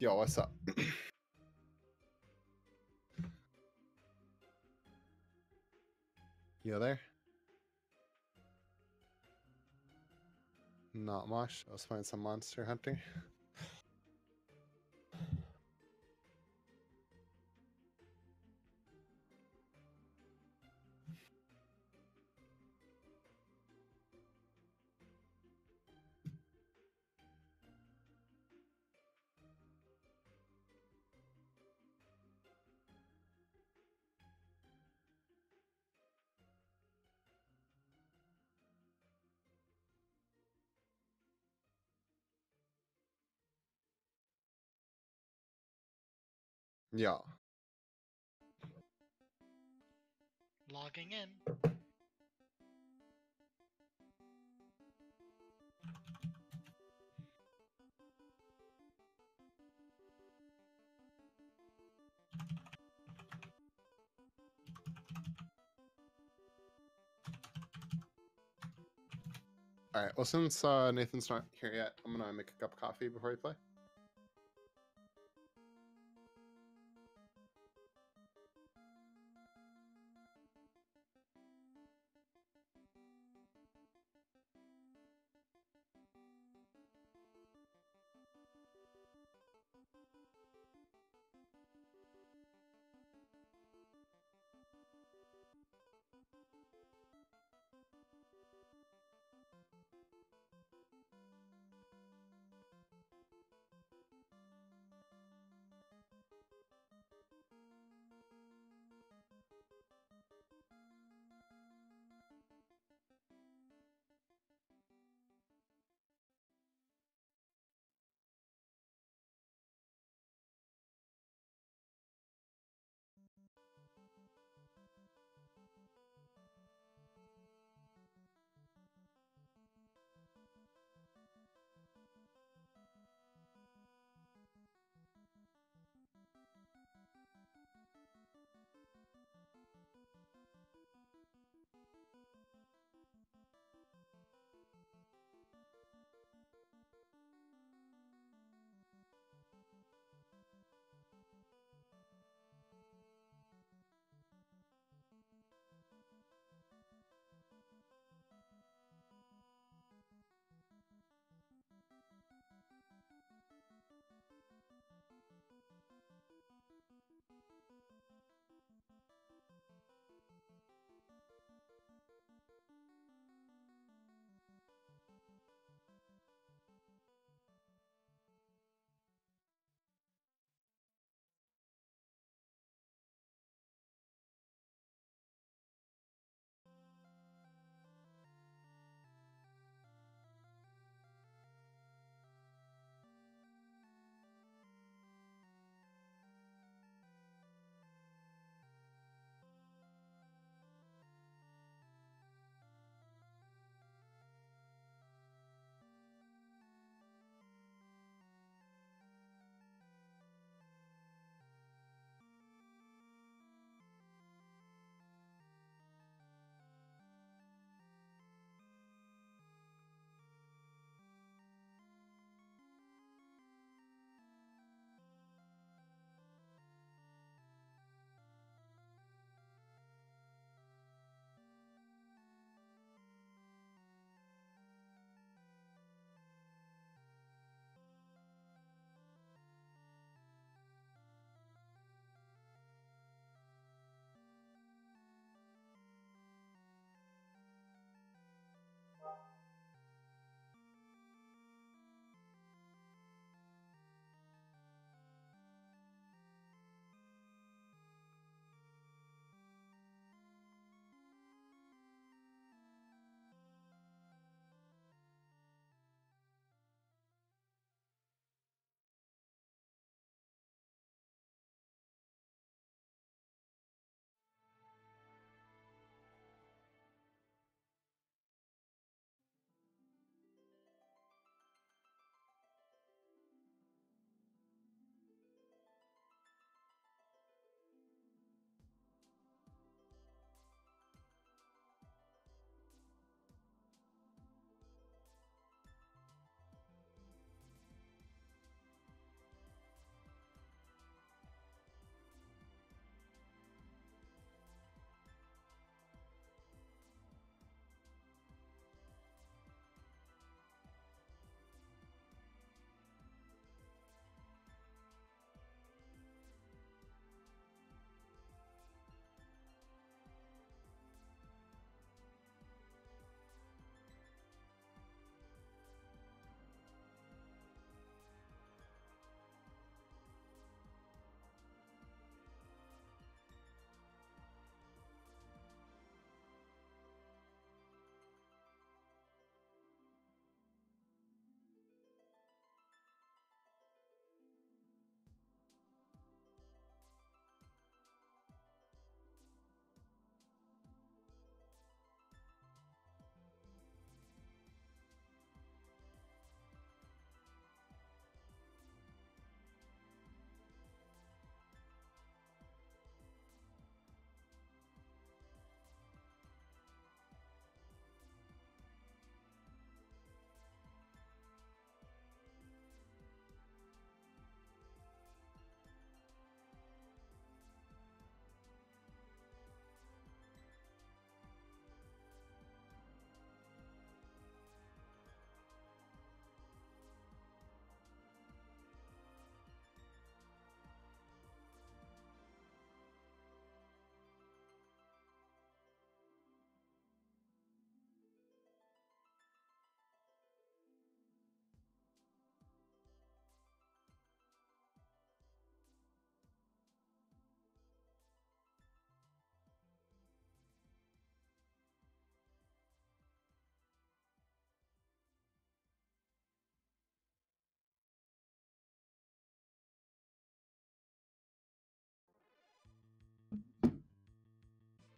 Yo, what's up? You there? Not much. I was playing some Monster Hunter. Yeah. Logging in. Alright, well, since Nathan's not here yet, I'm gonna make a cup of coffee before we play.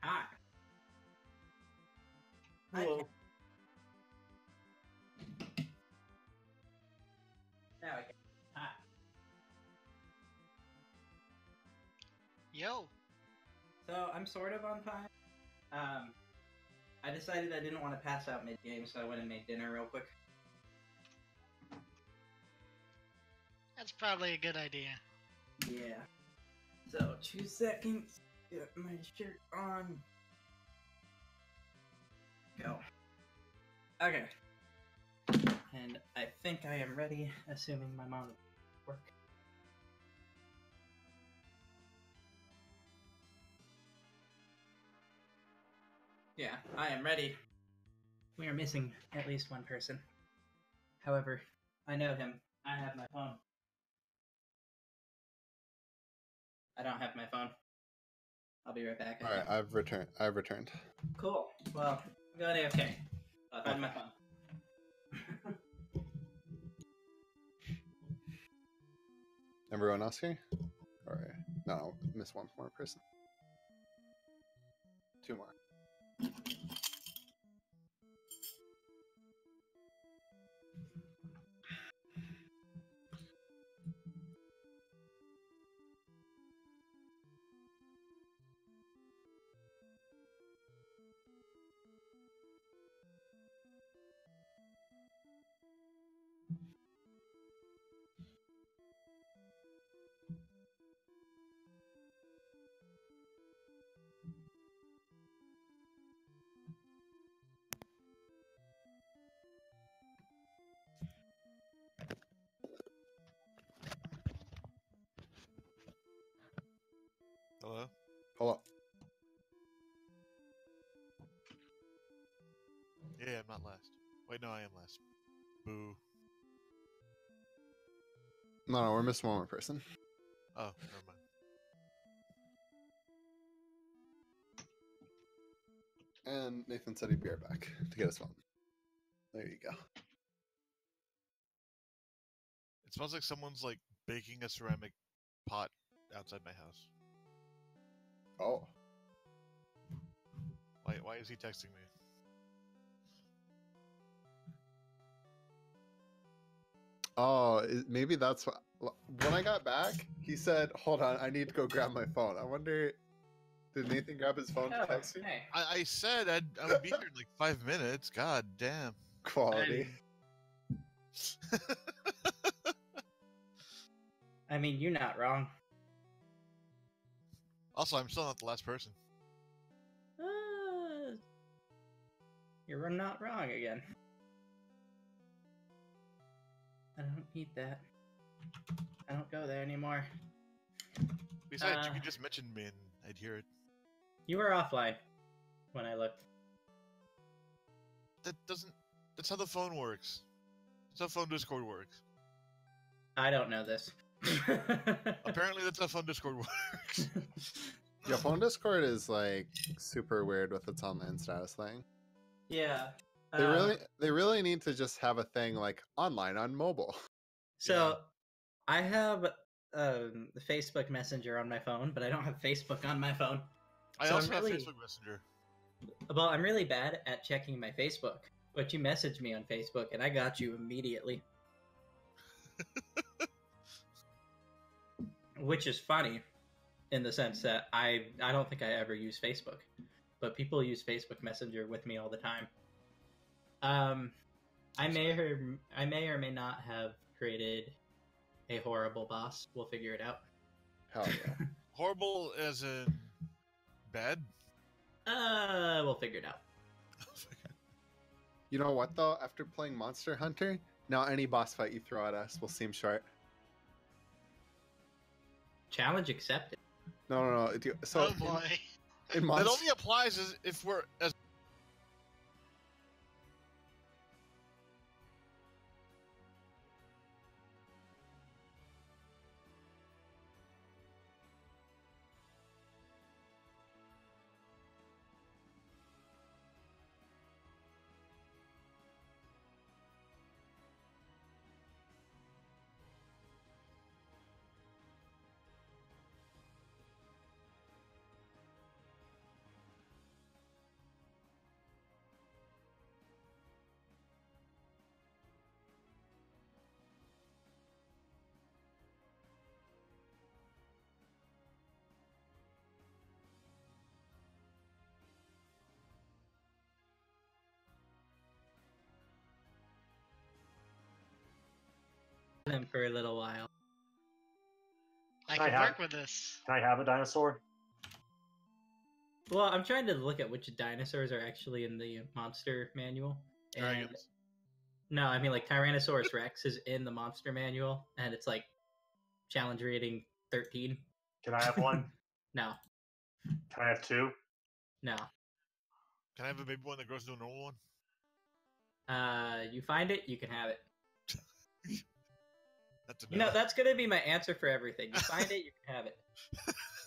Hi. Hello. Now I can. Hi. Yo. So I'm sort of on time. I decided I didn't want to pass out mid-game, so I went and made dinner real quick. That's probably a good idea. Yeah. So 2 seconds. Get my shirt on. Go. Okay. And I think I am ready, assuming my mom will work. Yeah, I am ready. We are missing at least one person. However, I know him. I have my phone. I don't have my phone. I'll be right back. All right, I've returned. Cool. Well, I'm going AFK. I'll find my phone. Everyone else here? All right. No, miss one more person. 2 more. Hello? Hold up. Yeah, I'm not last. Wait, no, I am last. Boo. No, we're missing one more person. Oh, never mind. And Nathan said he'd be right back to get his phone. There you go. It smells like someone's like baking a ceramic pot outside my house. Oh. Why is he texting me? Oh, maybe that's what. When I got back, he said, "Hold on, I need to go grab my phone." I wonder, did Nathan grab his phone to text me? Hey. I said I would be here in like 5 minutes. God damn. Quality. I mean, you're not wrong. Also, I'm still not the last person. You're not wrong again. I don't need that. I don't go there anymore. Besides, you could just mention me and I'd hear it. You were offline when I looked. That's how the phone works. That's how phone Discord works. I don't know this. Apparently, that's how phone Discord works. Yeah, phone Discord is like super weird with its online status thing. Yeah. They really need to just have a thing like online on mobile. So I have the Facebook Messenger on my phone, but I don't have Facebook on my phone. I So also I'm really, have Facebook Messenger. Well, I'm really bad at checking my Facebook. But you messaged me on Facebook, and I got you immediately. Which is funny, in the sense that I don't think I ever use Facebook, but people use Facebook Messenger with me all the time. I may or may not have created a horrible boss. We'll figure it out. Hell yeah. Horrible as in bad? We'll figure it out. You know what though? After playing Monster Hunter, now any boss fight you throw at us will seem short. Challenge accepted. No. So oh boy. in That Monster, only applies if we're as them for a little while. I Can I can have- work with this. Can I have a dinosaur? Well, I'm trying to look at which dinosaurs are actually in the monster manual. And Dragons. no, I mean like Tyrannosaurus Rex is in the monster manual, and it's like challenge rating 13. Can I have one? No, Can I have two? no. Can I have a baby one that grows into a normal one? You find it, you can have it. That's a You know, that's gonna be my answer for everything. You find it, you can have it.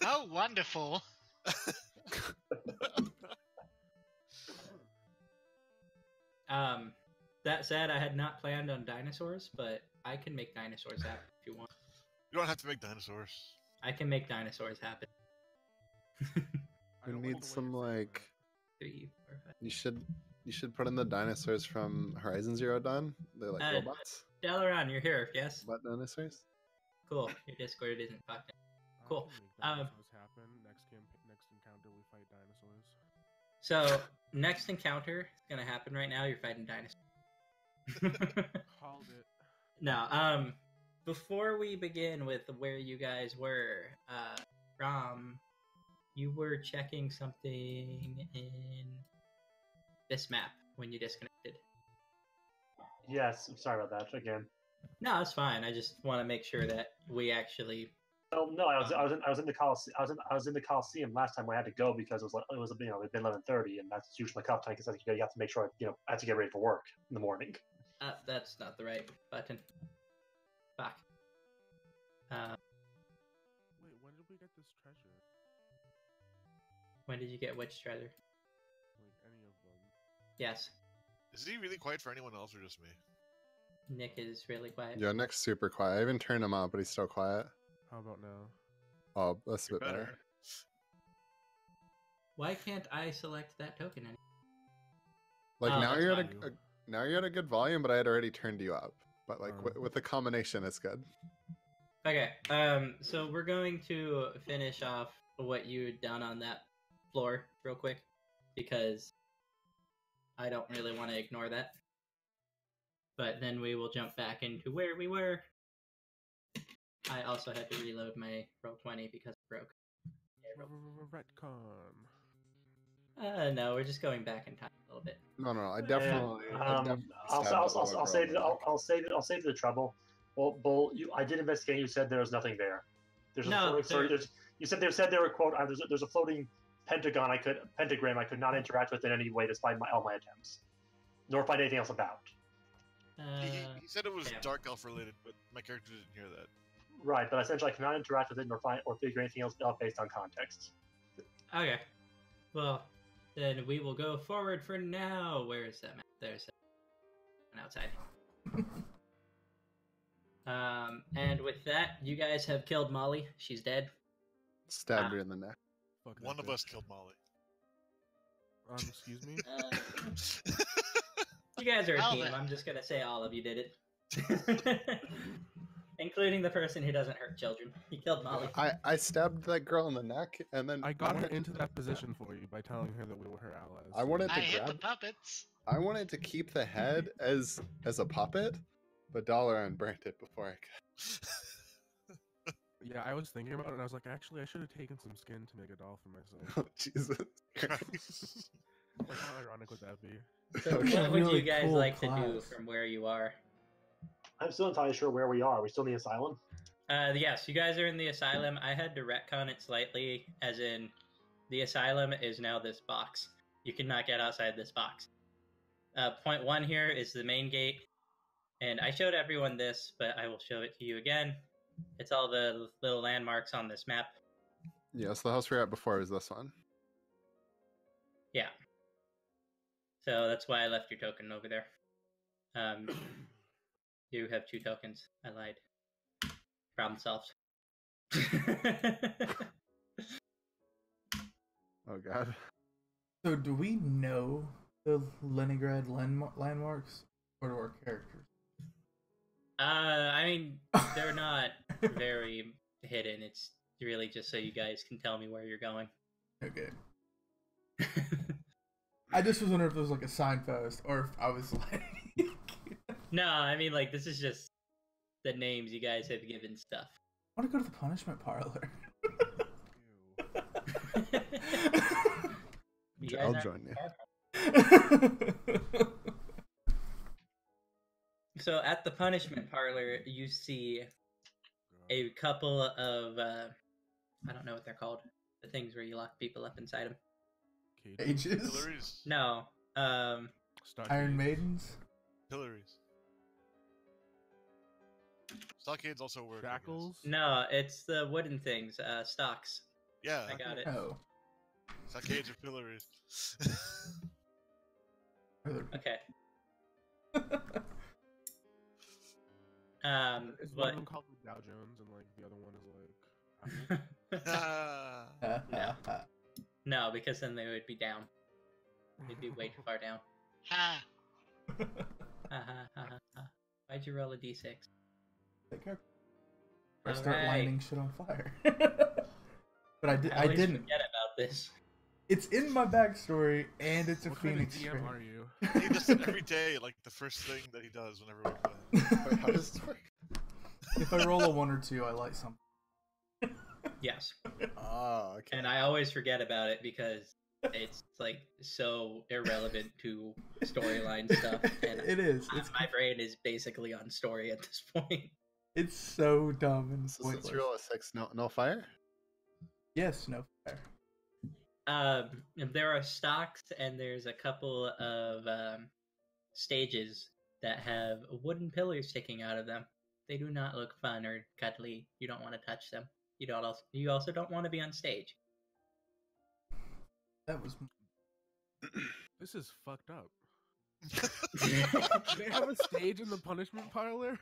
Oh, wonderful. That said, I had not planned on dinosaurs, but I can make dinosaurs happen if you want. You don't have to make dinosaurs. I can make dinosaurs happen. We need some like 3, 4, 5. you should put in the dinosaurs from Horizon Zero Dawn. They're like robots. Dalaran, you're here, yes? Robot dinosaurs. Cool. Your Discord isn't fucked up. Cool. Happen. Next encounter, we fight dinosaurs. So, next encounter is gonna happen right now. You're fighting dinosaurs. Called it. No, before we begin with where you guys were, Rom, you were checking something in this map when you disconnected. Yes. I'm sorry about that again. No, it's fine. I just want to make sure that we actually. Oh no, I was in the Coliseum. I was in the Coliseum last time. I had to go because it was it'd been 11:30, and that's usually my cup time because you have to make sure I have to get ready for work in the morning. That's not the right button. Fuck. Wait, when did we get this treasure? When did you get which treasure? Like any of them? Yes, Is he really quiet for anyone else or just me? Nick is really quiet. Yeah, Nick's super quiet. I even turned him up, but he's still quiet. How about now? Oh, that's a You're bit better. Why can't I select that token anymore? Like Oh, now that's you're at fine. now you're at a good volume, but I had already turned you up. But like Oh. with the combination, it's good. Okay, so we're going to finish off what you'd done on that floor real quick, because I don't really want to ignore that. But then we will jump back into where we were. I also had to reload my Roll20 because it broke. Retcon. No, we're just going back in time a little bit. No, I definitely. I'll save the trouble. Well, Bull, I did investigate. You said there was nothing there. There's No, you said there were quote. There's a floating pentagram I could not interact with in any way despite all my attempts, nor find anything else about. He said it was yeah. Dark Elf related, but my character didn't hear that. Right, but essentially I cannot interact with it nor find or figure anything else out based on context. Okay. Well, then we will go forward for now. Where is that map? There's an outside. And with that, you guys have killed Molly. She's dead. Stabbed her in the neck. Fuck that One of bitch. us killed Molly. Excuse me? You guys are a Well team. then. I'm just gonna say all of you did it. Including the person who doesn't hurt children. He killed Molly. I stabbed that girl in the neck, and then I got her into that position for you by telling her that we were her allies. I wanted I to hit the grab. puppets. I wanted to keep the head as a puppet, but Dalaran burnt it before I could. Yeah, I was thinking about it, and I was like, actually, I should have taken some skin to make a doll for myself. Oh, Jesus Christ. Like, how ironic would that be? So Okay. what would Really you guys cool like to do class. from where you are? I'm still not entirely sure where we are. Are we still in the asylum? Yes, you guys are in the asylum. I had to retcon it slightly, as in, the asylum is now this box. You cannot get outside this box. Point 1 here is the main gate, and I showed everyone this, but I will show it to you again. It's all the little landmarks on this map. Yes, the house we were at before was this one. Yeah. So that's why I left your token over there. You have 2 tokens. I lied. Problem solved. Oh God. So, do we know the Leningrad landmarks, or do our characters? I mean, they're not very hidden. It's really just so you guys can tell me where you're going. Okay. I just was wondering if there was like a signpost, or if I was like, No, I mean, like, this is just the names you guys have given stuff. I want to go to the punishment parlor. You I'll guys join you. So at the punishment parlor, you see a couple of I don't know what they're called. The things where you lock people up inside them. Ages. Pillories. No. Iron Maidens. Pillories. Stockades also work. I guess. Shackles. No, it's the wooden things. Stocks. Yeah. I got it. Oh. Stockades or pillories. Okay. Is one of But them called Dow Jones and like the other one is like Ah. no, because then they would be down. They'd be way too far down. Ha! Why'd you roll a d6? Take care. I start Alright. lighting shit on fire. But I always didn't. forget about this. It's in my backstory, and it's a what kind of Phoenix DM trait. are you? He does it every day, like the first thing that he does whenever we play. Wait, how does this work? If I roll a 1 or 2, I light something. Yes. Oh, okay. And I always forget about it because it's like so irrelevant to storyline stuff. And It is. It's my brain is basically on story at this point. it's so dumb and So since pointless. you roll a 6, no fire? Yes, no fire. There are stocks and there's a couple of stages that have wooden pillars sticking out of them. They do not look fun or cuddly. You don't want to touch them. You also don't want to be on stage. That was. This is fucked up. They have a stage in the punishment parlor.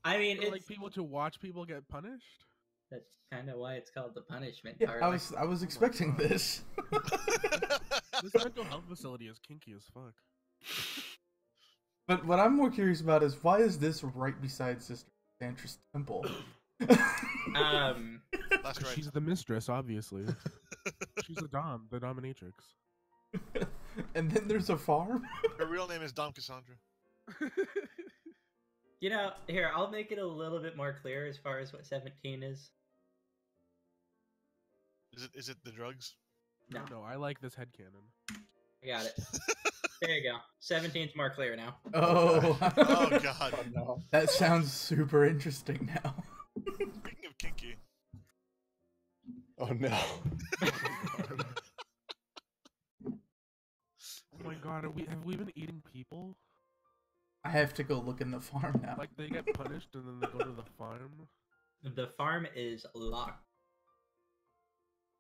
I mean, For, it's like people to watch people get punished. that's kind of why it's called the punishment Yeah, parlor. I was expecting God. this. This mental health facility is kinky as fuck. But what I'm more curious about is why is this right beside Sister Sandra's temple? That's right. She's the mistress, obviously. She's the dominatrix. And then there's a farm. Her real name is Dom Cassandra. You know, here, I'll make it a little bit more clear as far as what 17 is. Is it the drugs? No. No, I like this headcanon. I got it. There you go. 17's more clear now. Oh. Oh god. Oh, no. That sounds super interesting now. Speaking of kinky, Oh, no. Oh my god, have we been eating people? I have to go look in the farm now. Like they get punished and then they go to the farm? The farm is locked.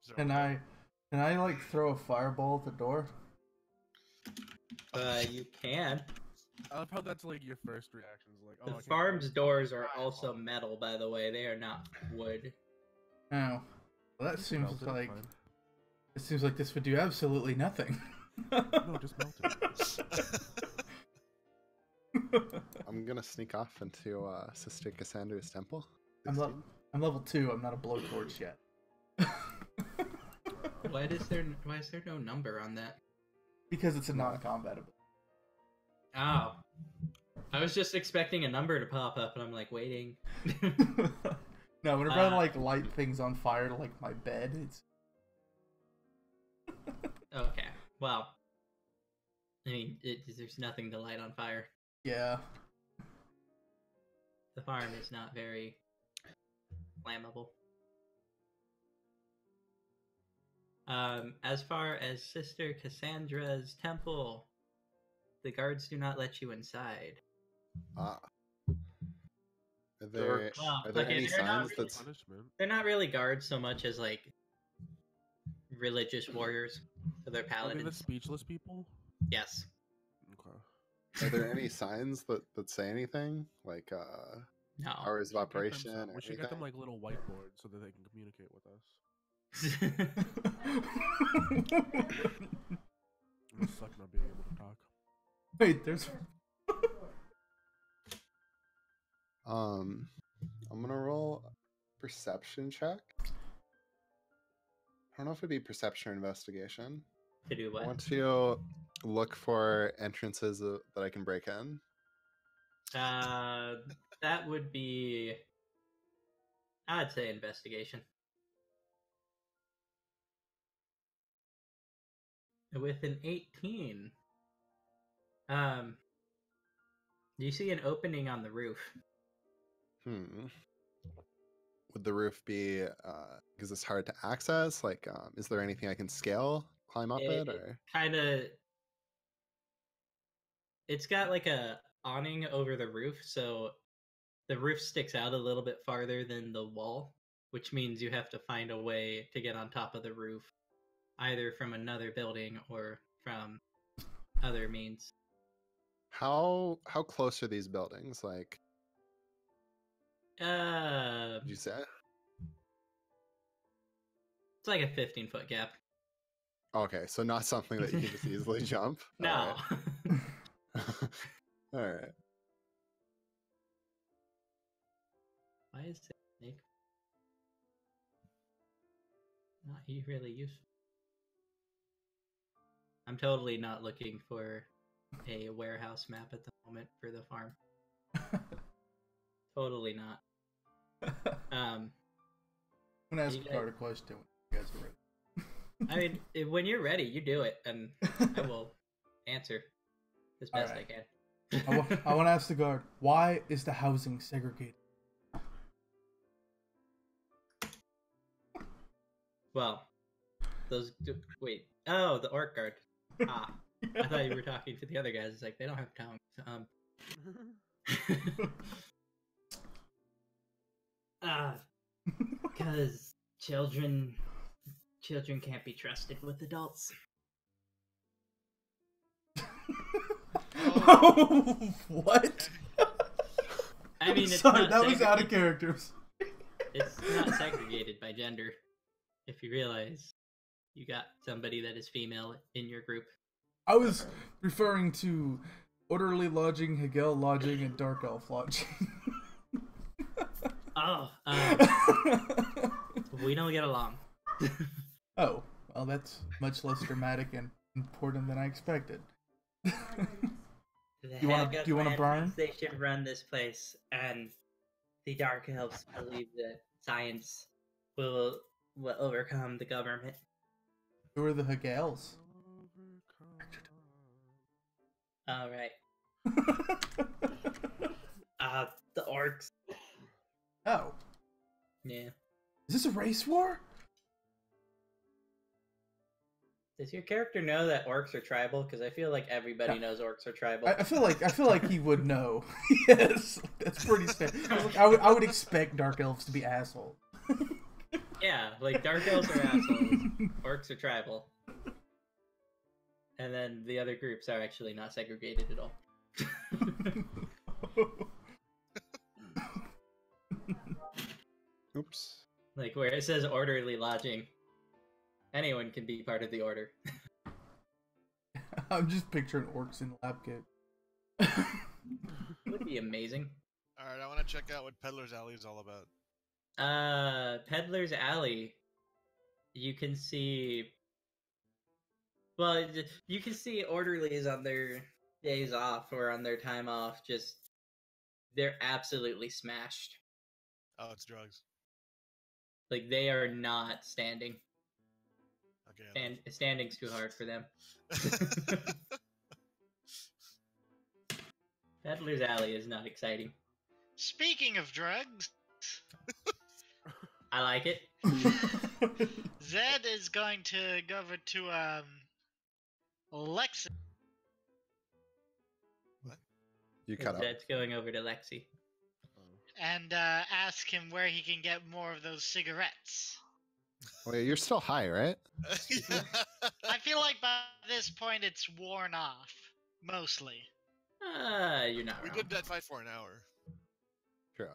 is there Can I like throw a fireball at the door? You can. I love how that's like your first reaction. Is like, oh, I The can't farm's go. doors are also metal, by the way. They are not wood. Oh. Well, that Just seems melt it, like fine. it seems like this would do absolutely nothing. No, just melt it. I'm gonna sneak off into Sister Cassandra's temple. I'm 16. level 2. I'm not a blowtorch yet. Why is there no number on that? Because it's a non-combat ability. Oh. I was just expecting a number to pop up, and I'm like waiting. No, whenever I like light things on fire to like my bed, it's Okay. Well, I mean, there's nothing to light on fire. yeah. The farm is not very flammable. As far as Sister Cassandra's temple, the guards do not let you inside. Ah. Are there, Well, are there okay, any they're not signs really- that Punishment. They're not really guards so much as like religious warriors. So they're Are they the paladins. speechless people? Yes. Okay. are there any signs that say anything like No. hours of operation? Get them or we should get them anything? like little whiteboards so that they can communicate with us. I'm just suck not being able to talk. Wait, there's I'm gonna roll a perception check. I don't know if it'd be perception or investigation. To do I what? want to look for entrances that I can break in. That would be, I'd say, investigation. With an 18, you see an opening on the roof. Hmm. Would the roof be? Is this hard to access? Like, is there anything I can scale, climb up it, or? Kind of. It's got like a awning over the roof, so the roof sticks out a little bit farther than the wall, which means you have to find a way to get on top of the roof, either from another building or from other means. How close are these buildings? Like, It's did you say? like a 15-foot gap. Okay, so not something that you can just easily jump. No. All right. Why is it snake not really useful? I'm totally not looking for a warehouse map at the moment for the farm. Totally not. I'm gonna ask You Card a question when you guys are ready. I mean, when you're ready, you do it, and I will answer as best Alright. I can. I want to ask the guard, why is the housing segregated? Well, wait. Oh, the orc guard. Ah, I thought you were talking to the other guys. It's like they don't have tongues. Because children can't be trusted with adults. What? I mean, it's sorry, not that was out of segregated. characters. It's not segregated by gender. If you realize you got somebody that is female in your group. I was referring to orderly lodging, Hegel lodging, and dark elf lodging. Oh, we don't get along. Oh, well, that's much less dramatic and important than I expected. The You wanna- Haga do you wanna clan burn? thinks They should run this place, and the Dark Elves believe that science will overcome the government. Who are the Hegels? All right, the orcs. Oh, Yeah. is this a race war? Does your character know that orcs are tribal? Because I feel like everybody knows orcs are tribal. I feel like he would know. Yes, that's pretty standard. I would expect dark elves to be assholes. Yeah, like Dark Elves are assholes, orcs are tribal, and then the other groups are actually not segregated at all. Oops. Like where it says orderly lodging, anyone can be part of the order. I'm just picturing orcs in lab coat. It would be amazing. Alright, I want to check out what Peddler's Alley is all about. Peddler's Alley, you can see. Well, you can see orderlies on their days off or on their time off. Just they're absolutely smashed. Oh, it's drugs. Like they are not standing, Okay. and standing's too hard for them. Peddler's Alley is not exciting. Speaking of drugs, I like it. Zed is going to go over to Lexi. You cut out. Zed's going over to Lexi. And ask him where he can get more of those cigarettes. Wait, you're still high, right? I feel like by this point it's worn off, mostly. You're not We wrong. did that fight for an hour. True.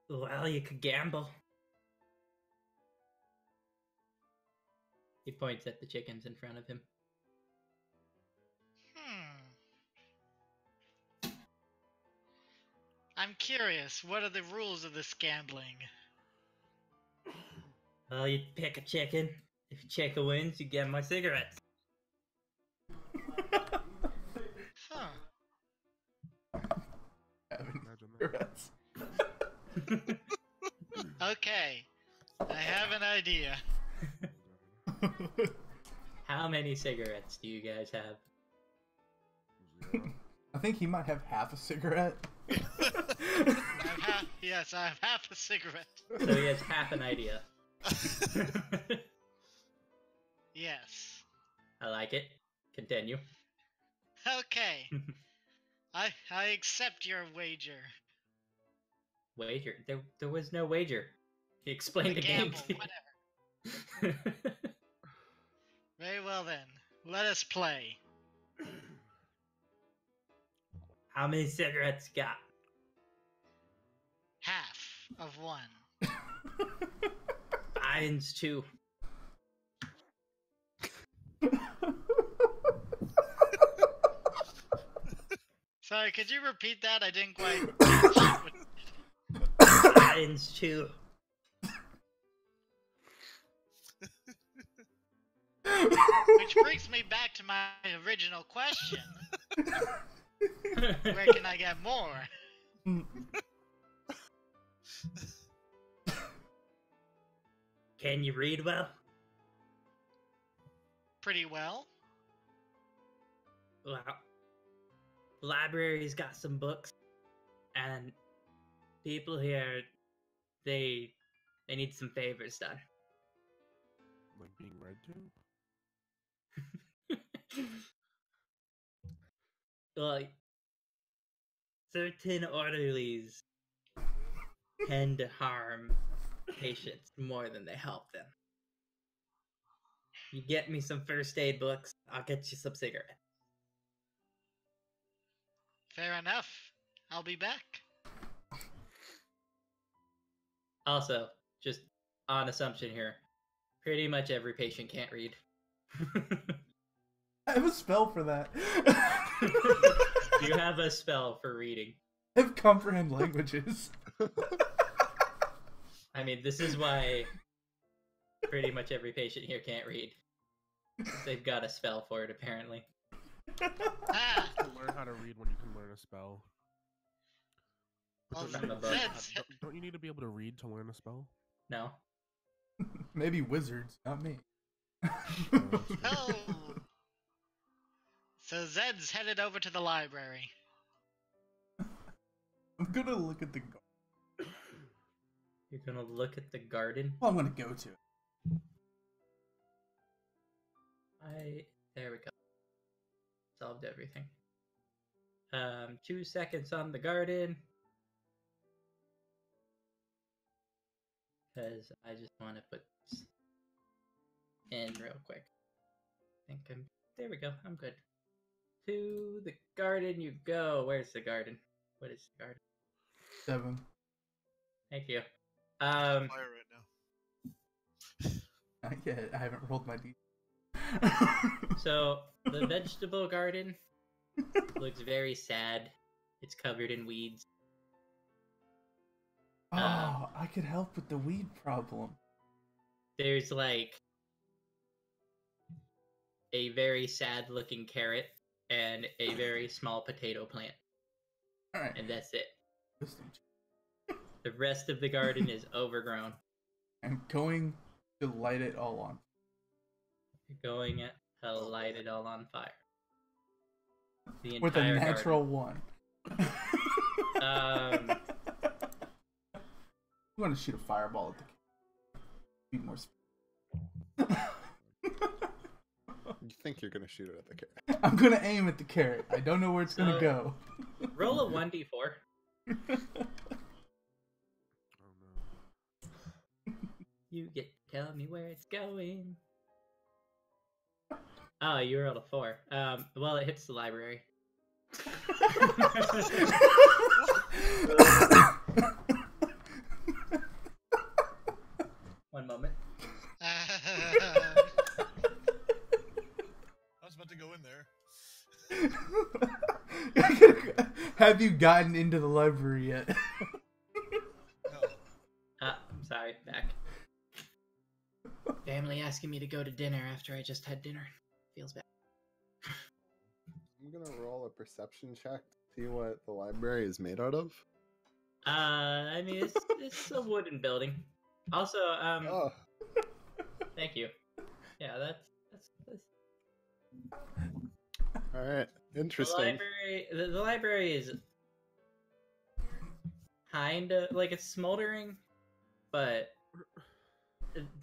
Well, you could gamble. He points at the chickens in front of him. I'm curious, what are the rules of this gambling? Well, you pick a chicken. If your chicken wins, you get more cigarettes. Huh. Having Imagine that. cigarettes. Okay. I have an idea. How many cigarettes do you guys have? Zero. I think he might have half a cigarette. Yes, I have half a cigarette. So he has half an idea. Yes. I like it. Continue. Okay. I accept your wager. Wager? There was no wager. He explained the game Gamble, to you. whatever. Very well then. Let us play. How many cigarettes you got? Half of one. Mine's 2. Sorry, could you repeat that? I didn't quite. Mine's 2. Which brings me back to my original question. Where can I get more? Can you read well? Pretty well. Well, the library's got some books, and people here, they need some favors done. Like being read to? Like, certain orderlies tend to harm patients more than they help them. You get me some first aid books, I'll get you some cigarettes. Fair enough. I'll be back. Also, just on assumption here, pretty much every patient can't read. I have a spell for that. You have a spell for reading. I have comprehend languages. I mean, this is why pretty much every patient here can't read. They've got a spell for it, apparently. Ah! You can learn how to read when you can learn a spell. Well, But don't, you From a need, book. Zed's, don't you need to be able to read to learn a spell? No? Maybe wizards, not me. Oh! So Zed's headed over to the library. I'm gonna look at the. You're gonna look at the garden? Well, I'm gonna go to it. There we go. Solved everything. 2 seconds on the garden. Because I just want to put this in real quick. There we go, I'm good. To the garden you go. Where's the garden? What is the garden? 7. Thank you. Fire right now. Not yet. I haven't rolled my d. So the vegetable garden looks very sad. It's covered in weeds. Oh, I could help with the weed problem. There's like a very sad looking carrot and a very small potato plant. Alright. And that's it. Wisdom. The rest of the garden is overgrown. I'm going to light it all on. You're going to light it all on fire. The With a entire natural 1. garden. I'm gonna shoot a fireball at the be more You think you're gonna shoot it at the carrot? I'm gonna aim at the carrot. I don't know where it's gonna So- go. Roll a 1d4. Oh no. You get to tell me where it's going. Oh, you rolled a 4. Well, it hits the library. One moment. I was about to go in there. Have you gotten into the library yet? No. I'm sorry, back. Family asking me to go to dinner after I just had dinner. Feels bad. I'm gonna roll a perception check to see what the library is made out of. I mean, it's a wooden building. Also, Oh, thank you. Yeah, that's all right, the interesting. library. The library is kind of like it's smoldering, but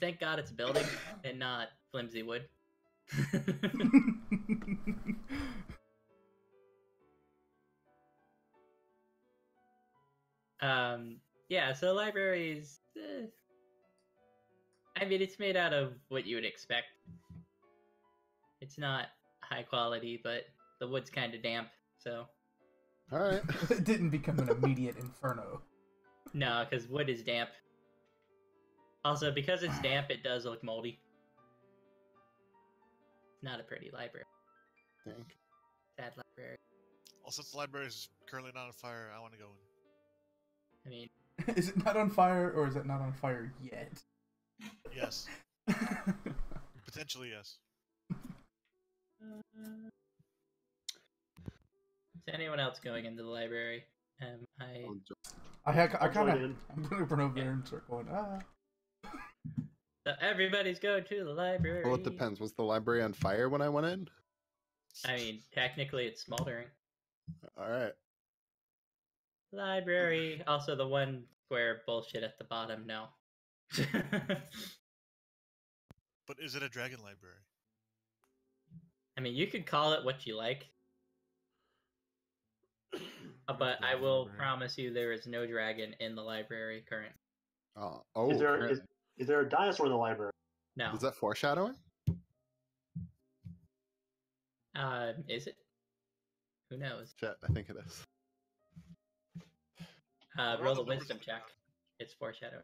thank God it's a building and not flimsy wood. Yeah, so libraries. I mean, it's made out of what you would expect. It's not high quality, but the wood's kind of damp, so. All right. It didn't become an immediate inferno. No, because wood is damp. Also, because it's damp, it does look moldy. It's not a pretty library. Dang. Sad library. Well, since the library is currently not on fire, I want to go in. I mean, Is it not on fire, or is it not on fire yet? Yes. Potentially, yes. is anyone else going into the library? I kind I'll join of. in. I'm gonna run over there and start going. So everybody's going to the library. Well, it depends. Was the library on fire when I went in? I mean, technically it's smoldering. All right. Library. Also, the one square bullshit at the bottom, no. But is it a dragon library? I mean, you could call it what you like. But I will promise you there is no dragon in the library current. Oh, Is there currently. is there a dinosaur in the library? No. Is that foreshadowing? Is it? Who knows? Shit, I think it is. What are Roll the the numbers wisdom on the check. map? It's foreshadowing.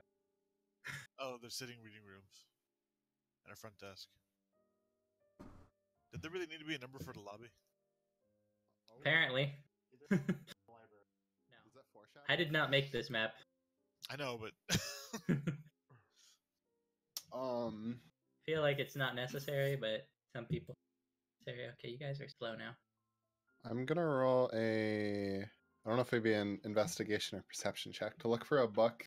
Oh, they're sitting reading rooms. And a front desk. Did there really need to be a number for the lobby? Apparently. Is there in the library? No. Is that foreshadowing? I did not make this map. I know, but Feel like it's not necessary, but some people say, okay, you guys are slow now. I'm gonna roll a. I don't know if it'd be an investigation or perception check to look for a book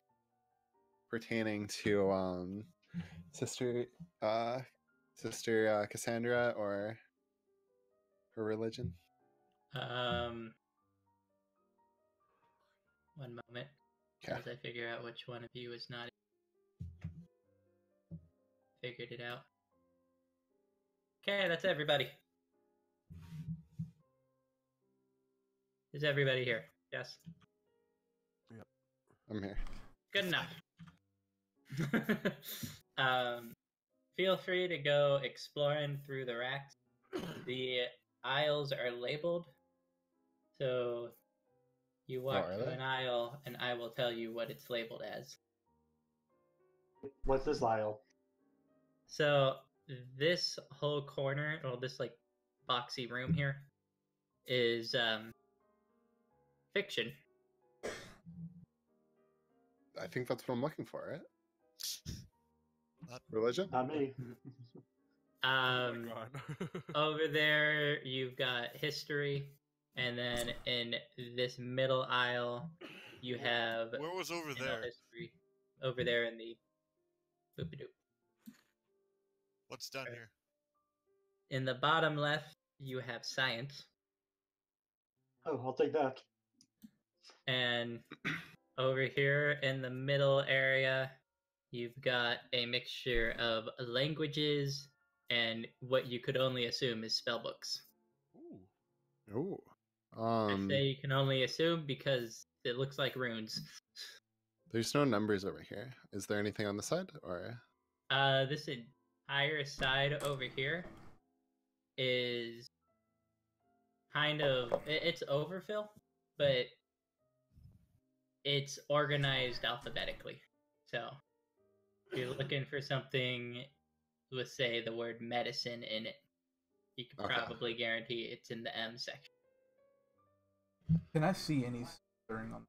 pertaining to Sister Cassandra or her religion. One moment. Okay. As I figure out which one of you is not. Figured it out. Okay, that's everybody. Is everybody here? Yes. I'm here. Good enough. Feel free to go exploring through the racks. The aisles are labeled, so you walk are to they? an aisle, and I will tell you what it's labeled as. What's this aisle? So this whole corner, or this like boxy room here, is fiction. I think that's what I'm looking for, right? Not- Religion? Not me. Oh my god. Over there, you've got history, and then in this middle aisle, you have where was over general there? history. Over there in the boop-a-doop. What's down here? In the bottom left, you have science, Oh, I'll take that. and over here in the middle area, you've got a mixture of languages and what you could only assume is spell books. Ooh. I say you can only assume because it looks like runes. There's no numbers over here. Is there anything on the side, or? This entire side over here is kind of it's overfill, but it's organized alphabetically. So if you're looking for something with, say, the word medicine in it, you can Okay. probably guarantee it's in the M section. Can I see any stirring on?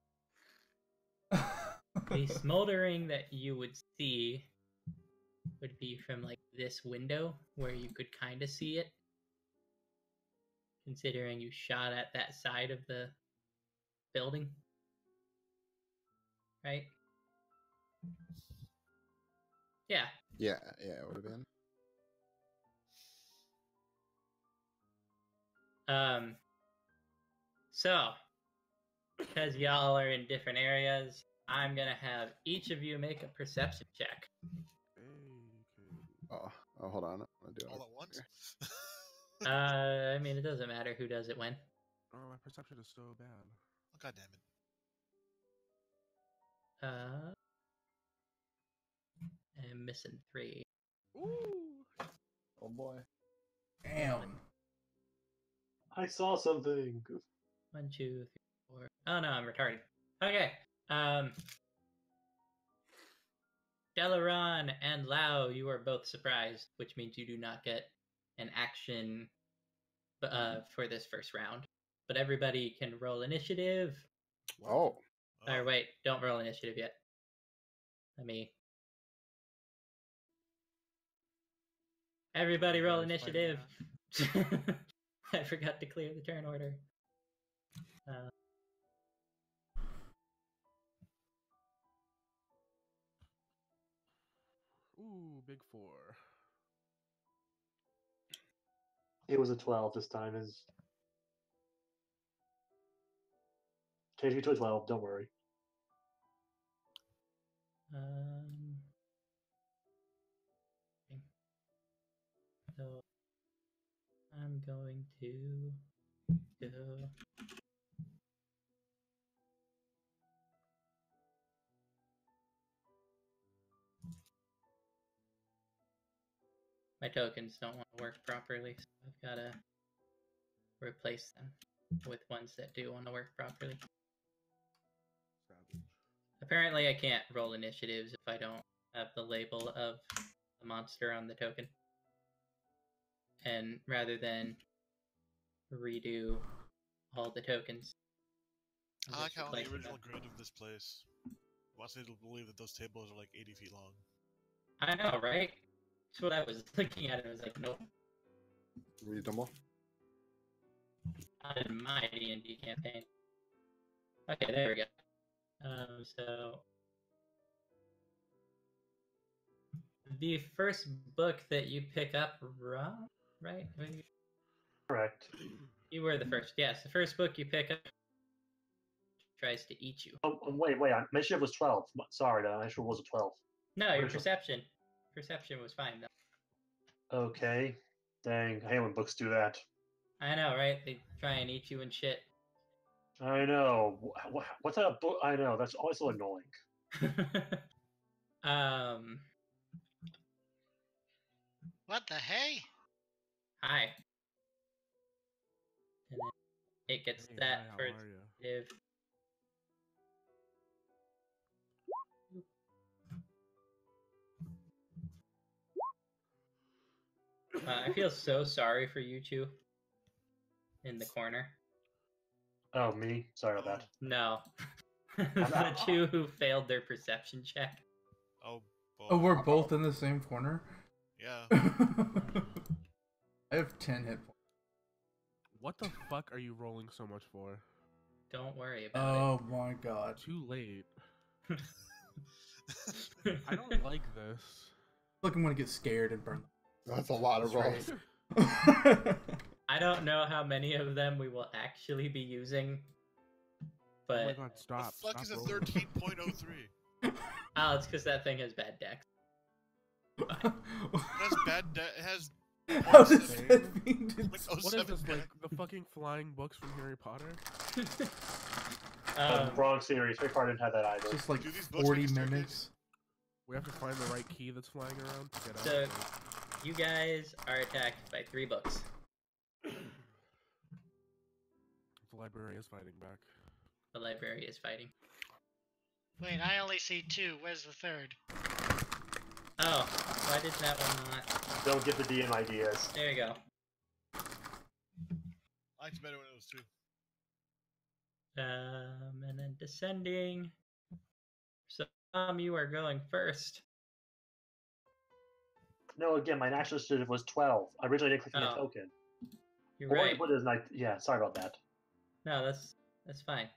The smoldering that you would see would be from like this window where you could kind of see it. considering you shot at that side of the building. Right? Yeah. Yeah, it would have been. So, because y'all are in different areas, I'm gonna have each of you make a perception check. Oh, hold on. I'm gonna do it All at once? I mean, it doesn't matter who does it when. Oh, my perception is so bad. Oh, God damn it. I'm missing 3. Ooh. Oh boy. Damn. I saw something. 1, 2, 3, 4. Oh no, I'm retarded. Okay. Delaron and Lau, you are both surprised, which means you do not get an action for this first round. But everybody can roll initiative. Oh. Or wait, don't roll initiative yet. Everybody roll initiative. I forgot to clear the turn order. Ooh, big 4. It was a 12 this time. Is change me to a 12. Don't worry. So I'm going to go. My tokens don't want to work properly, so I've got to replace them with ones that do want to work properly. Savage. Apparently, I can't roll initiatives if I don't have the label of the monster on the token. And rather than redo all the tokens, I like how on the replacing original them. grid of this place, wants me to believe that those tables are like 80 feet long. I know, right? That's what I was looking at. I was like, nope, Reasonable. not in my D&D campaign. Okay, there we go. So the first book that you pick up, Rob, right? Correct. You were the first. Yes, the first book you pick up tries to eat you. Oh, wait. Initiative was 12. Sorry, the initiative was a 12. No, your Where's the- perception. Perception was fine though. Okay. Dang, I hate when books do that. I know, right? They try and eat you and shit. I know. What's that book? I know. That's always so annoying. What the hey? Hi. And then it gets Hey, that hi, how for are its ya? initiative. I feel so sorry for you two in the corner. Oh, me? Sorry about that. No. The two who failed their perception check. Oh, boy. Oh, we're both in the same corner? Yeah. I have 10 hit points. What the fuck are you rolling so much for? Don't worry about Oh my god. Too late. it. I don't like this. Look, I'm gonna get scared and burn. That's a lot of That's rolls. right. I don't know how many of them we will actually be using, Oh but my god, stop. The fuck Stop is a rolling. 13.03? it's because that thing has bad dex. It has bad it has How does Insane. that mean? like What is 07 this, like deck. the fucking flying books from Harry Potter? Wrong series. Harry Potter didn't have that either. It's just like Do these books 40 make a staircase? minutes. We have to find the right key that's flying around to get out. So, you guys are attacked by 3 books. The library is fighting back. The library is fighting. Wait, I only see 2. Where's the third? Oh, why did that one not? Don't give the DM ideas. There you go. I liked it better when it was 2. And then descending. So, you are going first. No, again, my national initiative was 12. I originally didn't click on the Oh. token. You're Or right. what is night? Yeah, sorry about that. No, that's fine.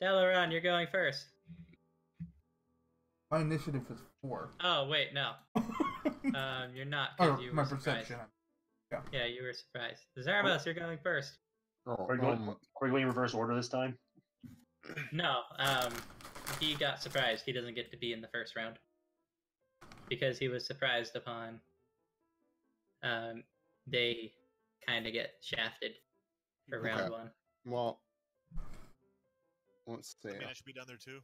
Dalaran, you're going first. My initiative is 4. Oh wait, no. You're not Oh, because you were my surprised. perception. Yeah, you were surprised. Zarabas, you're going first. Oh, Are we going in reverse order this time? No, he got surprised. He doesn't get to be in the first round because he was surprised upon. They kind of get shafted for Okay. round 1. well, let's see. I mean, I should be down there too.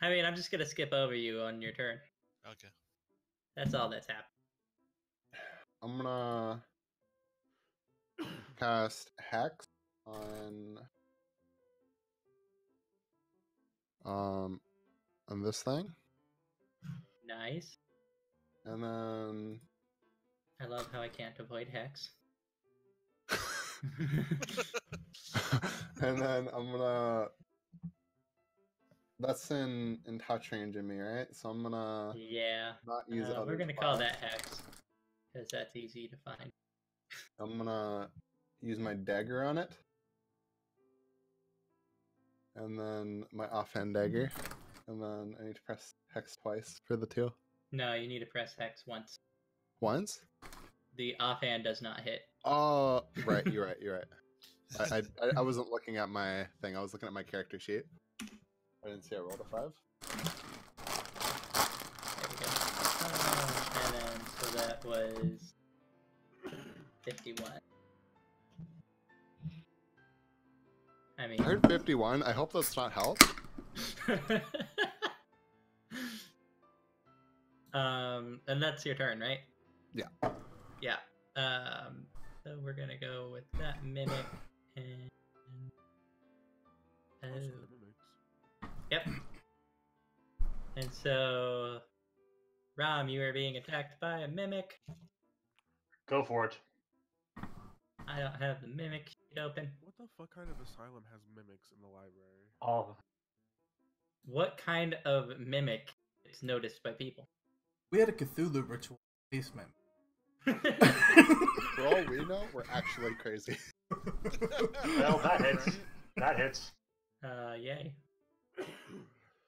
I mean, I'm just gonna skip over you on your turn. Okay. That's all that's happened. I'm gonna cast Hex on this thing, Nice. and then I love how I can't avoid hex. and then I'm gonna. That's in touch range of me, right? So I'm gonna Yeah. not use it. We're gonna call that hex because that's easy to find. I'm gonna use my dagger on it, and then my offhand dagger, and then I need to press Hex twice for the 2. No, you need to press hex once. Once? The offhand does not hit. Oh, right. You're right. You're right. I wasn't looking at my thing. I was looking at my character sheet. I didn't see I rolled a 5. There we go. And then, so that was 51. I mean... I heard 51. I hope that's not health. And that's your turn, right? Yeah. Yeah. So we're gonna go with that mimic and... Also, Oh. the mimics. Yep. And so, Ram, you are being attacked by a mimic. Go for it. I don't have the mimic sheet open. What the fuck kind of asylum has mimics in the library? Oh, What kind of mimic is noticed by people? We had a Cthulhu ritual in the basement. For all we know, we're actually crazy. well, that hits. That hits. Yay.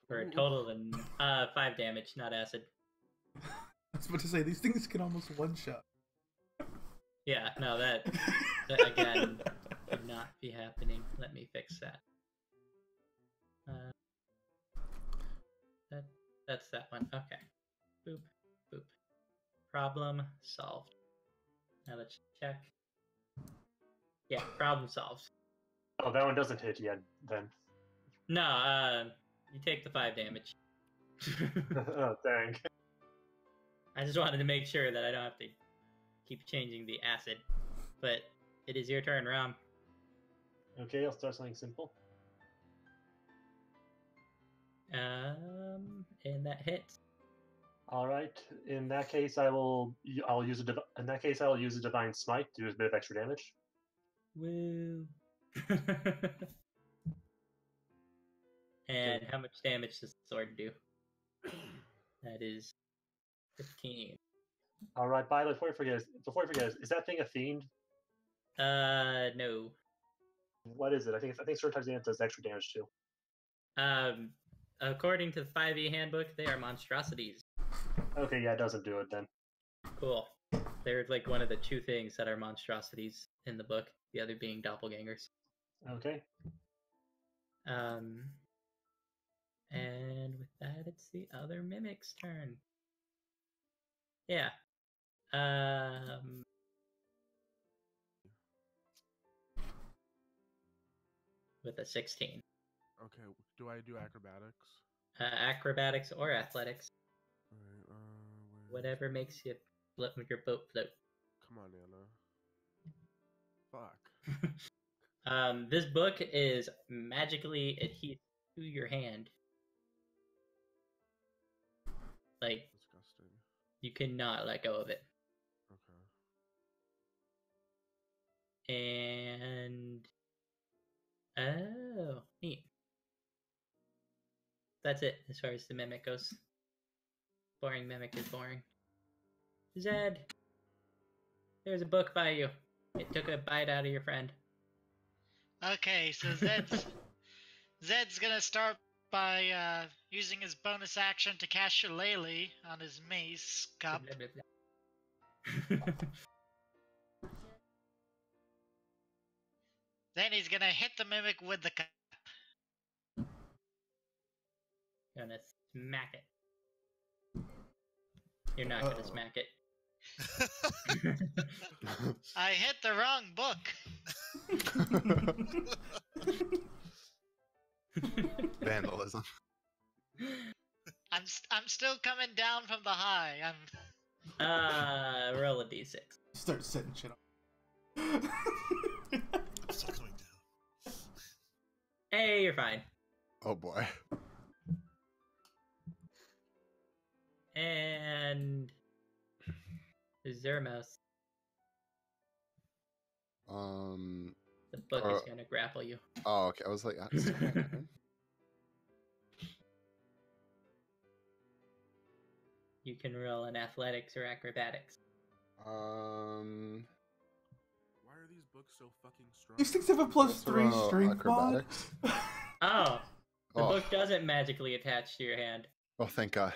For a total of 5 damage, not acid. I was about to say, these things can almost one-shot. Yeah, no, that again would not be happening. Let me fix that. That's that one. Okay. Boop, boop. Problem solved. Now let's check. Yeah, problem solved. Oh, that one doesn't hit yet, then. No, you take the 5 damage. Oh, dang. I just wanted to make sure that I don't have to keep changing the acid. But it is your turn, Ram. Okay, I'll start something simple. And that hits. All right. In that case, I'll use a divine smite to do a bit of extra damage. Woo. And how much damage does the sword do? That is 15. All right. By the way, before you forget, is that thing a fiend? No. What is it? I think certain types of damage does extra damage too. According to the 5e handbook, they are monstrosities. Okay, yeah, it doesn't do it then. Cool. They're like one of the 2 things that are monstrosities in the book, the other being doppelgangers. Okay. And with that, it's the other mimic's turn. Yeah. With a 16. Okay, do I do acrobatics? Acrobatics or athletics. Alright, Whatever makes you flip your boat float. Come on, Anna. Fuck. This book is magically adhesive to your hand. Like, Disgusting. you cannot let go of it. Okay. And... Oh, neat. That's it, as far as the mimic goes. Boring mimic is boring. Zed! There's a book by you. It took a bite out of your friend. Okay, so Zed's gonna start by using his bonus action to cast Shillelagh on his mace cup. Blah, blah, blah. Then he's gonna hit the mimic with the cup. Gonna smack it. You're not gonna Uh-oh. smack it. I hit the wrong book. Vandalism. I'm still coming down from the high. I'm Roll a d6. Start setting shit up. I'm still coming down. Hey, you're fine. Oh boy. And Zermos, the book is gonna grapple you. Oh, okay. I was like, that's still my turn. You can roll an athletics or acrobatics. Why are these books so fucking strong? These things have a plus Let's 3 roll strength mod. acrobatics. Oh, the Oh. book doesn't magically attach to your hand. Oh, thank God.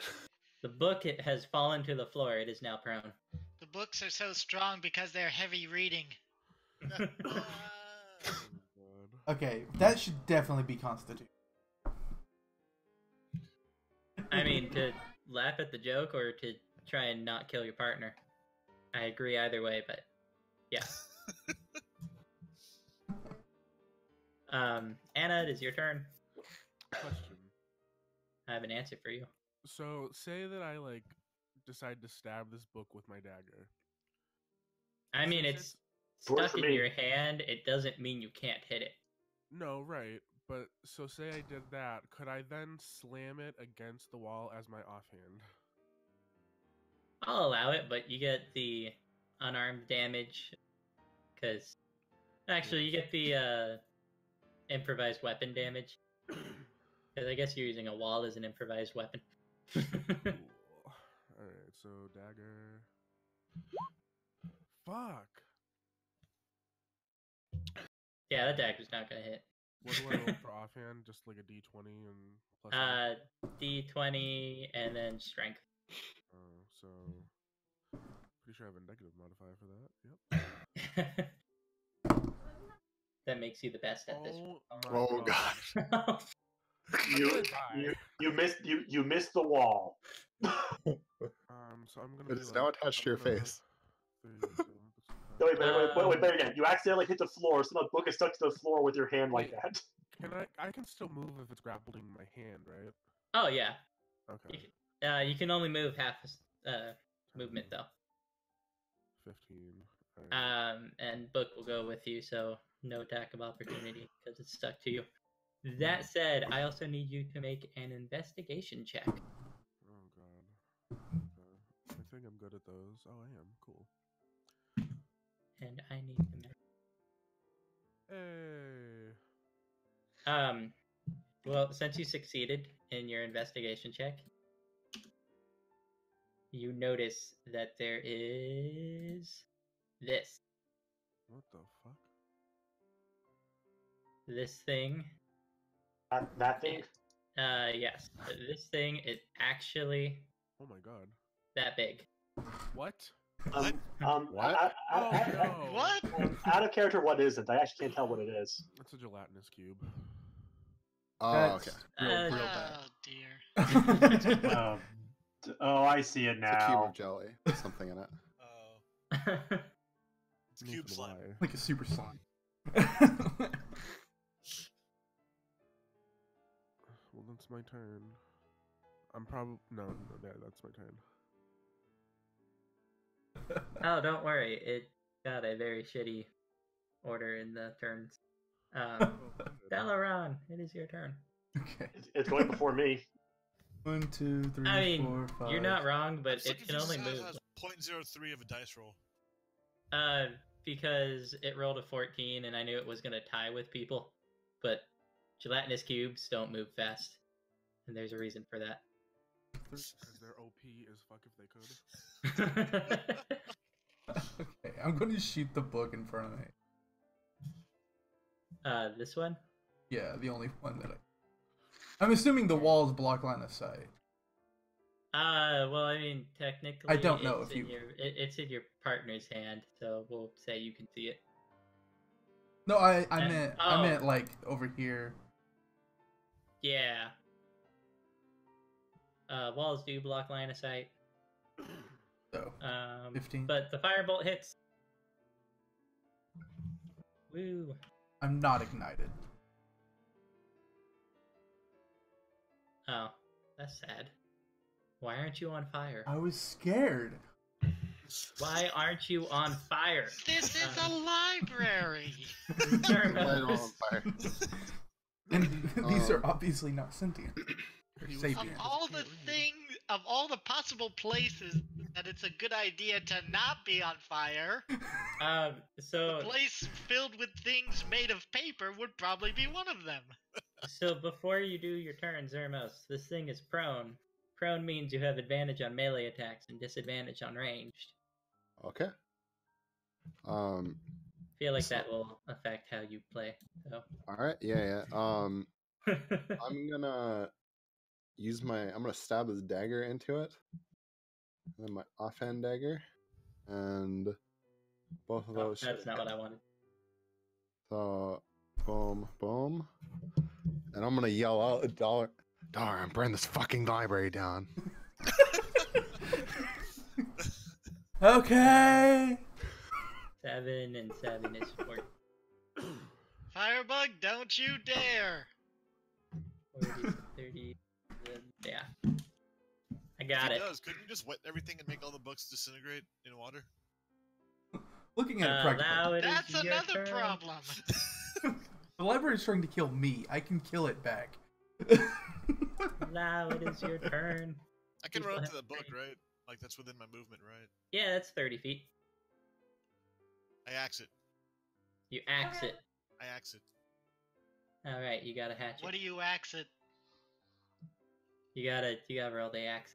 The book it has fallen to the floor. It is now prone. The books are so strong because they're heavy reading. Oh, God. Okay, that should definitely be Constitution. I mean, to laugh at the joke or to try and not kill your partner. I agree either way, but yeah. Anna, it is your turn. Question. I have an answer for you. So, say that I decide to stab this book with my dagger. I mean, Since it's Works stuck for in me. your hand. It doesn't mean you can't hit it. No, right. But so say I did that, could I then slam it against the wall as my offhand? I'll allow it, but you get the unarmed damage. Because, actually, you get the improvised weapon damage. Because I guess you're using a wall as an improvised weapon. Cool. Alright, so dagger. Fuck. Yeah, that dagger's not gonna hit. What do I roll for offhand? Just like a d20 and plus. one? D20 and then strength. So pretty sure I have a negative modifier for that. Yep. That makes you the best at this. Oh, God. You missed the wall. So I'm gonna. It be is like, now attached to I'm your gonna- face. No, wait, better again. You accidentally hit the floor, so the book is stuck to the floor with your hand like Wait. that. Can I can still move if it's grappled in my hand, right? Oh yeah. Okay. You can only move half movement though. 15. Alright. And book will go with you, so no attack of opportunity because it's stuck to you. That said, I also need you to make an investigation check. Oh god. Okay. I think I'm good at those. Oh, I am. Cool. And I need to make... Hey. Well, since you succeeded in your investigation check, you notice that there is this. What the fuck? This thing. That thing. Yes. This thing is actually Oh my god. that big. What? What? Oh no. What? Out of character, what is it? I actually can't tell what it is. It's a gelatinous cube. Oh, okay. Real Oh bad. dear. Oh, I see it It's a cube now. of jelly with something in it. Oh, it's Needs cube to slime. lie. Like a super slime. Well, that's my turn. I'm probably no, that's my turn. Oh, don't worry. It got a very shitty order in the turns. Dalaran, it is your turn. Okay. It's going before me. 1, 2, 3, I mean, 4, 5. you're not wrong, but So it can only move. Has 0.03 of a dice roll. Because it rolled a 14 and I knew it was going to tie with people. But gelatinous cubes don't move fast. And there's a reason for that. Because they're OP as fuck if they could. Hey, I'm gonna shoot the book in front of me. This one? Yeah, the only one that I'm assuming the walls block line of sight. Well, I mean, technically, I don't know it's if in you- it's in your partner's hand, so we'll say you can see it. No, I And- meant oh. I meant like over here. Yeah. Walls do block line of sight. So 15. But the firebolt hits. Woo. I'm not ignited. Oh, that's sad. Why aren't you on fire? I was scared. Why aren't you on fire? This is a library. Light on fire. And these are obviously not sentient. They're He was- Of sapient. all the things, of all the possible places that it's a good idea to not be on fire, So a place filled with things made of paper would probably be one of them. So before you do your turn, Zermos, this thing is prone. Prone means you have advantage on melee attacks and disadvantage on ranged. Okay. I feel like that will affect how you play. So. All right. Yeah. I'm gonna I'm gonna stab his dagger into it, and then my offhand dagger, and both of Oh, those. that's not what I wanted. So, boom, boom, and I'm gonna yell out, "Darn, burn this fucking library down!" Okay. 7 and 7 is 40. Firebug, don't you dare! 40, 30. Yeah. I got If it. he does, couldn't you just wet everything and make all the books disintegrate in water? Looking at it Now practically, it is That's your another turn. problem. the library's trying to kill me. I can kill it back. Now it is your turn. I can People run up have to the book, three. right? Like that's within my movement, right? Yeah, that's 30 feet. I axe it. You axe it. I axe it. Alright, you got a hatchet. What do you axe it? You gotta roll the axe.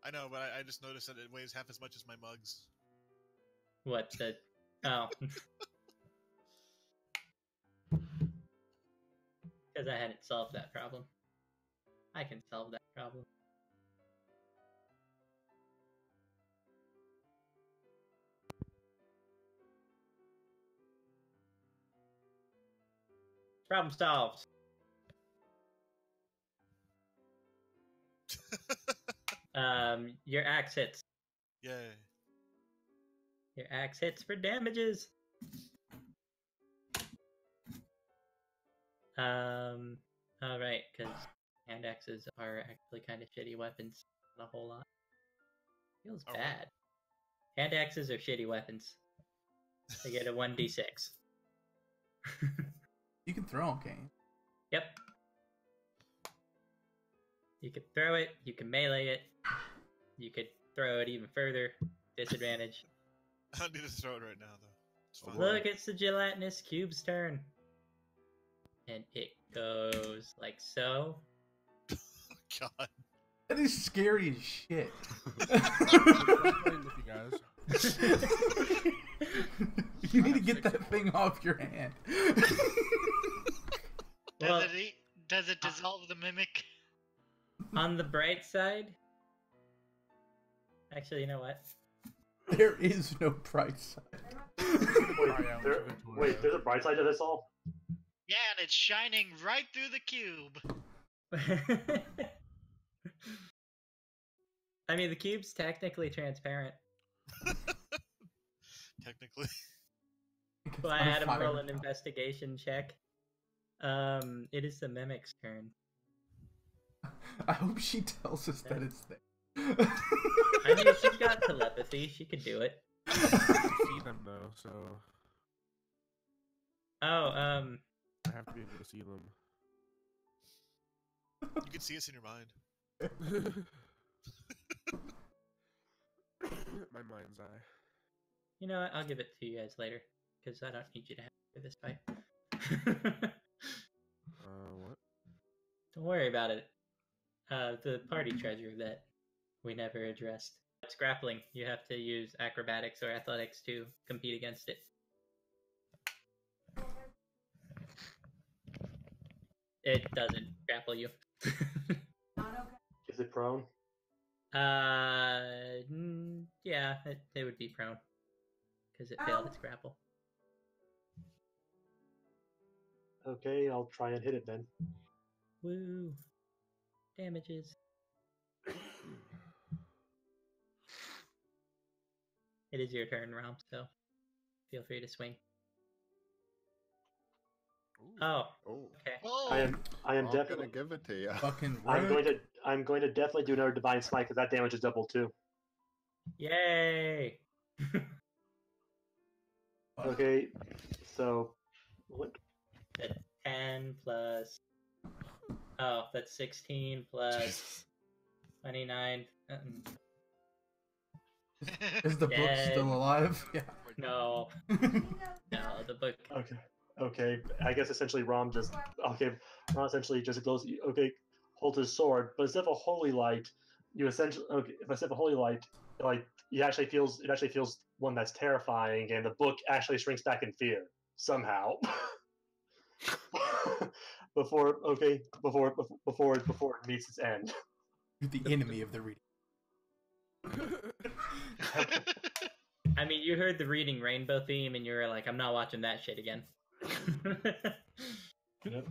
I know, but I just noticed that it weighs half as much as my mugs. What the... Oh. Because I hadn't solved that problem. I can solve that problem. Problem solved. Your axe hits. Yay. Your axe hits for damages. Alright, because hand axes are actually kind of shitty weapons. Not a whole lot. Feels Oh. bad. Hand axes are shitty weapons. They get a 1d6. You can throw them, Kane. Yep. You could throw it, you can melee it, you could throw it even further. Disadvantage. I don't need to throw it right now, though. It's fine. Look, it's the gelatinous cube's turn. And it goes like so. God. That is scary as shit. I'm playing with you guys. You need to get that thing off your hand. Well, Does it dissolve the mimic? on the bright side... Actually, you know what? There is no bright side. Wait, there's a bright side to this all? Yeah, and it's shining right through the cube. I mean, the cube's technically transparent. Technically. So I had him roll an investigation check. It is the mimic's turn. I hope she tells us that it's there. I mean, she's got telepathy. She could do it. I see them though, so Oh, I have to be able to see them. You can see us in your mind. My mind's eye. you know what? I'll give it to you guys later. Because I don't need you to have for this fight. What? Don't worry about it. The party treasure that we never addressed. it's grappling. You have to use acrobatics or athletics to compete against it. It doesn't grapple you. Is it prone? Yeah, it would be prone because it failed its grapple. Okay, I'll try and hit it then. Woo! Damages. It is your turn, Rom, so feel free to swing. Ooh. Oh, Oh, okay. Oh, I am I'm definitely. gonna give it to you. Fucking I'm rude. going to definitely do another divine smite because that damage is double too. Yay! Okay, so what? That's 10 plus. Oh, that's 16 plus Jesus. 29. Is the book Dead. still alive? Yeah. No, no, the book. Okay. I guess essentially Rom essentially just goes holds his sword, but instead of a holy light, you essentially instead of a holy light, like it actually feels one that's terrifying, and the book actually shrinks back in fear somehow. before it meets its end. You're the enemy of the reading. I mean, you heard the reading rainbow theme, and you were like, "I'm not watching that shit again." Yep.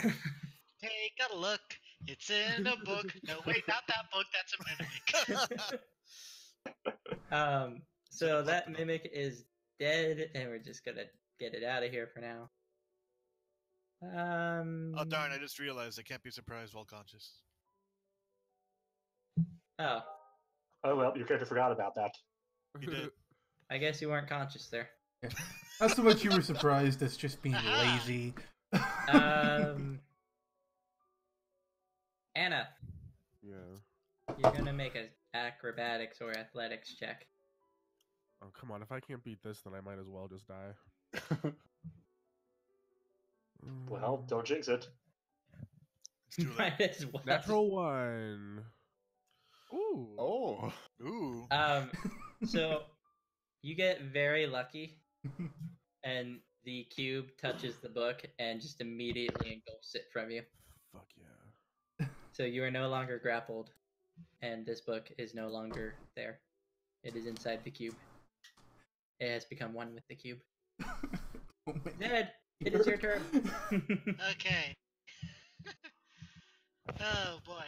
take a look. It's in a book. No, wait, not that book. That's a mimic. So that mimic is dead, and we're just gonna get it out of here for now. Oh darn! I just realized I can't be surprised while conscious. Oh, Oh well, your character forgot about that. You did. I guess you weren't conscious there. Yeah. Not so much you were surprised as just being Aha. lazy. Anna, Yeah. you're gonna make an acrobatics or athletics check. Oh, come on. If I can't beat this, then I might as well just die. Well, don't jinx it. It's too late. Might as well. Natural 1. Ooh. Oh. Ooh. So you get very lucky, and the cube touches the book and just immediately engulfs it from you. Fuck yeah. So you are no longer grappled, and this book is no longer there. It is inside the cube. It has become one with the cube. Oh my God. Ned, it is your turn. Okay. Oh boy.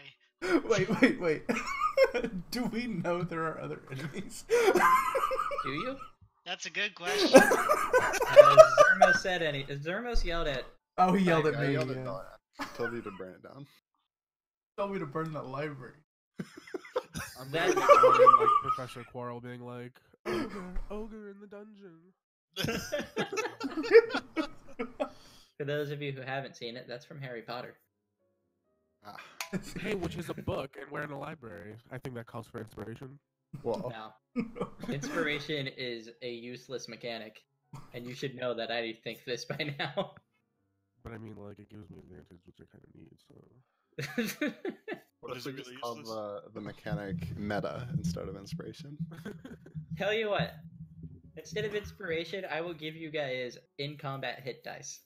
Wait. Do we know there are other enemies? Do you? That's a good question. Zermos said any. Zermos yelled at. Oh, he yelled at I me. yelled at Yeah. Dawn. Told you to burn it down. Told me to burn that library. I'm That- imagining, like Professor Quarrel being like, ogre in the dungeon. For those of you who haven't seen it, that's from Harry Potter. Ah. Hey, which is a book, and we're in a library. I think that calls for inspiration. Well, No, inspiration is a useless mechanic, and you should know that I think this by now. But I mean, like, it gives me advantage, which I kind of need, so. what if Is we it just really called useless? the mechanic meta instead of inspiration? Tell you what, instead of inspiration, I will give you guys in combat hit dice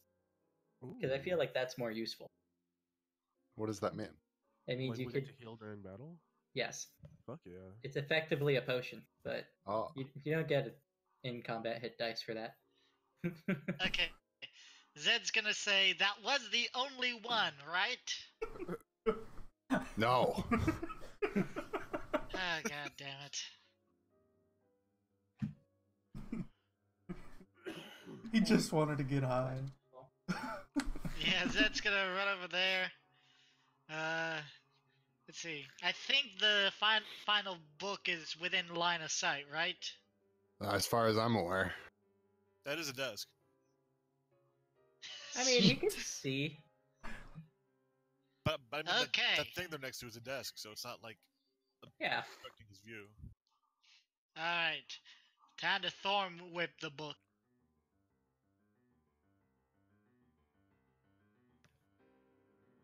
because I feel like that's more useful. What does that mean? It means like, you we could, get to heal during battle? yes, Fuck yeah. it's effectively a potion, but Oh, you don't get in combat hit dice for that. Okay. Zed's gonna say that was the only one, right? no. Oh god damn it. He just wanted to get high. Yeah, Zed's gonna run over there. Let's see. I think the final book is within line of sight, right? As far as I'm aware. That is a desk. I mean, you can see. But I mean, Okay. that thing they're next to is a desk, so it's not like Yeah. obstructing his view. Alright. Time to thorn whip the book.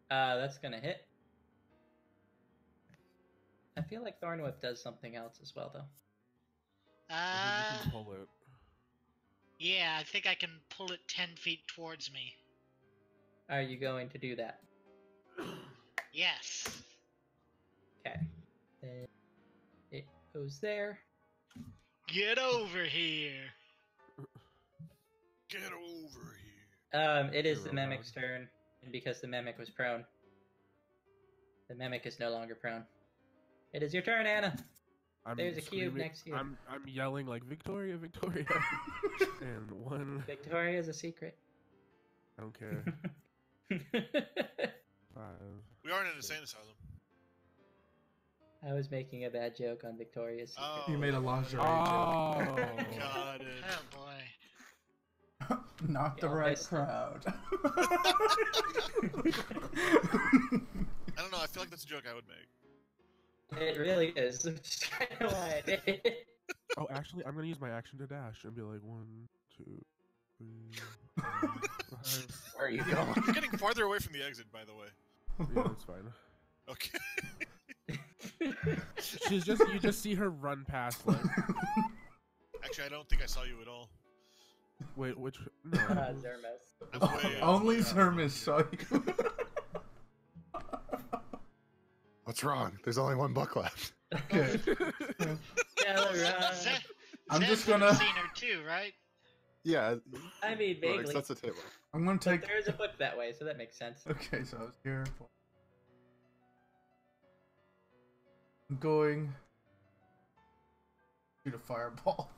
That's gonna hit. I feel like Thorn Whip does something else as well, though. I think you can pull it. Yeah, I think I can pull it 10 feet towards me. Are you going to do that? Yes. Okay. Then it goes there. Get over here. Get over here. It is the Hero Mimic's turn, and because the Mimic was prone, the Mimic is no longer prone. It is your turn, Anna. I'm There's a cube screaming- next to you. I'm yelling like Victoria, Victoria, and one. Victoria is a secret. I don't care. 5. We are in an insane asylum. I was making a bad joke on Victoria's secret. Oh, You made a lingerie Oh. got it. Oh boy. joke. Not the Y'all right missed it. crowd. I don't know. I feel like that's a joke I would make. It really is. Which is kind of why I did it. Oh, actually, I'm gonna use my action to dash and be like 1, 2, 3, 4, 5. Where are you going? You're getting farther away from the exit, by the way. Yeah, that's fine. Okay. She's just you just see her run past like. Actually, I don't think I saw you at all. Wait, which? No. Zermus. I'm way Only off. Zermus saw you. What's wrong? There's only one book left. Okay. Zed, I'm Zed just would've gonna- seen her too, right? Yeah. I mean, Well, vaguely. that's the table. I'm gonna But take. there is a book that way, so that makes sense. Okay, so I was here. I'm going. Shoot a fireball.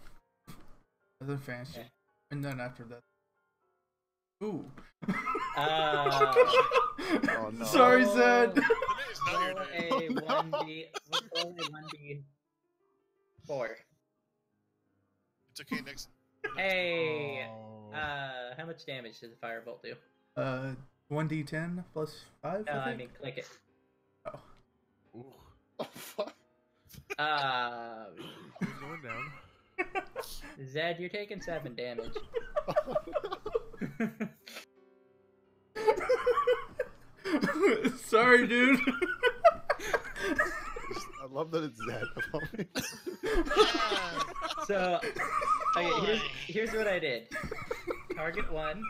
And then fancy. Okay. And then after that. Ooh. Oh, no. Sorry, Zed. The name is not your Roll name. a 1d4. It's okay. Next. Hey, Oh. how much damage does a firebolt do? 1d10 plus 5. No, I I think? mean click it. Ooh, Oh, fuck. he's going down. Zed, you're taking 7 damage. Sorry, dude. I love that it's Zed above me. So, okay, Boy. here's what I did. Target 1,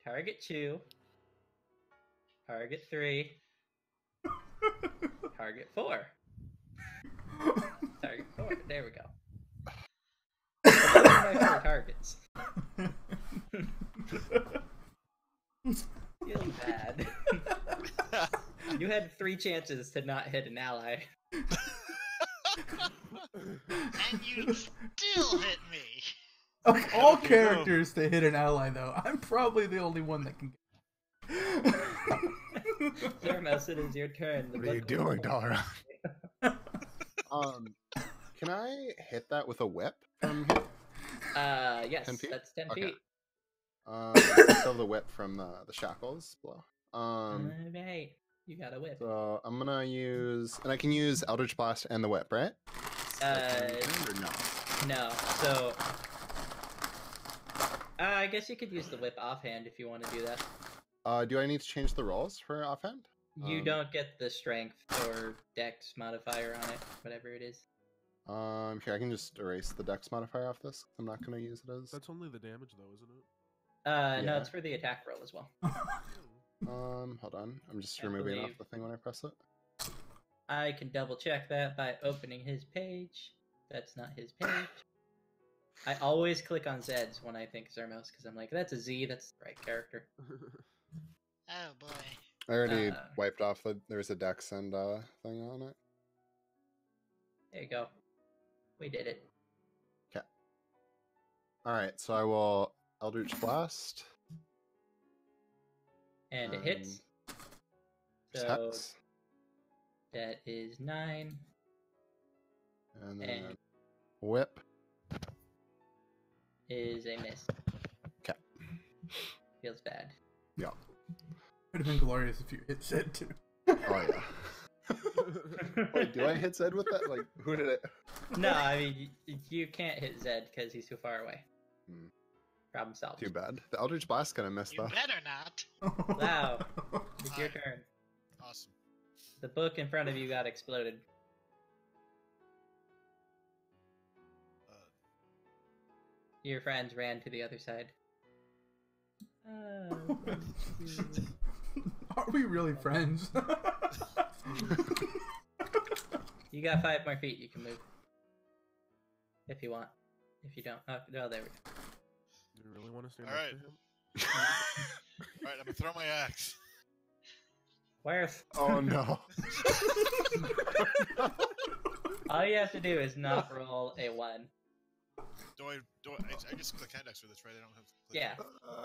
target 2, target 3, target 4. Target 4, there we go. So those are my 4 targets. Feels bad. You had 3 chances to not hit an ally. And you still hit me. Of all Okay, go. characters to hit an ally, though, I'm probably the only one that can get. Thermos, it is your turn. The What are you book- doing, Dara? Can I hit that with a whip from here? Yes, 10 feet? that's 10 Okay. feet. Still the whip from the shackles below. Alright, you got a whip. So I'm gonna use, and I can use Eldritch Blast and the whip, right? Or no? No, so... I guess you could use the whip offhand if you want to do that. Do I need to change the rolls for offhand? You don't get the strength or dex modifier on it, whatever it is. Here I can just erase the Dex modifier off this. I'm not gonna use it as. That's only the damage, though, isn't it? No, Yeah. it's for the attack roll as well. Hold on. I'm just I removing it off believe- the thing when I press it. I can double check that by opening his page. That's not his page. I always click on Zed's when I think Zermos, because I'm like, that's a Z, that's the right character. Oh boy. I already Uh, wiped off there's a Dex and thing on it. There you go. We did it. Alright, so I will Eldritch Blast. And it hits. Just So Hex, that is 9. and then and- Whip. Is a miss. 'Kay. Feels bad. Would have been glorious if you hit Zed too. Oh yeah. Wait, do I hit Zed with that? Like, who did it? No, I mean, you can't hit Zed because he's too far away. Hmm. Problem solved. Too bad. The Eldritch Blast gonna miss You though. better not. Wow. It's your turn. Awesome. The book in front of you got exploded. your friends ran to the other side. Are we really friends? You got 5 more feet you can move. If you want. If you don't. Oh, no, there we go. Do you really want to stand All next right. to him? Alright, I'm gonna throw my axe. Where's? Oh no. All you have to do is not roll a 1. I just click hand axe for this, right? I don't have to click. Yeah.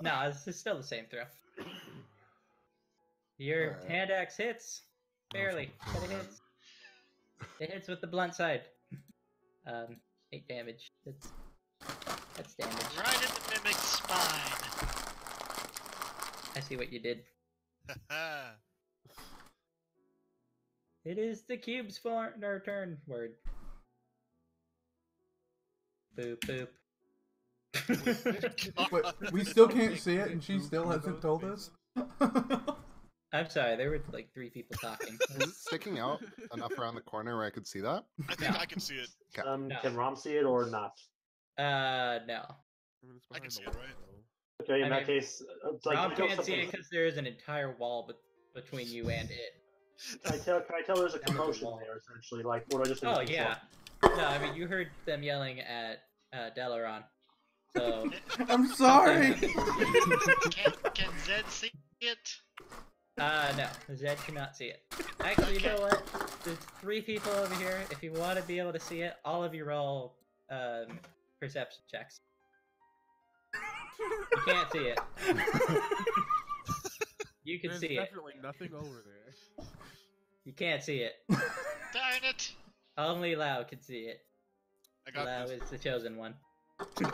No, it's still the same throw. Your Alright. hand axe hits. Barely. But it hits. It hits with the blunt side. 8 damage. That's damage. Right in the mimic's spine. I see what you did. Haha. It is the cube's turn. Word. Boop boop. But we still can't see it, and she still hasn't told us. I'm sorry, there were like 3 people talking. Is it sticking out enough around the corner where I could see that? I think No. I can see it. No. Can Rom see it or not? No. I mean, it's I can behind see the it, wall, right? though. Okay, in I that mean, case, Rob I know can't see it something- because there is an entire wall between you and it. Can I tell there's a Another commotion wall. there, essentially? Like, what do I just Oh yeah. No, I mean you heard them yelling at Delaron. So I'm sorry. Can Zed see it? no, Zed cannot see it. Actually, you know what? There's 3 people over here. If you want to be able to see it, all of you roll perception checks. You can't see it. You can There's see it. definitely nothing over there. You can't see it. Darn it! Only Lau can see it. I got Lau this. is the chosen one. Can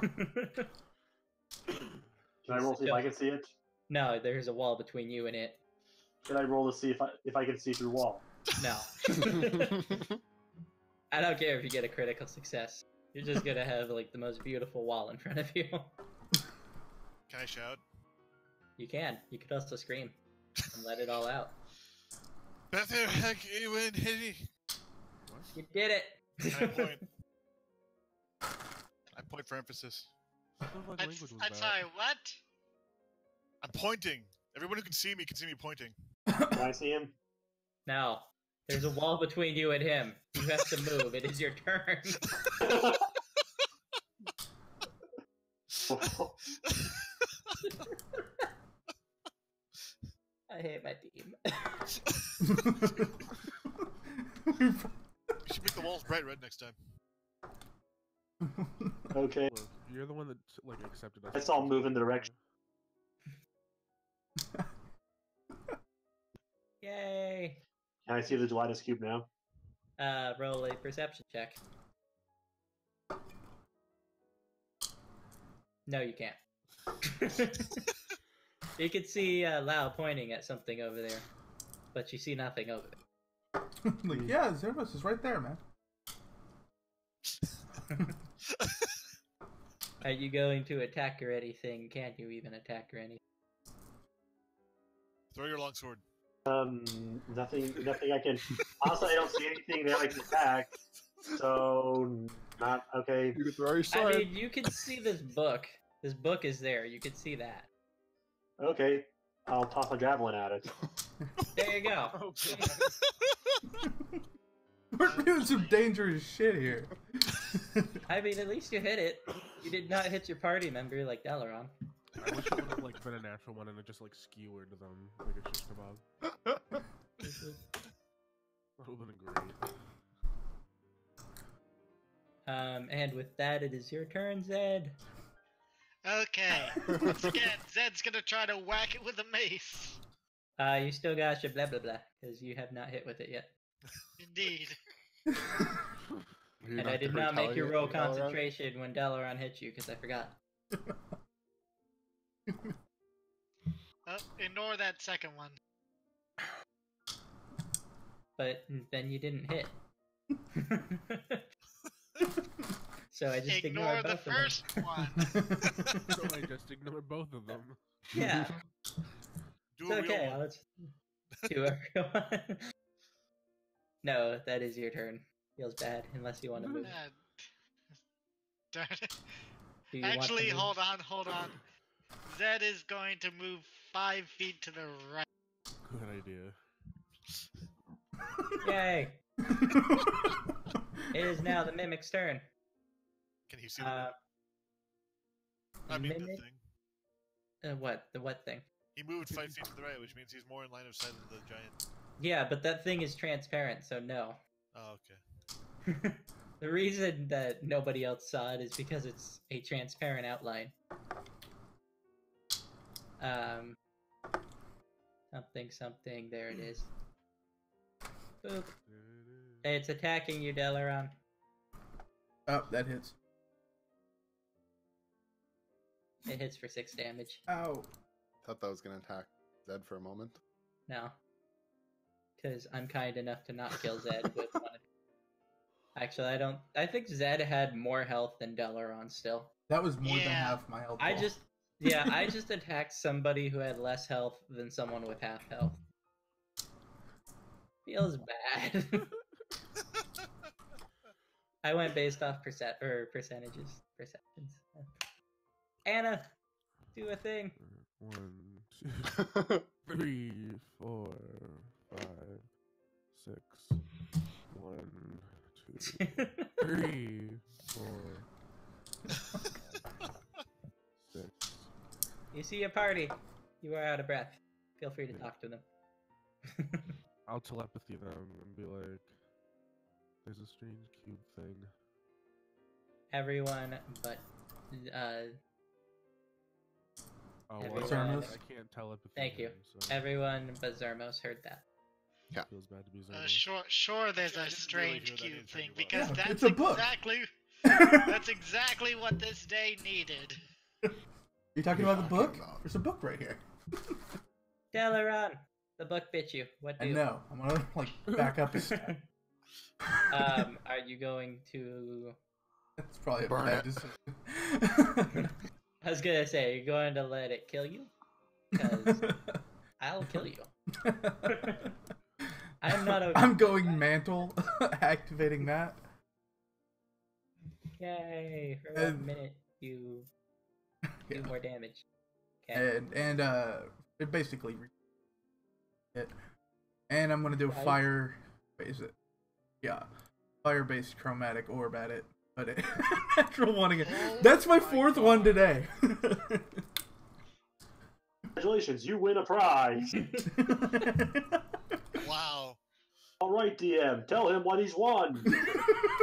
I roll to see if I can see it? No, there's a wall between you and it. Can I roll to see if I can see through the wall? No. I don't care if you get a critical success. You're just gonna have like the most beautiful wall in front of you. Can I shout? You can. You could also scream and let it all out. Better heck you in hitty. You did it. Can I point? I point for emphasis. What the fuck language was I'm that? sorry, what? I'm pointing. Everyone who can see me pointing. Can I see him? Now, there's a wall between you and him. You have to move. It is your turn. I hate my team. You should make the walls bright red next time. Okay. Look, you're the one that like accepted us. I saw him move in the direction. Yay. Can I see the Gelatinous Cube now? Roll a perception check. No, you can't. You can see Lau pointing at something over there, but you see nothing over there. Like, yeah, Zervos is right there, man. Are you going to attack or anything? Can you even attack or anything? Throw your longsword. Nothing I can. Honestly, I don't see anything that I can attack. So, not okay. You can throw your I sword. mean, you can see this book. This book is there. You can see that. Okay, I'll toss a javelin at it. There you go. Oh, We're doing some dangerous shit here. I mean, at least you hit it. You did not hit your party member like Delaron. I wish it would have like been a natural one and it just like skewered them like it's just above. That would have been great. And with that, it is your turn, Zed. Okay. Once again, Zed's gonna try to whack it with a mace. You still got your blah blah blah, because you have not hit with it yet. Indeed. And I did not make you roll concentration when Delaron hit you, because I forgot. Oh, ignore that second one. But then you didn't hit. So I just Ignore ignored the both of them. first one. So I just ignored both of them. Yeah, Do it's a real okay. one. I'll just do everyone. No, that is your turn. Feels bad, unless you want to move. Darn it. Do you want to Actually, move? hold on. Zed is going to move 5 feet to the right. Good idea. Yay! It is now the mimic's turn. Can he see the The I mean, the mimic. thing. What? The what thing? He moved 5 feet to the right, which means he's more in line of sight of the giant. Yeah, but that thing is transparent, so no. Oh, okay. The reason that nobody else saw it is because it's a transparent outline. Something, there it is. Boop. It's attacking you, Delaron. Oh, that hits. It hits for 6 damage. Ow. Thought that was gonna attack Zed for a moment. No. Because I'm kind enough to not kill Zed with one. Actually, I think Zed had more health than Delaron still. That was more than Yeah. half my health. I ball. just attacked somebody who had less health than someone with half health. Feels bad. I went based off percentages. Perceptions. Anna, do a thing. 1, 2, 3, 4, 5, 6. 1, 2, 3, 4, 6. You see a party. You are out of breath. Feel free to talk to them. I'll telepathy them and be like, "There's a strange cube thing." Everyone but Oh, Everyone- Zermos? I can't telepathy. Thank you. them, so everyone but Zermos heard that. Yeah. feels bad to be Zermos. Sure, there's I a didn't really strange hear that cube answer thing you well. because Yeah, that's it's a book. that's exactly what this day needed. You talking What about the are you book? talking about? There's a book right here. Delaron, the book bit you. What do? And no, I'm gonna like back up a step. Are you going to? That's probably a Burn bad it. decision. I was gonna say, you're going to let it kill you? Because I'll kill you. I'm not okay. I'm going mantle, activating that. Yay! For 1 minute, you do Yeah. more damage. Okay. And it basically it. And I'm gonna do a Right. fire. Wait, is it? Yeah, fire-based chromatic orb at it. But it, natural one again. Oh That's my my 4th God. one today. Congratulations, you win a prize. Wow. All right, DM, tell him what he's won.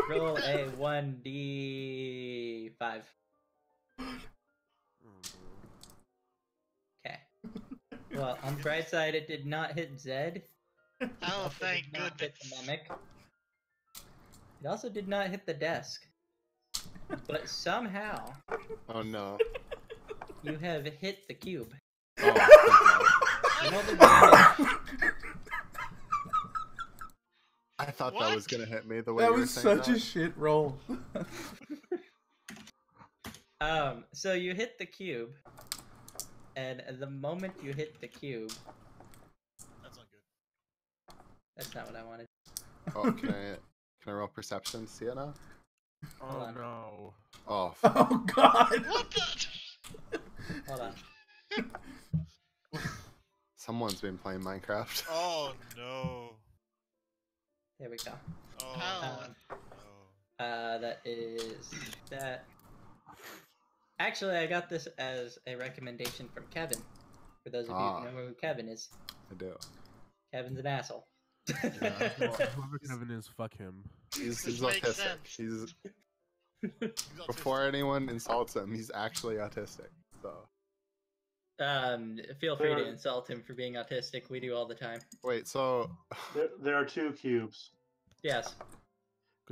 Roll a 1d5. Okay. Well, on the bright side, it did not hit Zed. It Oh, also thank did not hit goodness. the mimic. It also did not hit the desk. But somehow, Oh no. you have hit the cube. Oh, thank God. Roll the damage. I thought that What? was gonna hit me the way That you were was saying such that. a shit roll. So you hit the cube, and the moment you hit the cube, That's not good. that's not what I wanted. Oh, can I roll perception to see it now? Hold Oh on. no. Oh, Oh god. What the? Hold on. someone's been playing Minecraft. Oh no. There we go. Oh. Oh. no. That is that. Actually, I got this as a recommendation from Kevin. For those of you Ah. who know who Kevin is, I do. Kevin's an asshole. Yeah. Whoever Kevin is, fuck him. He's This makes autistic. sense. He's He's autistic. before anyone insults him, he's actually autistic. So Feel free to Fair. insult him for being autistic. We do all the time. wait, so There are 2 cubes. Yes,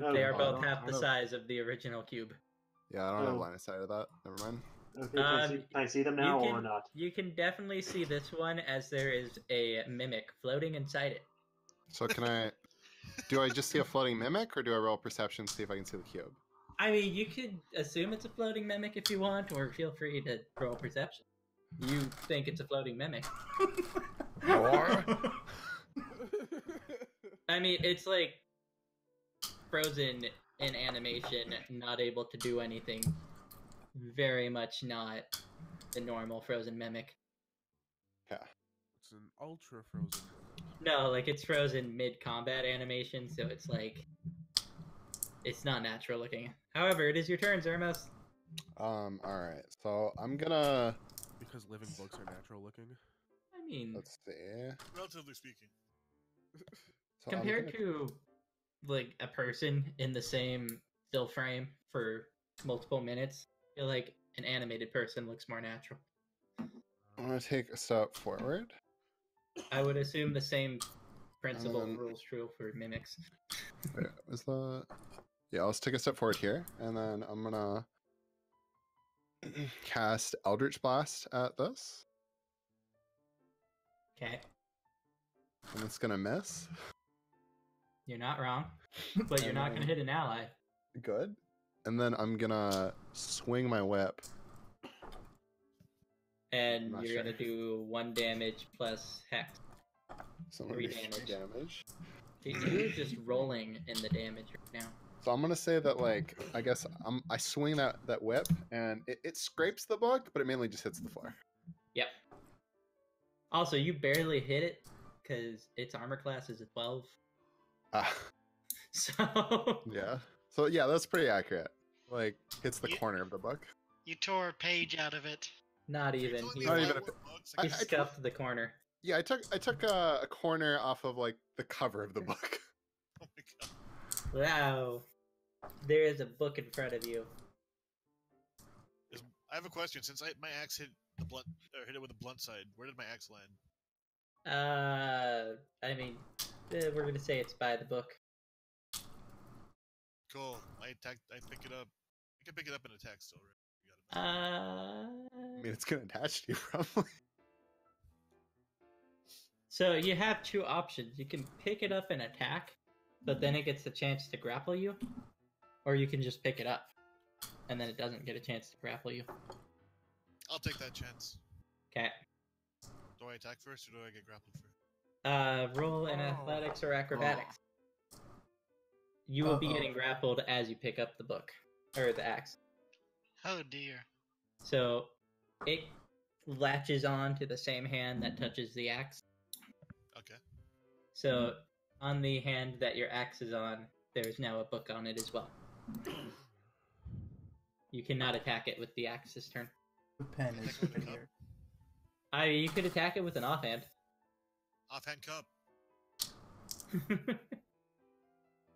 Oh, they are I both don't- half I the don't- size of the original cube. yeah, I don't have Oh. line of sight of that. Never mind. Okay, can I see them now you or can- not? You can definitely see this one as there is a mimic floating inside it. So can I? Do I just see a floating mimic, or do I roll perception to see if I can see the cube? I mean, you could assume it's a floating mimic if you want, or feel free to roll perception. You think it's a floating mimic. Or I mean, it's like frozen in animation, not able to do anything very much not the normal frozen mimic. Yeah. It's an ultra frozen. No, like it's frozen mid-combat animation, so it's like it's not natural looking. However, it is your turn, Zermos. All right. So I'm gonna. Because living books are natural looking. I mean, Let's see. Relatively speaking. So I'm compared gonna- to like a person in the same still frame for multiple minutes, I feel like an animated person looks more natural. I'm gonna take a step forward. I would assume the same principle then- rules true for mimics. Wait, was that? Yeah, let's take a step forward here, and then I'm gonna cast Eldritch Blast at this, Okay, and it's gonna miss. you're not wrong, but you're not going to hit an ally. Good. And then I'm gonna swing my whip. And Not you're sure. going to do 1 damage plus hex. So I'm gonna 3 do 3 damage. damage. You're just rolling in the damage right now. So I'm gonna say that, like, I guess I swing that whip, and it scrapes the book, but it mainly just hits the floor. Yep. Also, you barely hit it because its armor class is a 12. Ah, So yeah. So yeah, that's pretty accurate. Like, hits the You- corner of the book. You tore a page out of it. not even. It's only He, Not five even more bucks. I- he I- scuffed the corner. Yeah, I took a corner off of like the cover of the book. Oh my god. Wow. There is a book in front of you. I have a question. Since my axe hit the blunt, or hit it with the blunt side, where did my axe land? I mean, we're gonna say it's by the book. Cool. I pick it up. I can pick it up and attack still, right? You got it. I mean, it's gonna attach to you probably. So you have 2 options. You can pick it up and attack, but then it gets the chance to grapple you, or you can just pick it up, and then it doesn't get a chance to grapple you. I'll take that chance. Okay. Do I attack first or do I get grappled first? Roll in Oh. athletics or acrobatics. You will be getting grappled as you pick up the book or the axe. Oh dear. So it latches on to the same hand that touches the axe. Okay. So on the hand that your axe is on, there's now a book on it as well. You cannot attack it with the axe this turn. The pen is Attack with a in cup? here. You could attack it with an offhand. Offhand cup.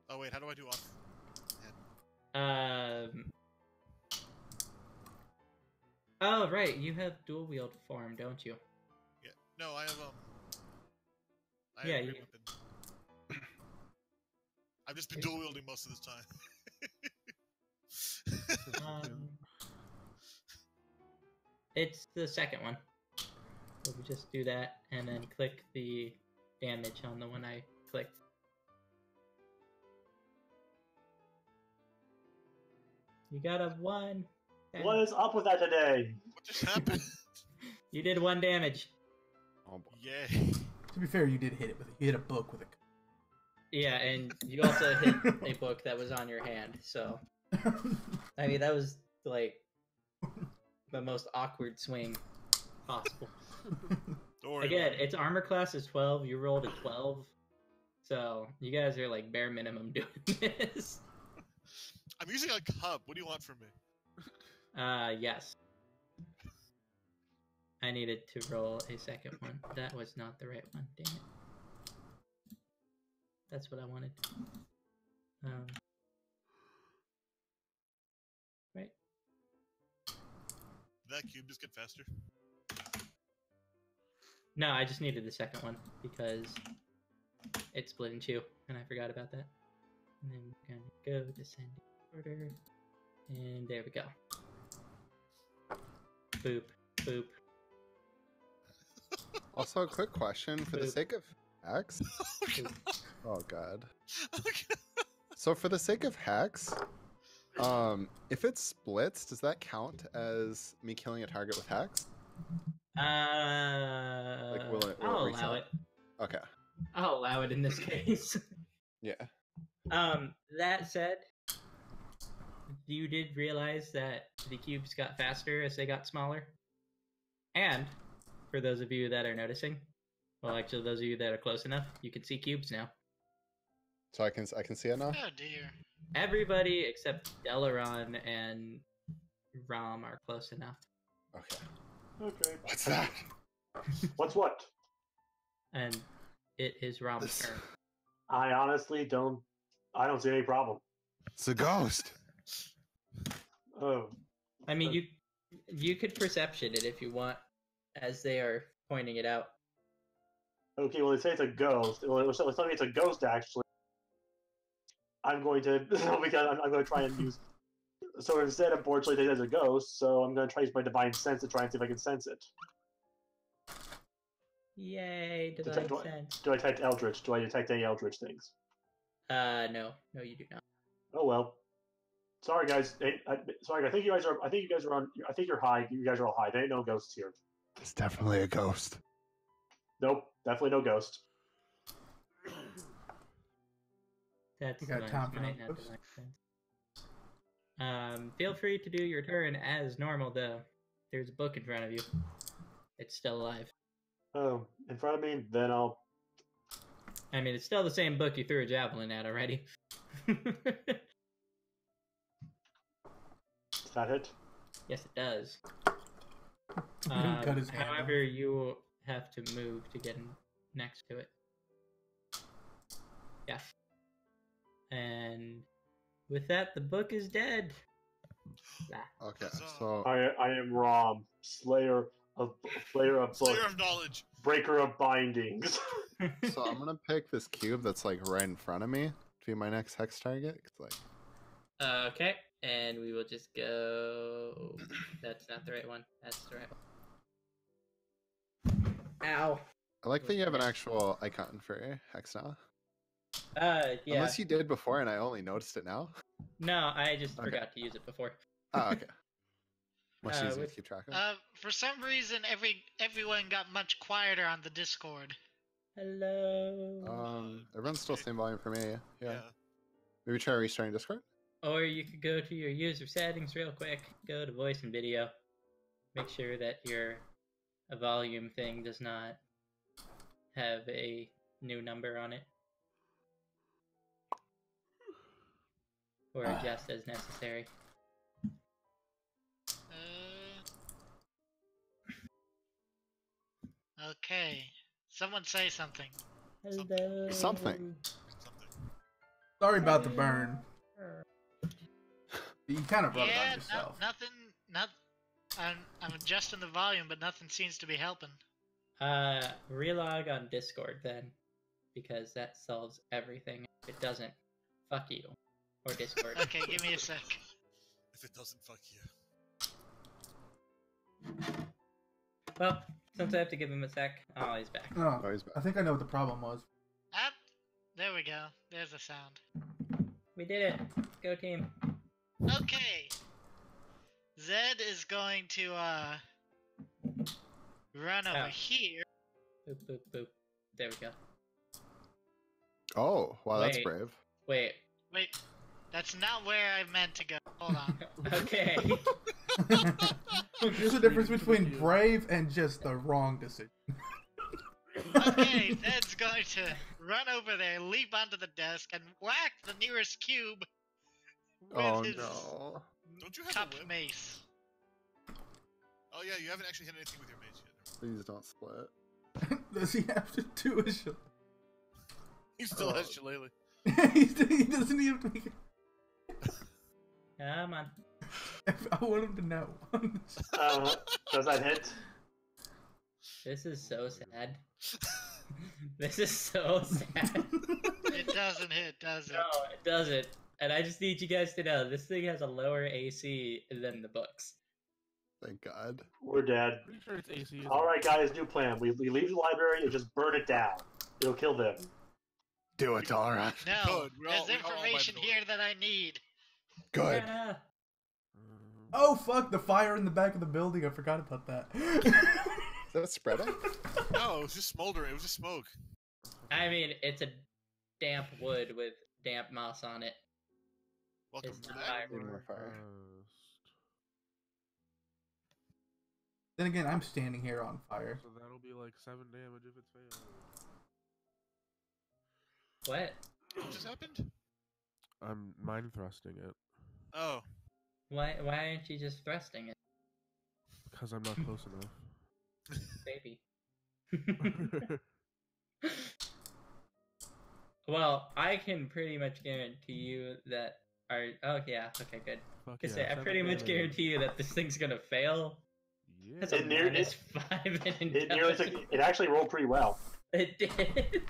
Oh wait, how do I do off? Oh right, you have dual wield form, don't you? Yeah. No, I have I Yeah, have a you- great weapon. I've just been dual wielding most of this time. It's the second one. So we just do that and then click the damage on the one I clicked. You got a 1. Okay. What is up with that today? What just happened? You did 1 damage. Oh boy. Yay. To be fair, you did hit it with you hit a book with a. Yeah, and you also hit a book that was on your hand, so I mean that was like the most awkward swing possible. Don't worry Again, about it. its armor class is 12, you rolled a 12. So you guys are like bare minimum doing this. I'm using a cup. What do you want from me? Yes. I needed to roll a second one. That was not the right one, damn it. That's what I wanted. Right. Did that cube just get faster? No, I just needed the second one because it split in 2, and I forgot about that. And then we're gonna go descending order, and there we go. Boop, boop. Also, a quick question for the Boop. sake of hacks. boop. Oh god. Okay. So for the sake of hacks, if it splits, does that count as me killing a target with hacks? will it I'll reset? allow it. Okay. I'll allow it in this case. Yeah. That said, you did realize that the cubes got faster as they got smaller. And for those of you that are noticing, well, actually, those of you that are close enough, you can see cubes now. So I can see it now. Oh dear. Everybody except Delaron and Rom are close enough. Okay. Okay. What's that? What's what? And it is Rom's This- turn. I honestly don't. I don't see any problem. It's a ghost. Oh, I mean, you could perception it if you want, as they are pointing it out. okay. Well, they say it's a ghost. Well, it's telling me it's a ghost. Actually, I'm going to because I'm going to try and use. So instead, unfortunately, they say it's a ghost. So I'm going to try to use my divine sense to try and see if I can sense it. Yay, Do divine I- sense. Do I detect Eldritch? Do I detect any Eldritch things? No, you do not. Oh well. Sorry, guys. Sorry, I think you guys are. I think you guys are on. I think you're high. You guys are all high. There ain't no ghosts here. It's definitely a ghost. Nope, definitely no ghost. That's You got divine time for might, no not ghosts? divine sense. Feel free to do your turn as normal, though. There's a book in front of you. It's still alive. Oh, in front of me. Then I'll. I mean, it's still the same book you threw a javelin at already. Does that hit? Yes, it does. Cut his hand However, you have to move to get next to it. Yeah. And with that, the book is dead. Ah. Okay, So- so I am Rom, Slayer of books, Slayer of knowledge. Breaker of bindings. so I'm gonna pick this cube that's like right in front of me to be my next hex target. 'Cause, like, Okay, and we will just go. That's not the right one. That's the right one. Ow. I like that you have an actual icon for hex now. Yeah. Unless you did before and I only noticed it now. No, I just Okay. forgot to use it before. Oh, okay. Much easier to with- keep track of. For some reason, everyone got much quieter on the Discord. Hello. Everyone's still same volume for me. Yeah. Yeah. Maybe try restarting Discord. Or you could go to your user settings real quick. Go to voice and video. Make sure that your volume thing does not have a new number on it. Or adjust as necessary. Okay. Someone say something. Hello. Something. Something. Sorry about the burn. You kind of brought it on Yeah, yourself. nothing. I'm adjusting the volume, but nothing seems to be helping. Relog on Discord then, because that solves everything. If it doesn't, fuck you. Or Discord. Okay, give me a sec. If it doesn't, fuck you. Well, since I have to give him a sec, oh, he's back. Oh, Oh, he's back. I think I know what the problem was. Ah, there we go. There's the sound. We did it. Go team. Okay. Zed is going to run over Oh. here. Boop, boop, boop. There we go. Oh, wow, that's Wait. brave. Wait. Wait, that's not where I meant to go. Hold on. Okay. There's a difference between brave and just the wrong decision. Okay, Zed's going to run over there, leap onto the desk, and whack the nearest cube with Oh his no. Don't you have cup a whip? mace. Oh yeah, you haven't actually hit anything with your mace yet. Please don't split. Does he have to do a show? He still has Shillelagh. He doesn't even make it. Come on. I want him to know. Does that hit? This is so sad. This is so sad. It doesn't hit, does it? No, it doesn't. And I just need you guys to know this thing has a lower AC than the books. Thank God. We're dead. Pretty sure it's AC. isn't All it? right, guys. New plan. We leave the library and just burn it down. It'll kill them. Do it, Dalra. No, Good, we're all- there's we're all by the information door. here that I need. Good. Yeah. Oh fuck! The fire in the back of the building. I forgot about that. Is that spreading? No, it was just smoldering. It was just smoke. I mean, it's a damp wood with damp moss on it. Welcome It's to not that. fire. Need more fire. Then again, I'm standing here on fire. So that'll be like 7 damage if it's failed. What? What just happened? I'm mind thrusting it Oh, Why aren't you just thrusting it, because I'm not close baby? enough. Well, I can pretty much guarantee you that oh yeah, okay, good. Fuck I yeah, say I 7 pretty much damage. guarantee you that this thing's gonna fail. Yeah. That's a It near- minus 5 in It nearly took. intelligence. It actually rolled pretty well. It did.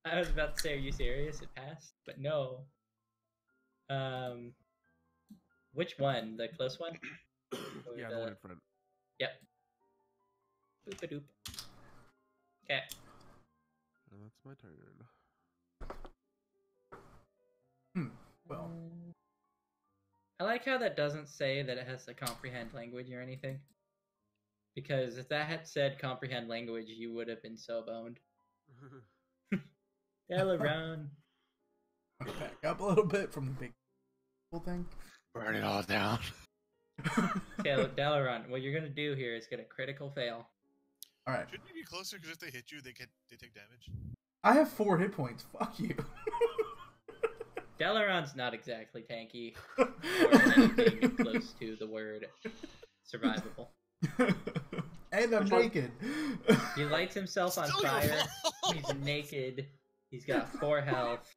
I was about to say, are you serious? It passed, but no. Which one? The close one? Or Yeah, the one in front. Yep. Boop-a-doop. Okay. And that's my turn. Well, I like how that doesn't say that it has to comprehend language or anything. Because if that had said comprehend language, you would have been so boned. Delaron. back up a little bit from the big thing. Burn it all down. Okay, Delaron, what you're gonna do here is get a critical fail. All right, shouldn't you be closer? Because if they hit you, they take damage. I have 4 hit points. Fuck you. Delaron's not exactly tanky, or anything close to the word survivable. And I'm Which one? naked. He lights himself on Still your fire. fault. He's naked. He's got 4 health.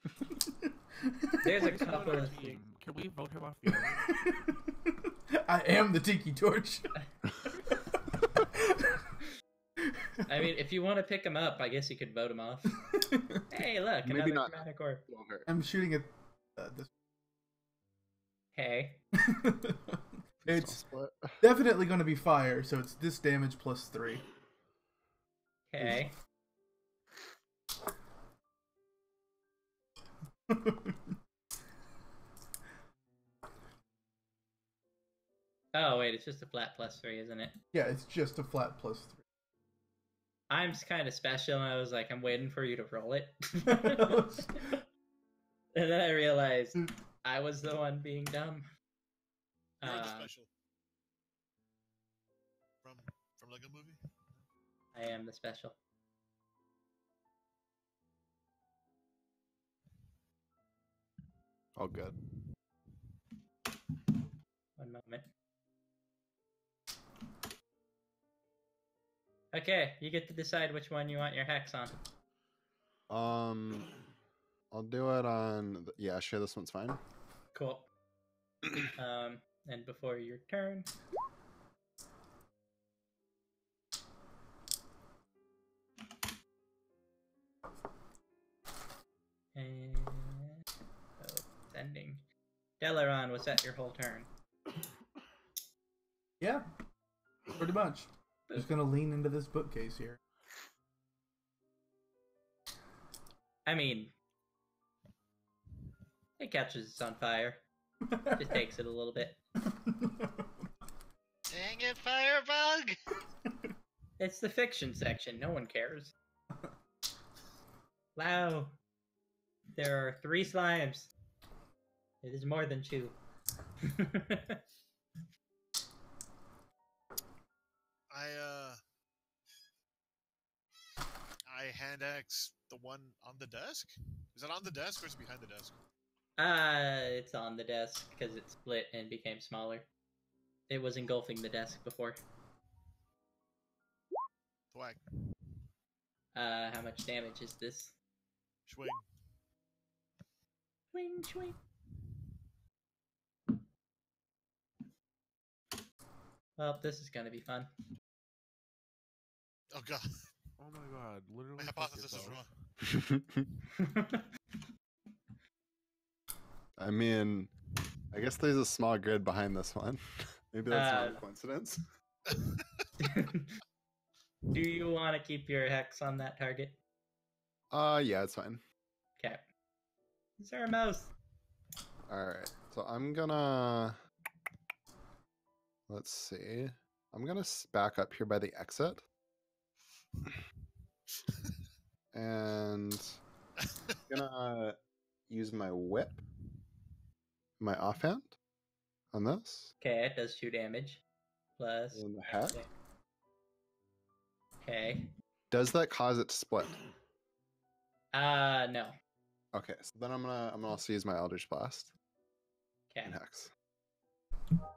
There's a He's not couple on our of team. Can we vote him off the island? I am the Tiki Torch. I mean, if you want to pick him up, I guess you could vote him off. Hey, look, Maybe another not. dramatic orb. Won't hurt. I'm shooting at this. Hey. It's Split. definitely going to be fire, so it's this damage plus 3. Hey. Oh, wait, it's just a flat plus 3, isn't it? Yeah, it's just a flat plus 3. I'm kind of special, and I was like, I'm waiting for you to roll it. And then I realized I was the one being dumb. You're the special. From Lego Movie. I am the special. All good. One moment. Okay, you get to decide which one you want your hex on. I'll do it on. Yeah, sure. This one's fine. Cool. And before your turn. And it's ending. Delaron, was that your whole turn? Yeah, pretty much. Just going to lean into this bookcase here. I mean, it catches on fire. Just takes it a little bit. Dang it, Firebug! It's the fiction section. No one cares. Wow. There are 3 slimes. It is more than 2. I hand axe the one on the desk. Is it on the desk or is it behind the desk? It's on the desk because it split and became smaller. It was engulfing the desk before. Thwack. How much damage is this? Swing. Swing, swing. Well, this is gonna be fun. Oh god. Oh my god, literally. My fuck hypothesis is yourself. wrong. I mean, I guess there's a small grid behind this one. Maybe that's not a Uh, coincidence. Do you want to keep your hex on that target? Yeah, it's fine. Okay. Is there a mouse? All right, so I'm gonna. Let's see. I'm gonna back up here by the exit, and gonna use my whip my offhand on this. Okay, it does 2 damage. Plus. In the heck? Okay. Does that cause it to split? No. Okay, so then I'm gonna also use my Eldritch Blast Okay. and Hex.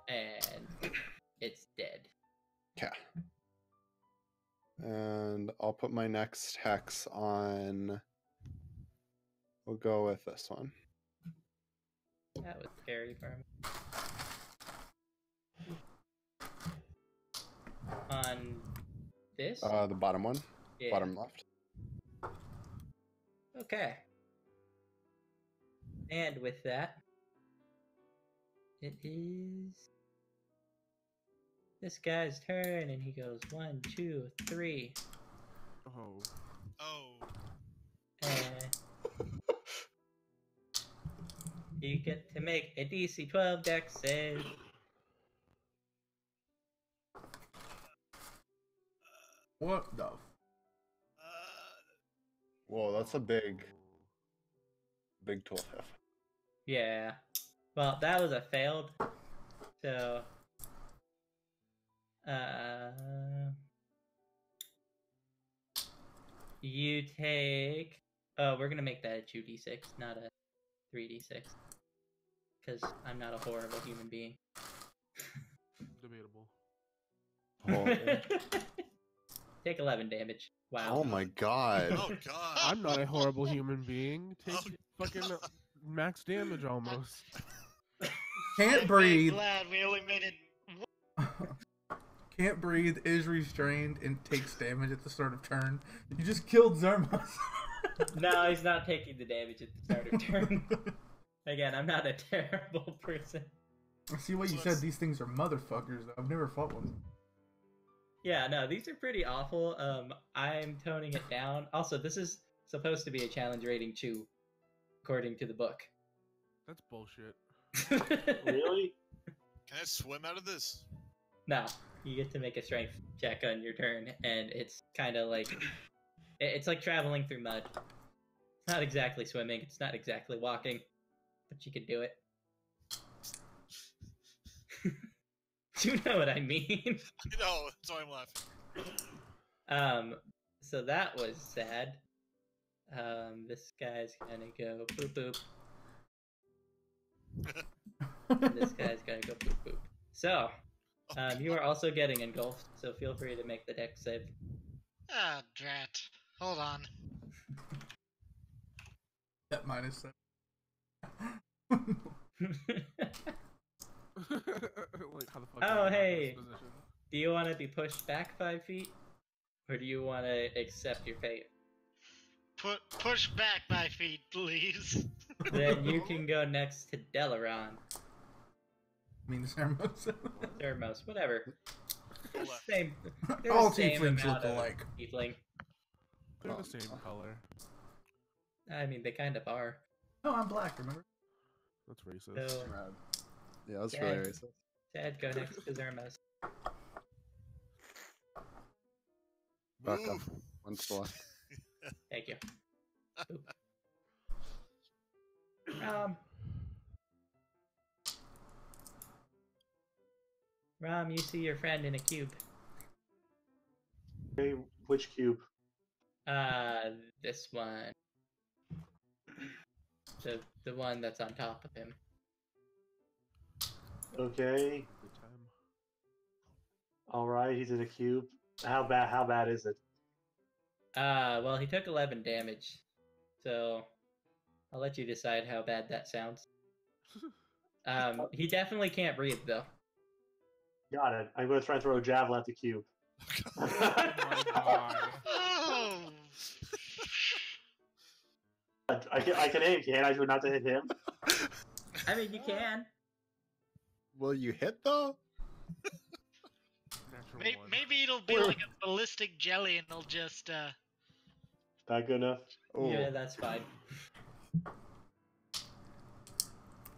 And it's dead. Okay. And I'll put my next Hex on. We'll go with this one. That was scary for him. On this? The bottom one. Yeah. Bottom left. Okay. And with that, it is this guy's turn, and he goes 1, 2, 3, Oh. Oh. and you get to make a DC 12 dex save. What the? Whoa, that's a big tool hit. Yeah. Well, that was a failed. So, you take. Oh, we're gonna make that a 2d6, not a 3d6, because I'm not a horrible human being. Debatable. Oh, Take 11 damage. Wow. oh my god. Oh god. I'm not a horrible human being. Take Oh, fucking max damage almost. Can't I'm breathe. glad we only made it. Can't breathe, is restrained, and takes damage at the start of turn. You just killed Zermas. No, he's not taking the damage at the start of turn. Again, I'm not a terrible person. I see why you said these things are motherfuckers, though. I've never fought one. Yeah, no, these are pretty awful. I'm toning it down. Also, this is supposed to be a challenge rating 2, according to the book. That's bullshit. Really? Can I swim out of this? No, you get to make a strength check on your turn, and it's kind of like it's like traveling through mud. It's not exactly swimming. It's not exactly walking, but you can do it. You know what I mean? I know, that's why I'm laughing. So that was sad. This guy's gonna go boop boop. And this guy's gonna go boop boop. So, you are also getting engulfed, so feel free to make the dex save. Ah, drat. Hold on. That minus 7. Like, how the fuck Oh, am I in hey. this position? Do you want to be pushed back 5 feet? Or do you want to accept your fate? Push back my feet, please. Then you can go next to Delaron. I mean, Zermas. Thermos, whatever. Go left. Same. they're All the same tieflings amount look of alike. Tiefling. They're the same color. I mean, they kind of are. No, I'm black, remember? That's racist. So, Yeah, that's Yeah. really racist. Chad, go next to Zermos. Back up. Move. One to the left. Thank you. Boop. Rom, you see your friend in a cube. Okay, which cube? This one. The one that's on top of him. Okay. Good time. Alright, he's in a cube. How bad is it? Well, he took 11 damage, so I'll let you decide how bad that sounds. He definitely can't breathe, though. Got it. I'm gonna try and throw a javelin at the cube. Oh my god. Oh! I can aim, can't I? Do not to hit him. I mean, you can. Will you hit though? Natural Maybe, one. maybe it'll be like a ballistic jelly and it'll just, Not good enough. Oh, Yeah, that's fine.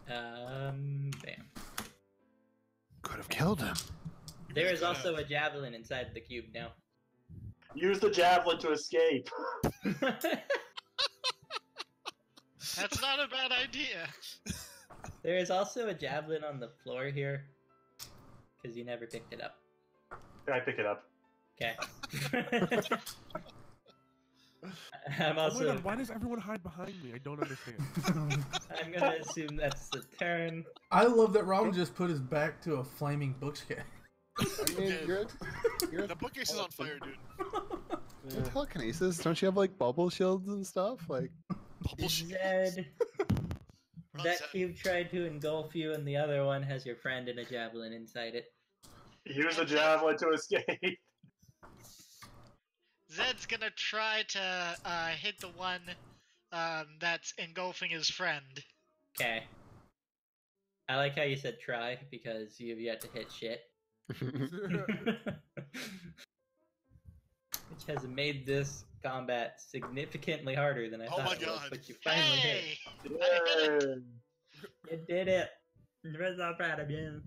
Bam. could have killed him. There is also a javelin inside the cube now. Use the javelin to escape. that's not a bad idea. There is also a javelin on the floor here, because you never picked it up. Can I pick it up? Okay. I'm Oh also. my god, why does everyone hide behind me? I don't understand. I'm gonna assume that's the turn. I love that Rom just put his back to a flaming bookcase. I mean, Yeah. you're The bookcase is on fire, dude. you're telekinesis. Don't you have like bubble shields and stuff? Like, Bubble shields. Zed, Ron that said- cube tried to engulf you, and the other one has your friend and a javelin inside it. Use the javelin to escape. Zed's gonna try to hit the one that's engulfing his friend. Okay. I like how you said try, because you've yet to hit shit. Which has made this combat significantly harder than I Oh thought my it was, God. but you finally hit. Hey! Yay. You did it! We're so proud of you.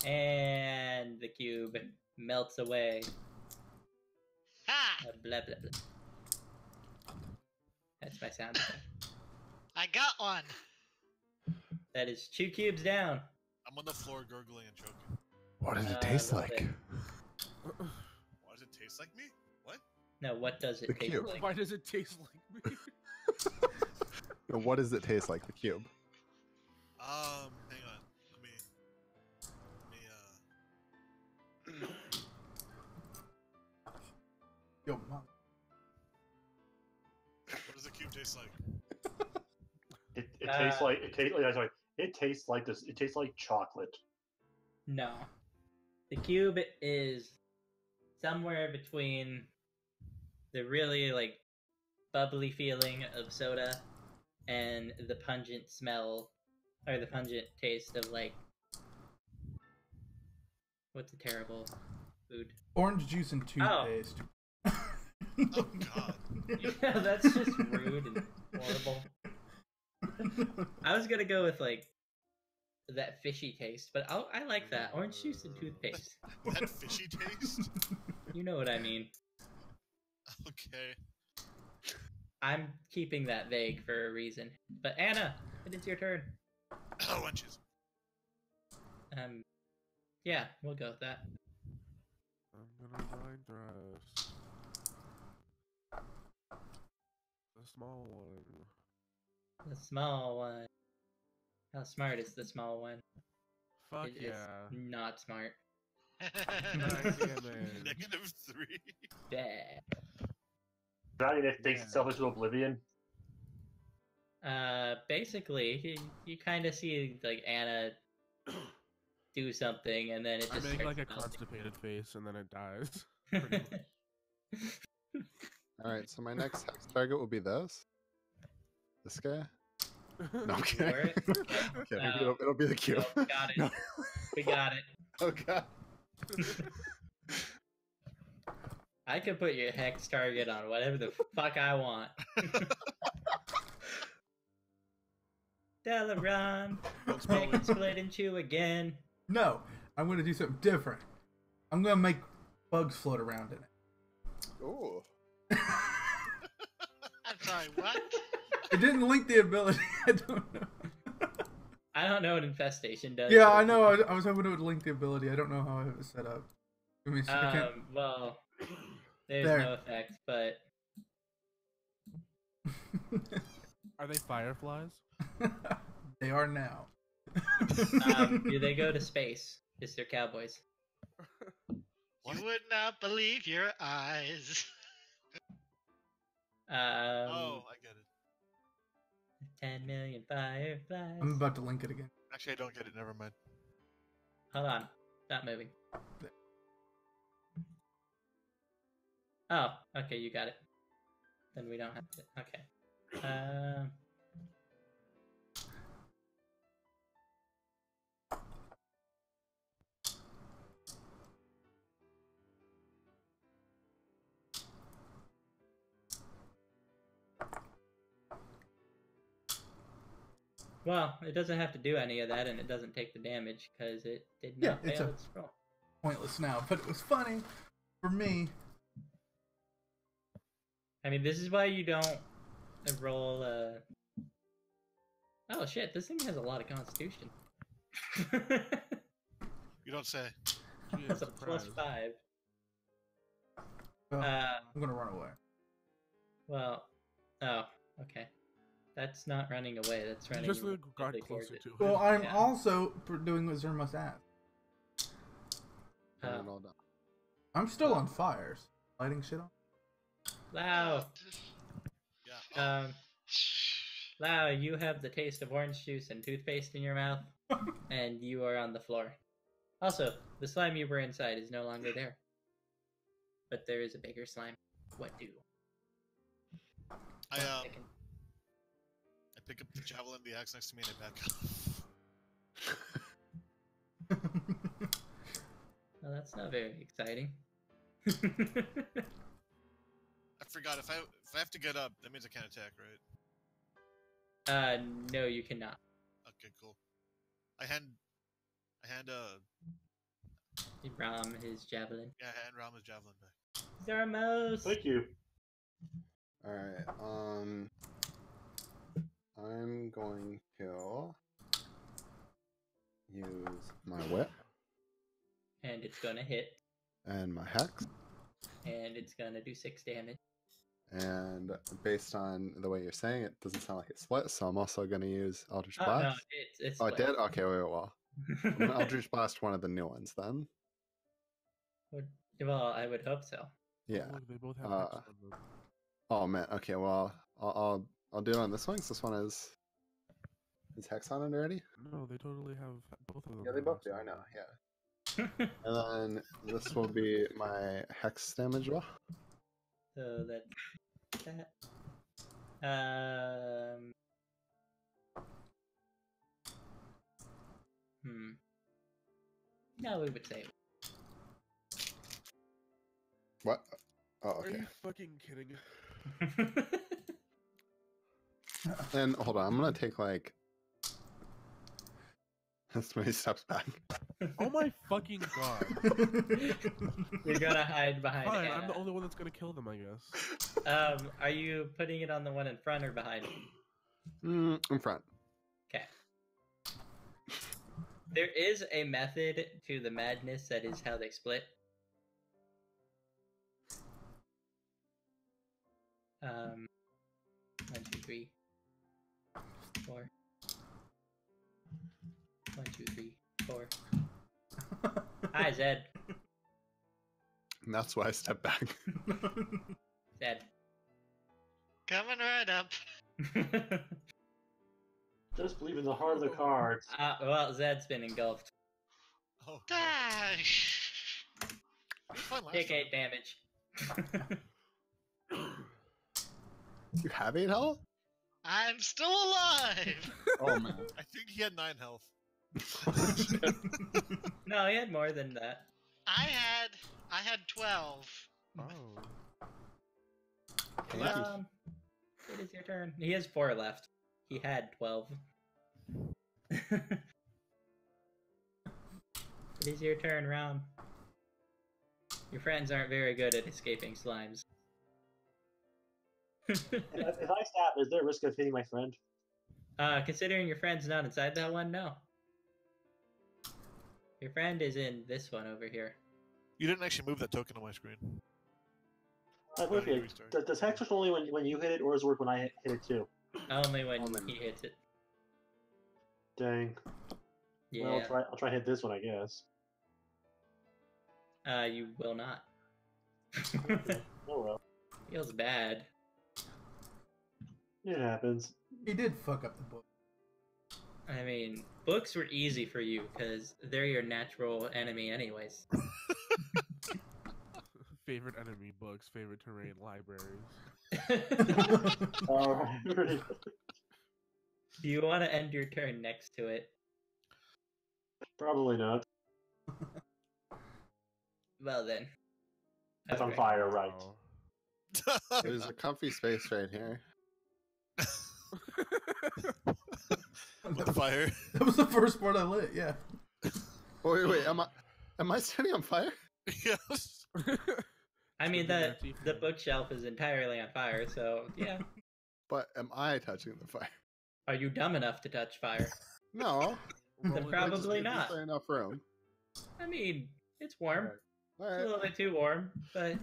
And the cube melts away. Ha! Blah blah blah. That's my sound effect. I got one. That is 2 cubes down. I'm on the floor gurgling and choking. what does Uh, it taste love like? it. Why does it taste like me? What? No, what does it The taste cube. like? Why does it taste like me? No, what does it taste like? The cube. Hang on. Let me Yo, Mom. what does the cube taste like? It tastes like it tastes like this. It tastes like chocolate. No. The cube is somewhere between the really like bubbly feeling of soda and the pungent smell or the pungent taste of like what's a terrible food? Orange juice and toothpaste. Oh god. Yeah, that's just rude and horrible. I was gonna go with like that fishy taste, but I like that orange juice and toothpaste. That fishy taste? You know what I mean. Okay. I'm keeping that vague for a reason. But Anna, it is your turn. Oh, wenches. Yeah, we'll go with that. I'm gonna blind thrust. The small one. The small one. How smart is the small one? Fuck It is yeah. not smart. God damn it. -3. Bad. Dragon it takes Yeah. itself into oblivion. Basically, you kind of see like Anna do something, and then it I just make starts like a melting. constipated face and then it dies. Pretty much. All right, so my next hex target will be this. This guy. No, I'm kidding. Where? I'm kidding. No. It'll be the cube. Nope, got it. No. We got it. Oh god. I could put your hex target on whatever the fuck I want. Delaron, make it split in 2 again. No, I'm gonna do something different. I'm gonna make bugs float around in it. Ooh. I'm sorry, what? It didn't link the ability. I don't know. I don't know what infestation does. Yeah, but- I know. I was hoping it would link the ability. I don't know how I have it set up. Give me a second. Well, there's There. no effect, but Are they fireflies? They are now. do they go to space? Is they're cowboys? What? You would not believe your eyes. Oh, I get it. 10 million fireflies. I'm about to link it again. Actually, I don't get it. Never mind. Hold on. Stop moving. Oh, okay, you got it. Then we don't have to. Okay. Well, it doesn't have to do any of that, and it doesn't take the damage because it did Yeah, not it's fail a- its roll. Pointless now, but it was funny for me. I mean, this is why you don't roll. Oh shit! This thing has a lot of constitution. You don't say. Gee, That's a surprise. +5. Oh, Uh, I'm gonna run away. well, oh, okay. That's not running away. That's running Just really got quickly towards closer it. to it. Well, I'm Yeah. also doing what Zerma's asked. Turn Oh. it all down. I'm still on fire. So lighting shit on. Lau, Yeah. Oh, Lau, you have the taste of orange juice and toothpaste in your mouth, and you are on the floor. Also, the slime you were inside is no longer there. But there is a bigger slime. What do? I One second. I pick up the javelin, the axe next to me, and I back up. Well, that's not very exciting. I forgot if I have to get up, that means I can't attack, right? No, you cannot. Okay, cool. I hand Ram his javelin. yeah, I hand Rama's javelin back. Zarmos! Thank you. All right. I'm going to use my whip And it's gonna hit, and my hex, and it's gonna do 6 damage. and based on the way you're saying it, doesn't sound like it split. So I'm also going to use Eldritch Oh, Blast. no, it's Oh, it split. did. Okay, wait. Well, I'm gonna Eldritch Blast one of the new ones then. Well, I would hope so. Yeah. Look, they both have Uh, hex on them. Oh man. Okay. Well, I'll do it on this one. 'Cause this one is hex on it already. No, they totally have both of them. Yeah, they have both hex do. on I know. them. Yeah. And then this will be my hex damage roll. So that's that. No, we would say. What? Oh, Are okay. you fucking kidding? And hold on, I'm gonna take like this many steps back. Oh my fucking god. You're gonna hide behind Fine, Anna. I'm the only one that's gonna kill them, I guess. Are you putting it on the one in front or behind? In front. Okay. There is a method to the madness that is how they split. 1, 2, 3, 4. 1, 2, 3, 4. Hi, Zed. And that's why I step back. Zed. Coming right up. Just believe in the heart of the cards. Well, Zed's been engulfed. Oh. Dash. We did fine last Take time. 8 damage. You have 8 health? I'm still alive. Oh man. I think he had 9 health. No, he had more than that. I had 12. Oh. Thank you. It is your turn. He has 4 left. He had 12. It is your turn, Ram. Your friends aren't very good at escaping slimes. If I stab, is there a risk of hitting my friend? Considering your friend's not inside that one, no. Your friend is in this one over here. You didn't actually move that token on my screen. Okay. Restart. Does hex work only when you hit it, or does it work when I hit it too? Only when Only. he hits it. Dang. Yeah. Well, I'll try to hit this one, I guess. You will not. Oh well. Feels bad. It happens. He did fuck up the book. I mean, books were easy for you because they're your natural enemy, anyways. Favorite enemy books, favorite terrain, libraries. Alright. Do you want to end your turn next to it? Probably not. Well then. It's on Okay. fire, right? Wow. There's a comfy space right here. With fire. That was the first part I lit. Yeah. Oh, wait. Am I setting on fire? Yes. I mean, Should be the there, Tifa. bookshelf is entirely on fire, so yeah. But am I touching the fire? Are you dumb enough to touch fire? No. Then probably not. Is there enough room? I mean, it's warm. All It's a right. little bit too warm, but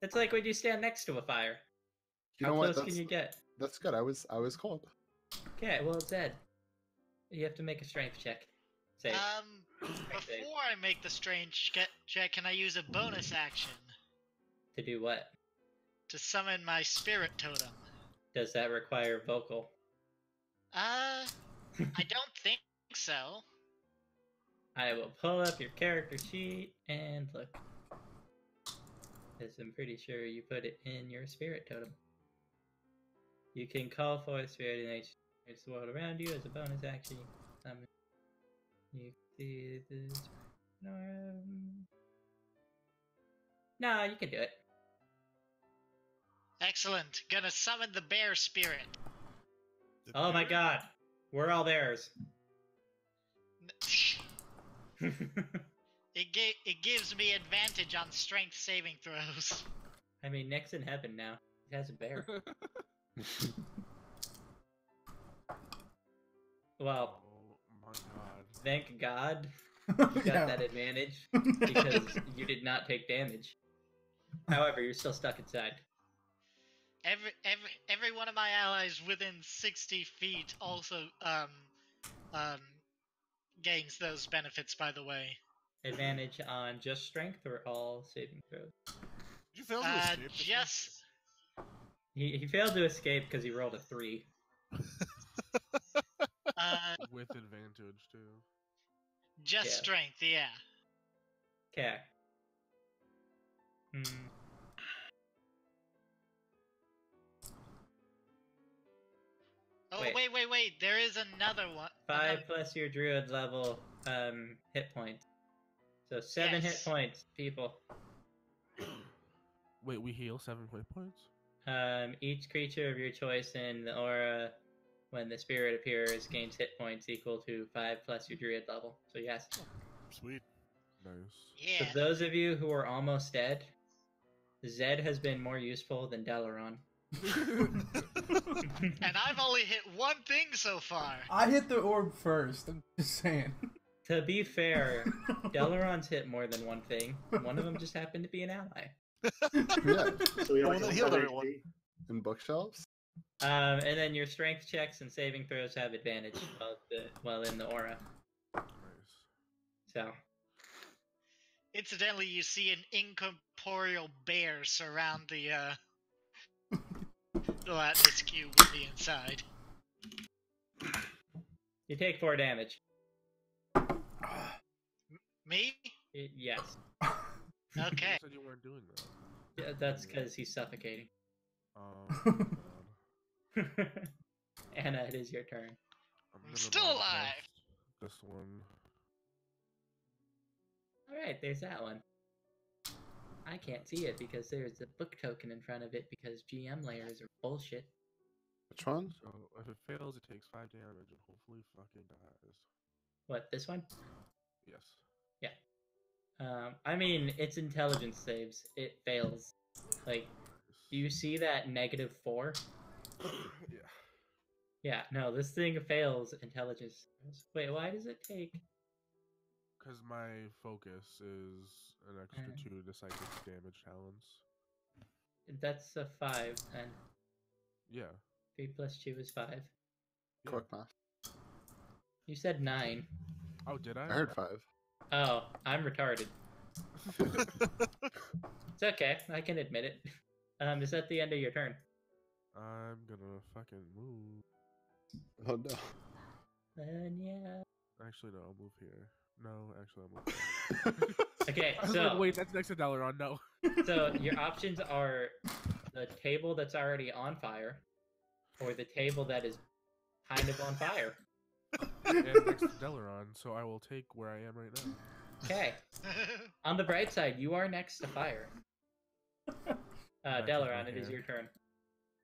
it's like when you stand next to a fire. You How know what? close can you get? That's good. I was cold. Okay, well, Zed, you have to make a strength check. Save. Before I make the strange check, can I use a bonus action To do what? to summon my spirit totem? Does that require vocal? I don't think so. I will pull up your character sheet and look. Because I'm pretty sure you put it in your spirit totem. You can call for a spirit in the world around you as a bonus action. You see this. No, you can do it. Excellent. Gonna summon the bear spirit. The Oh my bear- god. We're all bears. It gives me advantage on strength saving throws. I mean, Nick's in heaven now. He has a bear. Well, Oh my god. thank God you got Yeah. that advantage because you did not take damage. However, you're still stuck inside. Every one of my allies within 60 feet also gains those benefits, by the way. Advantage on just strength or all saving throws? Did you fail to escape? this Just He failed to escape because he rolled a 3. With advantage too. just Yeah. strength, yeah. Okay. Oh, Wait. wait. There is another one. 5 plus your druid level hit points. So 7 hit Yes. points, people. Wait, we heal 7 hit points? Each creature of your choice in the aura, when the spirit appears, gains hit points equal to 5 plus your druid level. So yes. Sweet. Nice. Yeah. For those of you who are almost dead, Zed has been more useful than Dalaran. And I've only hit one thing so far. I hit the orb first. I'm just saying. To be fair, Dalaran's hit more than one thing. One of them just happened to be an ally. Yeah. So we The only one that heal healed 7 everyone. HP. In bookshelves. And then your strength checks and saving throws have advantage while in the aura. Nice. So, Incidentally, you see an incorporeal bear surround the Lattice cube with the inside. you take 4 damage. Me? Yes. Okay. You said you weren't doing that. Yeah, that's because he's suffocating. God. Anna, it is your turn. I'm I'm still alive. This one. Alright, there's that one. I can't see it because there's a book token in front of it because GM layers are bullshit. Which one? So if it fails, it takes 5 damage and hopefully fucking dies. What, this one? Yes. I mean, it's intelligence saves. It fails. Like, do you see that -4? Yeah. Yeah, no, this thing fails intelligence. Wait, why does it take... Because my focus is an extra 2 to psychic damage talents. That's a 5, then. Yeah. 3 plus 2 is 5. Yeah. Quick math. You said 9. Oh, did I? I heard 5. Oh, I'm retarded. It's okay, I can admit it. Is that the end of your turn? I'm gonna fucking move. Oh no. Then yeah. Actually, no, I'll move here. No, actually, I'll move here. Okay, I was so like, wait, that's next to Dalaran. No. so your options are the table that's already on fire, or the table that is kind of on fire. And next to Dalaran, so I will take where I am right now. Okay. On the bright side, you are next to fire. Back to Dalaran, my it is hair. your turn.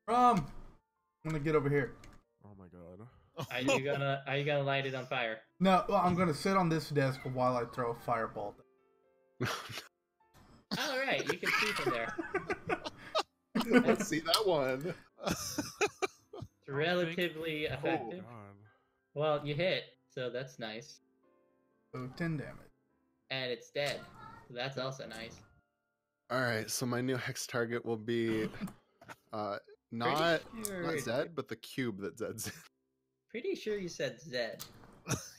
I'm gonna get over here. Oh my god. Are you gonna light it on fire? No, well, I'm gonna sit on this desk while I throw a fireball. All right, you can see from there. Let's see that one. relatively Oh, effective. God. Well, you hit, so that's nice. Oh, 10 damage. And it's dead. So that's also nice. All right, so my new hex target will be not Pretty sure, Zed, but the cube that Zed's in. pretty sure you said Zed.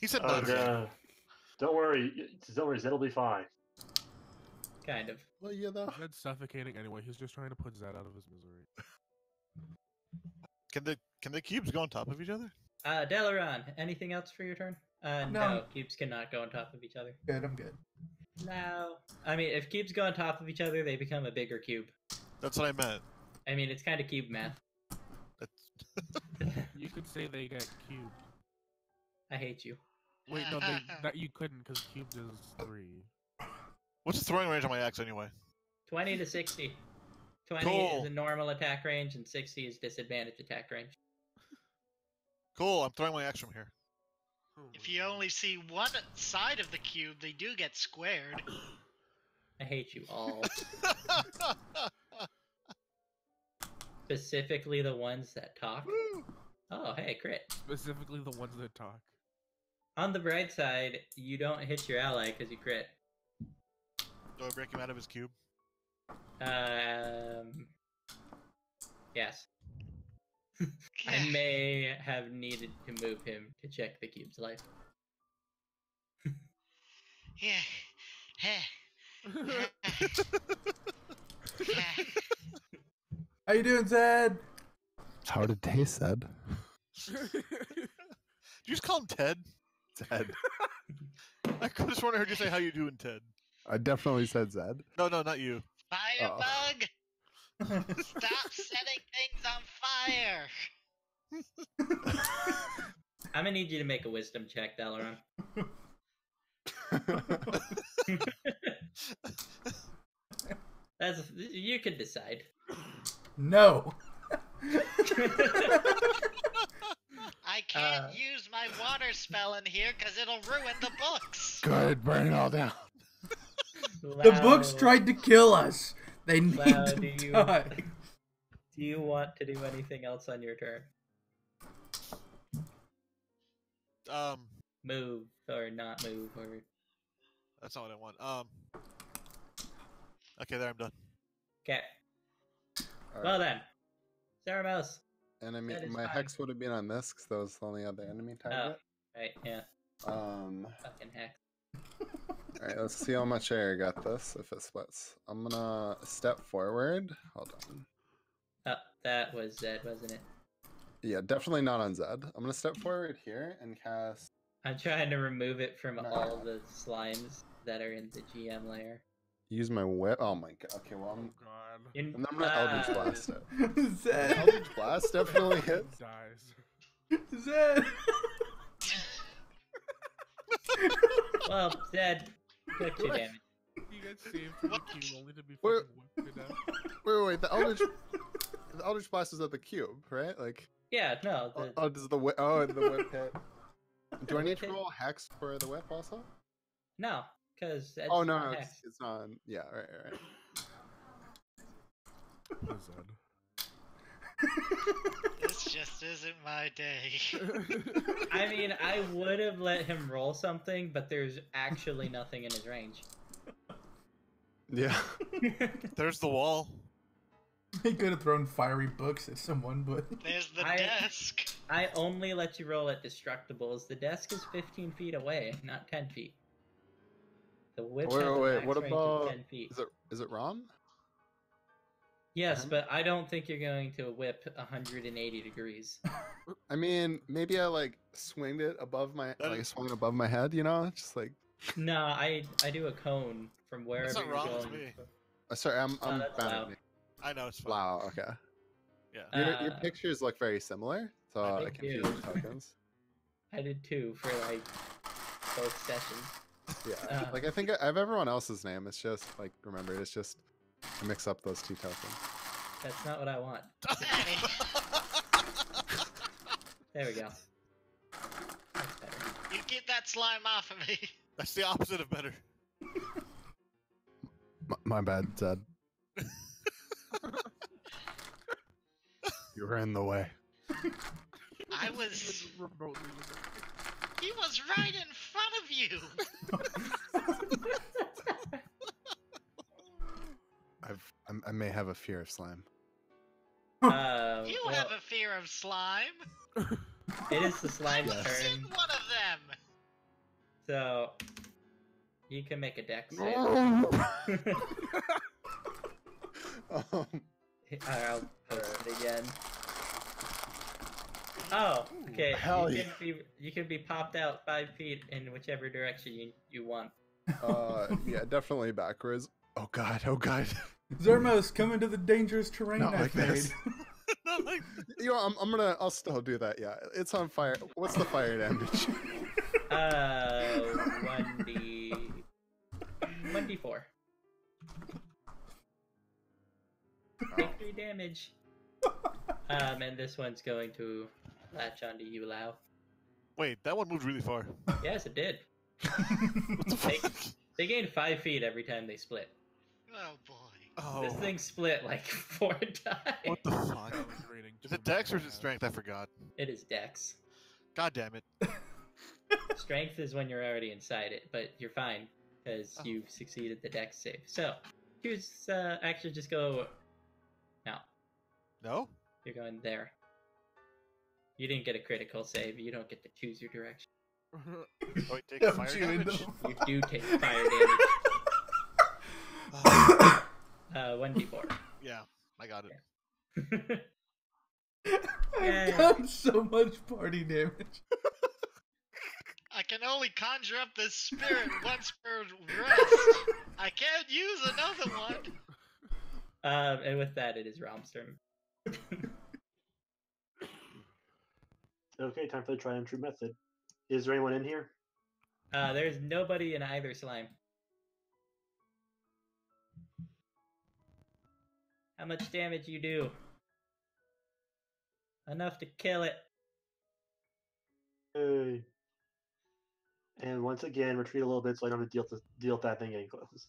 He said Oh, not Zed. no. Don't worry, Zed'll be fine. Kind of. Well, yeah, though. Zed's suffocating anyway. He's just trying to put Zed out of his misery. Can the cubes go on top of each other? Delaran, anything else for your turn? No, cubes cannot go on top of each other. Good, I'm good. No. I mean, if cubes go on top of each other, they become a bigger cube. That's what I meant. I mean, it's kind of cube math. That's... You could say they get cubed. I hate you. Wait, no, that you couldn't because cubed is 3. What's the throwing range on my axe anyway? 20 to 60. 20 Cool. is a normal attack range, and 60 is disadvantage attack range. Cool, I'm throwing my axe from here. If you only see one side of the cube, they do get squared. I hate you all. Specifically the ones that talk. Oh, hey, crit. Specifically the ones that talk. On the bright side, you don't hit your ally because you crit. Do I break him out of his cube? Yes. I may have needed to move him to check the cube's life. How you doing, Zed? How did they said? Did you just call him Ted? Zed. I could have sworn I heard you say how you doing, Ted. I definitely said Zed. No, not you. Firebug! Stop setting things on fire! I'm gonna need you to make a wisdom check, Dalaran. You can decide. No. I can't use my water spell in here because it'll ruin the books! Good, burn it all down. The books tried to kill us. They need to die. Do you want to do anything else on your turn? Move or not move or... That's not what I want. Okay, there, I'm done. Okay. All Well right. then. Ceramos. Enemy. that is My fine. hex would have been on this because that was the only other enemy target. Right, yeah. Fucking heck. All right, let's see how much air got this if it splits. I'm gonna step forward. Hold on. Oh, that was Zed, wasn't it? Yeah, definitely not on Zed. I'm gonna step forward here and cast. I'm trying to remove it from No. all the slimes that are in the GM layer. Use my whip. Oh my god. Okay, well I'm. God. In- And I'm gonna Eldritch Blast it. Zed. Eldritch Blast definitely hits. Dies. Zed. Well, Zed, took 2 damage. You got saved from the cube only to be Where- fucking whipped to death. Wait. The Eldritch Blast is at the cube, right? Like. Yeah, no. Does the whip? Oh, the whip hit. Do I need whip to hit? roll hex for the whip also? No, because Oh no, it's not. Yeah, right. Poor Zed. This just isn't my day. I mean, I would have let him roll something, but there's actually nothing in his range. Yeah. There's the wall. He could have thrown fiery books at someone, but There's the I- desk. I only let you roll at destructibles. The desk is 15 feet away, not 10 feet. The whip has a Wait. max What range of about? 10 feet. Is it Rom? Yes, but I don't think you're going to whip 180 degrees. I mean, maybe I like swinged it above my swung it above my head. You know, just like. No, I do a cone from wherever not you're wrong with going. me. Sorry, I'm that's bad loud. at it. I know, it's fine. Wow. Okay. Yeah. Your pictures look very similar, so I Thank confuse you. the tokens. I did 2 for like both sessions. Yeah. Like I think I have everyone else's name. It's just like remember, it's just I mix up those 2 tokens. That's not what I want. There we go. That's better. You get that slime off of me. That's the opposite of better. My bad, Zed. You were in the way. I was. Remotely. He was right in front of you. I may have a fear of slime. You well, have a fear of slime. it is the slime's I was turn, in one of them. so you can make a dex save. I'll post it again. Oh, okay. Hell You can be popped out 5 feet in whichever direction you want. Yeah, definitely backwards. Oh god, oh god. Zermos, come into the dangerous terrain Not I've like made. this. Not like You know, I'll still do that. Yeah, it's on fire. What's the fire damage? 1d4. Take 3 damage. And this one's going to latch onto you, Lau. wait, that one moved really far. Yes, it did. What the fuck? They gain 5 feet every time they split. Oh boy. Oh, This thing split like 4 times. what the fuck? That was raining Is too it Dex or much. is it Strength? I forgot. It is Dex. God damn it. Strength is when you're already inside it, but you're fine because Oh. you've succeeded the Dex save. So here's actually just go. No, No? you're going there. You didn't get a critical save. You don't get to choose your direction. Oh, wait, take Don't fire you in damage? You do take fire damage. 1d4. Yeah, I got it. I've Yay. done so much party damage. I can only conjure up this spirit once per rest. I can't use another one. And with that, it is Rom's turn. Okay, time for the tried and true method. Is there anyone in here? There's nobody in either slime. How much damage you do? Enough to kill it. Hey. And once again, retreat a little bit so I don't have to deal with that thing getting close.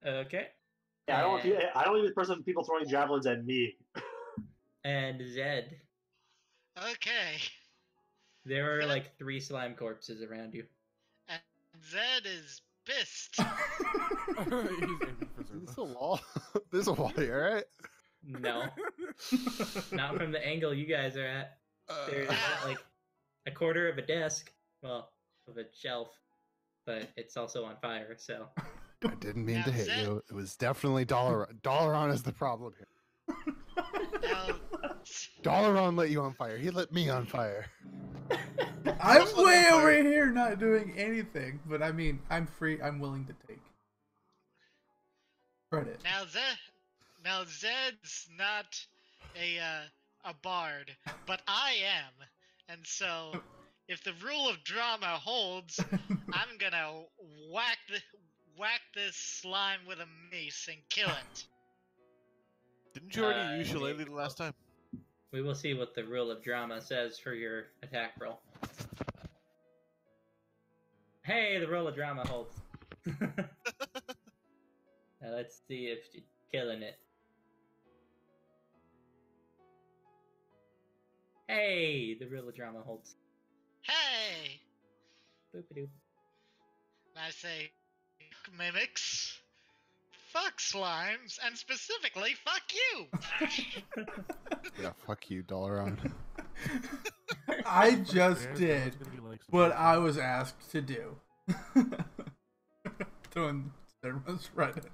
Okay. Yeah, I don't want to be the person people throwing javelins at me. And Zed. Okay. There are Zed? like 3 slime corpses around you. And Zed is pissed. He's aiming for There's Zermos. a wall. There's a wall here, right? No. Not from the angle you guys are at. There's like a quarter of a desk. Well, of a shelf. But it's also on fire, so. I didn't mean Now, to hit Zed- you. It was definitely Dalaran is the problem here. Now, Dalaran lit you on fire. He lit me on fire. I'm Also way on over fire. here not doing anything, but I mean, I'm free. I'm willing to take credit. now Zed's not a bard, but I am, and so if the rule of drama holds, I'm gonna whack this slime with a mace and kill it. Didn't you already use yeah. Shillelagh the last time? We will see what the rule of drama says for your attack roll. Hey, the roll of drama holds. Now let's see if she's killing it. Hey, the roll of drama holds. Hey, Boop-a-doop. I say, mimics, fuck slimes, and specifically fuck you. Yeah, fuck you, Dalaran. I just There's did gonna be like some what bullshit. I was asked to do. Throwing Zermos right at.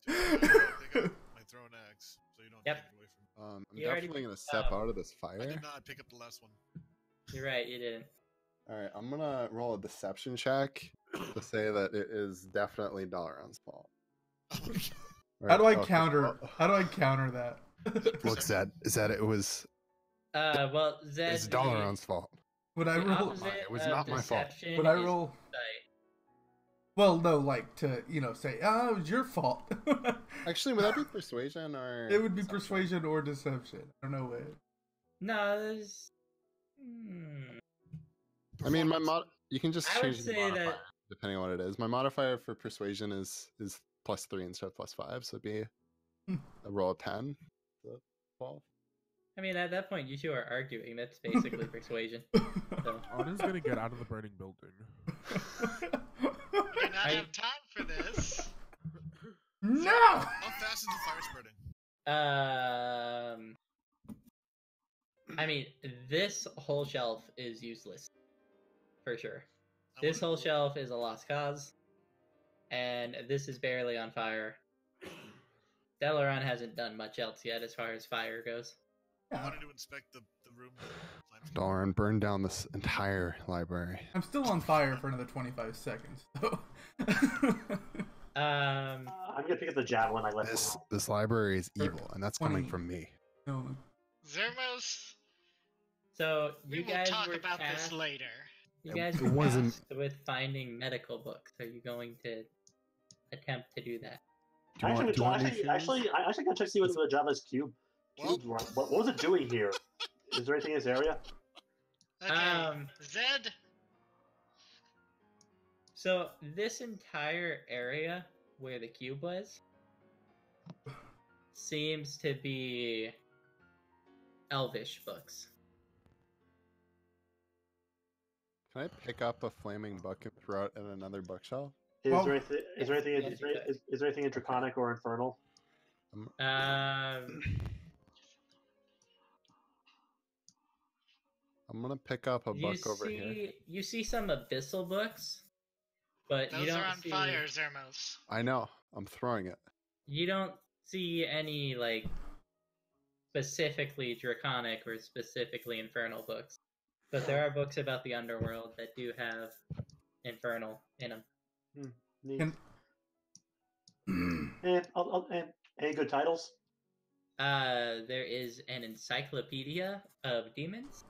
My thrown axe, so you don't Yep. take it away from me. I'm You already definitely gonna picked step up. out of this I fire. did not pick up the last one. You're right, you didn't. All right, I'm gonna roll a deception check to say that it is definitely Dalaran's fault. How do I Okay, counter? well, How do I counter that? Looks at is that it was Well, Zed. it's Dalaran's fault. Would I The roll? opposite It was of not my fault. deception Would I is roll? insight. Well, no, like to say, it was your fault. Actually, would that be persuasion or? It would be deception? persuasion or deception. I don't know what. No, there's. I mean, you can just I would change the say modifier that- depending on what it is. My modifier for persuasion is +3 instead of +5, so it'd be Hmm. a roll of 10. So 12. I mean, at that point, you two are arguing. That's basically persuasion. So. Anna's gonna get out of the burning building. We do not have time for this. No! How fast is the fire spreading? I mean, this whole shelf is useless. For sure. I This wanna- whole shelf is a lost cause. And this is barely on fire. Delaran hasn't done much else yet as far as fire goes. I wanted to inspect the room. Darn, burn down this entire library. I'm still on fire for another 25 seconds. So. I'm gonna pick up the javelin I left. This library is evil, and that's coming 20. from me. No. Zermos, So we you will guys talk were about tasked, this later. You guys It were wasn't- tasked with finding medical books. Are you going to attempt to do that? Do you want new shoes? I actually gotta check to see what the Java's cube. Well- What was it doing here? Is there anything in this area? Okay, Zed, So this entire area where the cube was seems to be elvish books. Can I pick up a flaming book and throw it in another bookshelf? Is Well- there anything? Is there anything? Yes, Is there, is there anything in Draconic or Infernal? I'm gonna pick up a book over here. You see some abyssal books, but you those don't are on see, fire, Zermos. I know. I'm throwing it. You don't see any like specifically draconic or specifically infernal books, but there are books about the underworld that do have infernal in them. Neat. Can- And any good titles? There is an encyclopedia of demons.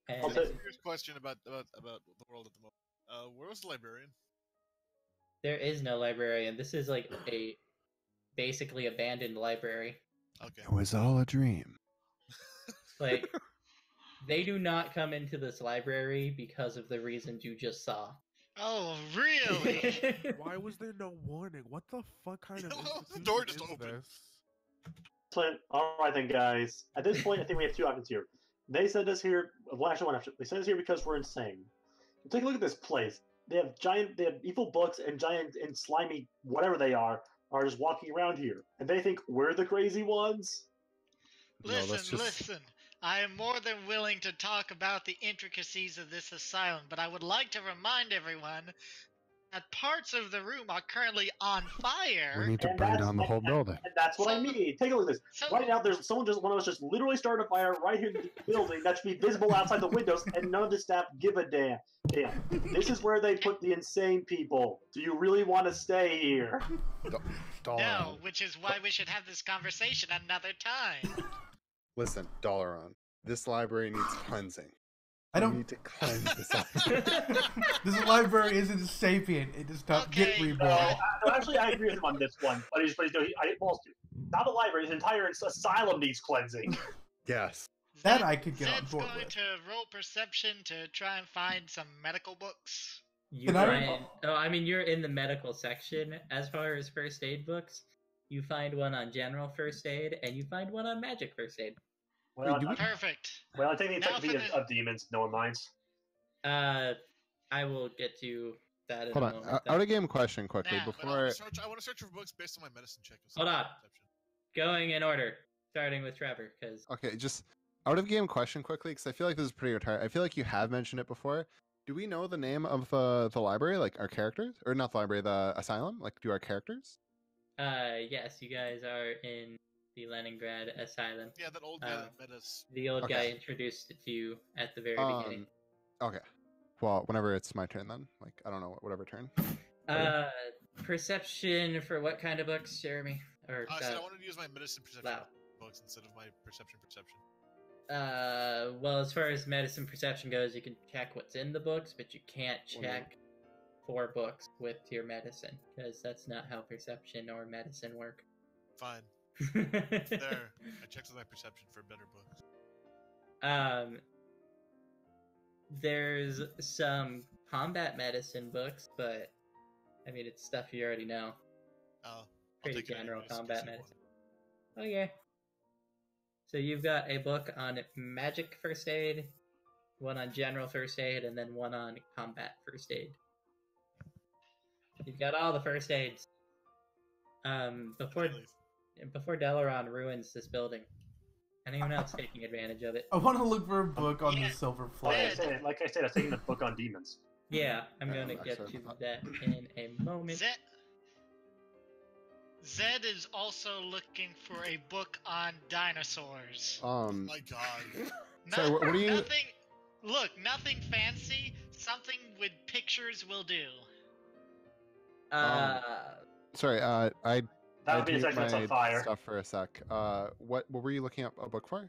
And I'll say- Here's a question about the world at the moment. Where was the librarian? there is no librarian. This is like a basically abandoned library. Okay. It was all a dream. Like they do not come into this library because of the reasons you just saw. Oh, really? Why was there no warning? What the fuck kind of The institution door just is opened. this? All right then, guys. At this point, I think we have two options here. They sent us here. Well, actually, one option. They sent us here because we're insane. Take a look at this place. They have evil books and giant and slimy whatever they are just walking around here, and they think we're the crazy ones. Listen. I am more than willing to talk about the intricacies of this asylum, but I would like to remind everyone that parts of the room are currently on We fire. need to And burn that's- down the whole building. And that's what I mean. Take a look at this. So, Right now, there's one of us just literally started a fire right here in the building that should be visible outside the windows, and none of the staff give a damn. This is where they put the insane people. Do you really want to stay here? no, which is why we should have this conversation another time. Listen, Dalaran. This library needs cleansing. I We don't. need to cleanse this library. This library isn't sapient. It does not get Okay. reborn. Actually, I agree with him on this one. But he's doing. Not the library. His entire asylum needs cleansing. Yes. That Zed- I could get on Zed's board going with. to roll perception to try and find some medical books. You Can I- find, I mean, you're in the medical section. As far as first aid books, you find one on general first aid, and you find one on magic first aid. Well, do we- Perfect. I think the Now encyclopedia for the- of demons. No one minds. I will get to that in Hold a on. moment. Out of game question quickly Now, But before I want to search for books based on my medicine check. Hold on. Going in order, starting with Trevor, because Okay, just out of game question quickly because I feel like this is pretty retired. I feel like you have mentioned it before. Do we know the name of the library, like our characters, or not the library, the asylum? Like, do our characters? yes, you guys are in the Leningrad Asylum. Yeah, that old guy that met us. The old Okay. guy introduced it to you at the very beginning. Okay. Well, whenever it's my turn, then. Like, I don't know, whatever turn. Perception for what kind of books, Jeremy? Or I said I wanted to use my medicine perception Lau. books instead of my perception. Well, as far as medicine perception goes, you can check what's in the books, but you can't Well, no. check for books with your medicine, because that's not how perception or medicine work. Fine. There. I checked with my perception for better books. There's some combat medicine books, but I mean, it's stuff you already know. Oh. I'll Pretty take it general anyways, combat just medicine. Okay. So you've got a book on magic first aid, one on general first aid, and then one on combat first aid. You've got all the first aids. Before Delaron ruins this building, anyone else taking advantage of it? I want to look for a book on Yeah. the Silver Like I Flag. said, I was taking the book on demons. Yeah, I'm Yeah, going to I'm get actually- to that in a moment. Zed is also looking for a book on dinosaurs. My God. Sorry, what are you- Nothing. Look, nothing fancy. Something with pictures will do. Sorry, I That would be a mute section that's on my fire. stuff for a sec. What were you looking up a book for?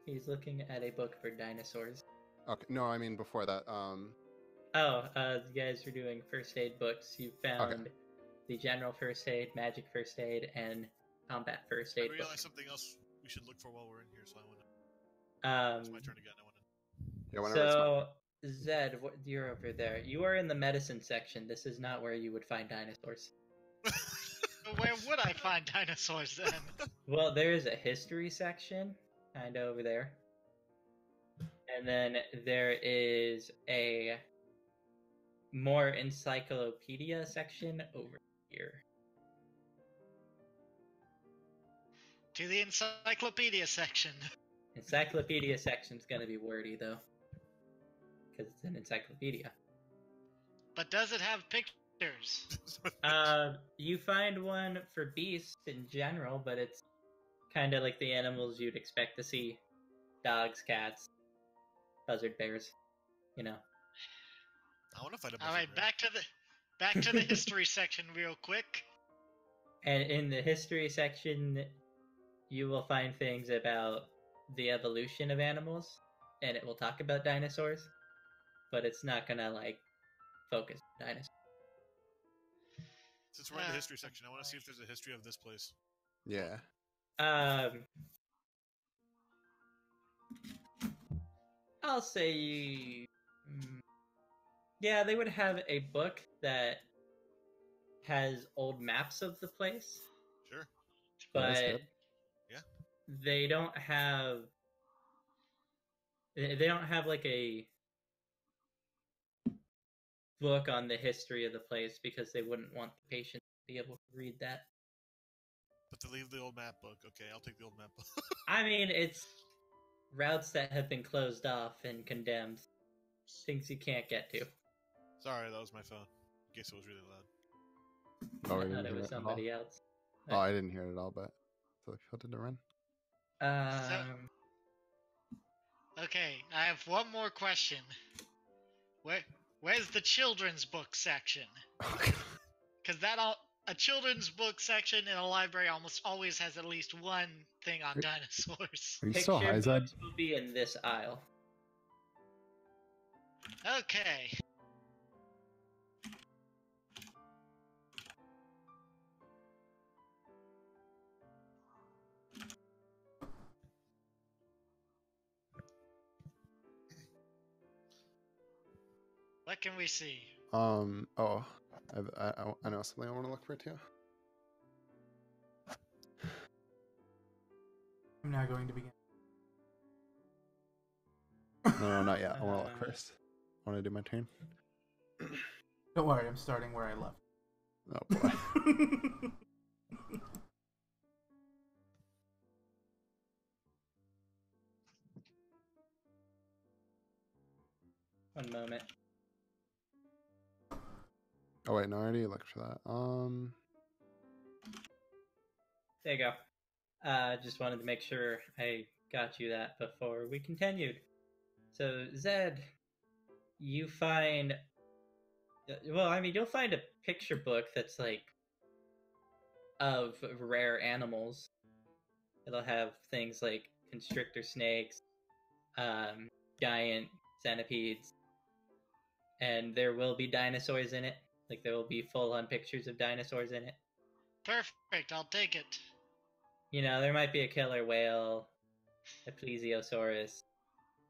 He's looking at a book for dinosaurs. Okay, no, I mean before that. You guys are doing first aid books. You found the general first aid, magic first aid, and combat first I aid realized book. something else we should look for while we're in here, so I want to. It's my turn again. I want to. Yeah, whenever it's So, Zed, you're over there. You are in the medicine section. This is not where you would find dinosaurs. Where would I find dinosaurs then? Well, there is a history section, kind of over there. And then there is a more encyclopedia section over here. To the encyclopedia section. Encyclopedia section's gonna be wordy, though. Because it's an encyclopedia. But does it have pictures? You find one for beasts in general, but it's kind of like the animals you'd expect to see. Dogs, cats, buzzard bears, you know. I want to find a. All right, back to the history section real quick. And in the history section, you will find things about the evolution of animals, and it will talk about dinosaurs, but it's not gonna like focus on dinosaurs. Since we're in the history section, I want to see if there's a history of this place. Yeah. I'll say, yeah, they would have a book that has old maps of the place, Sure. That's but good. Yeah. they don't have like a book on the history of the place because they wouldn't want the patient to be able to read that. But to leave the old map book. Okay, I'll take the old map book. I mean, it's routes that have been closed off and condemned, things you can't get to. Sorry, that was my phone. In case it was really loud. Oh, I we thought didn't it hear was it at all. somebody else. Oh, I didn't hear it at all, but so how did it run? Okay, I have one more question. Where's the children's book section? Because a children's book section in a library almost always has at least one thing on dinosaurs. Are you so high, Zed? books will be in this aisle. Okay. What can we see? Oh, I know something I want to look for too. I'm now going to begin. No, not yet. I want to look first. I want to do my turn. Don't worry, I'm starting where I left. Oh boy. One moment. Oh wait, no, I already looked for that. There you go. Just wanted to make sure I got you that before we continued. So, Zed, you find... Well, I mean, you'll find a picture book that's, like, of rare animals. It'll have things like constrictor snakes, giant centipedes, and there will be dinosaurs in it. Like, there will be full-on pictures of dinosaurs in it. Perfect, I'll take it. You know, there might be a killer whale, a plesiosaurus,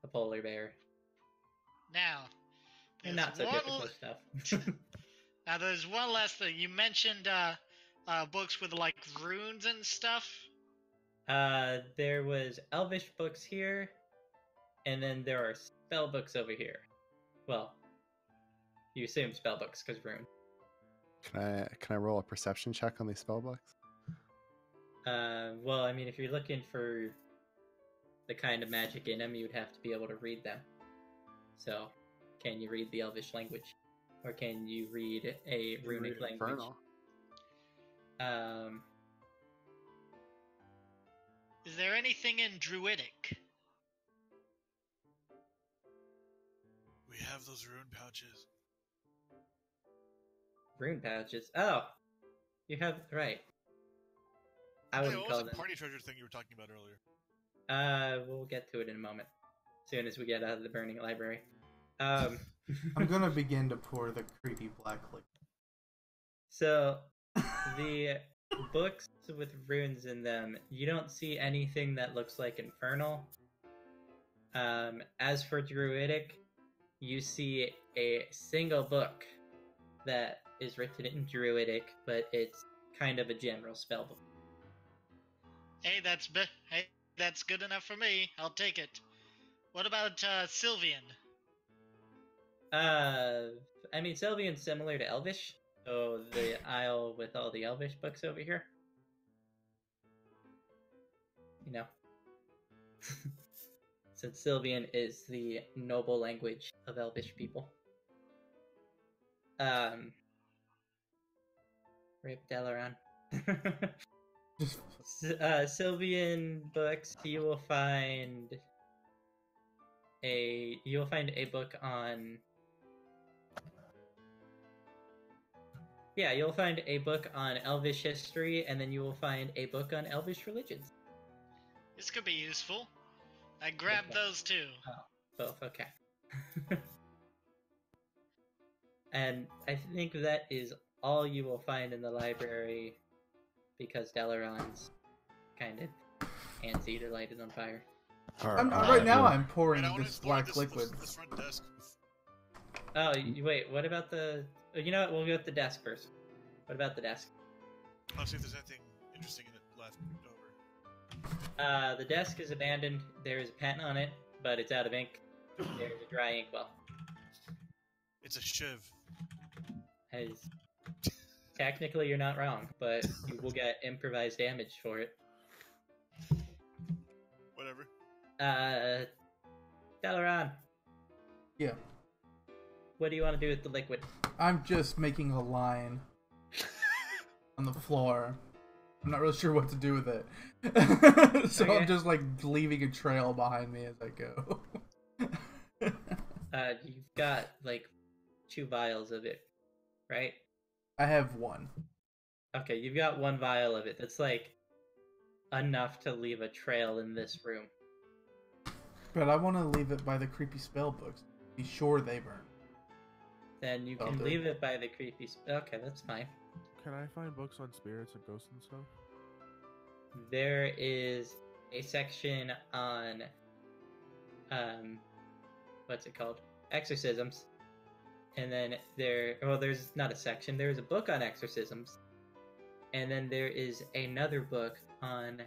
a polar bear, Now, and there's not so one typical stuff. Now, there's one last thing. You mentioned books with like runes and stuff. There was Elvish books here, and then there are spell books over here. Well, you assume spell books because rune. Can I roll a perception check on these spell books? Well, I mean, if you're looking for the kind of magic in them, you'd have to be able to read them. So, can you read the Elvish language? Or can you read a runic language? Infernal. Is there anything in Druidic? We have those rune pouches. Rune pouches? Oh! You have... Right. I Hey, wouldn't what call was the them... party treasure thing you were talking about earlier? We'll get to it in a moment. As soon as we get out of the burning library. I'm gonna begin to pour the creepy black liquid. So, the books with runes in them, you don't see anything that looks like infernal. As for Druidic, you see a single book that is written in Druidic, but it's kind of a general spell book. Hey, that's good enough for me. I'll take it. What about Sylvian? I mean, Sylvian's similar to Elvish, so the aisle with all the Elvish books over here. You know. Since Sylvian is the noble language of Elvish people. Rip Dalaran. Sylvian books, you will find a book on... Yeah, you'll find a book on Elvish history, and then you will find a book on Elvish religions. This could be useful. I grabbed those too. Oh, both, okay. And I think that is all you will find in the library, because Dalaran's kind of antsy to light it on fire. Right now I'm pouring Right, I wanna this explore black liquid. This front desk. Oh, wait, what about the... You know what, we'll go with the desk first. What about the desk? I'll see if there's anything interesting in it left over. The desk is abandoned. There is a pen on it, but it's out of ink. There's a dry ink well. It's a shiv. As technically, you're not wrong, but you will get improvised damage for it. Whatever. Dalaran, Yeah. what do you want to do with the liquid? I'm just making a line on the floor. I'm not really sure what to do with it. So Okay. I'm just like leaving a trail behind me as I go. You've got like 2 vials of it, right? I have one. Okay, you've got 1 vial of it. That's like enough to leave a trail in this room. But I want to leave it by the creepy spell books. Be sure they burn. Then you I'll can do. leave it by the creepy... Okay, that's fine. Can I find books on spirits and ghosts and stuff? There is a section on... what's it called? Exorcisms. And then there's not a section, there's a book on exorcisms. And then there is another book on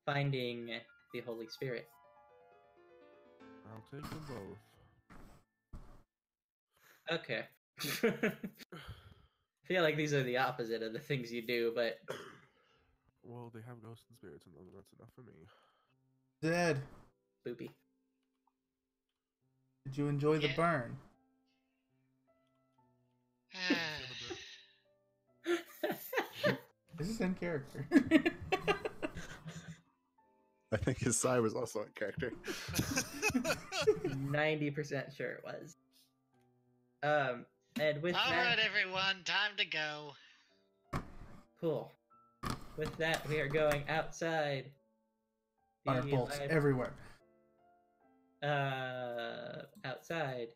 finding the Holy Spirit. I'll take them both. Okay. I feel like these are the opposite of the things you do, but... Well, they have ghosts and spirits in them, and that's enough for me. Dead. Boopy. Did you enjoy the Yeah. burn? This is in character. I think his sigh was also in character. 90% sure it was. And with All that... right, everyone, time to go. Cool. With that, we are going outside. Fire The bolts lib- everywhere. Outside.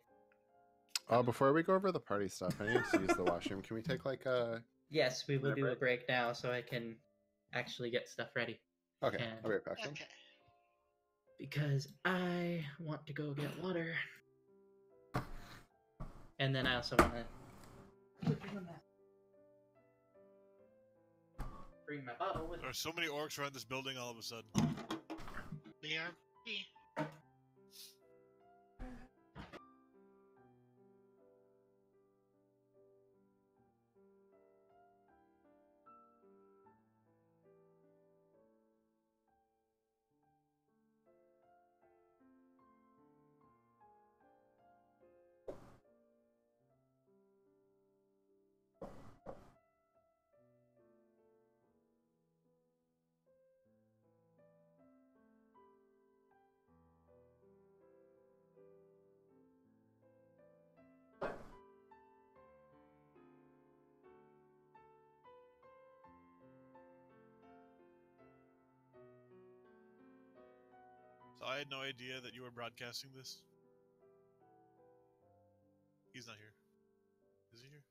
Before we go over the party stuff, I need to use the washroom. Can we take like a... Yes, we will Minute do a break? break now so I can actually get stuff ready. Okay, And- I'll be right back then. Okay. Because I want to go get water. And then I also want to bring my bottle with There me. are so many orcs around this building all of a sudden. BRB. So I had no idea that you were broadcasting this. He's not here. Is he here?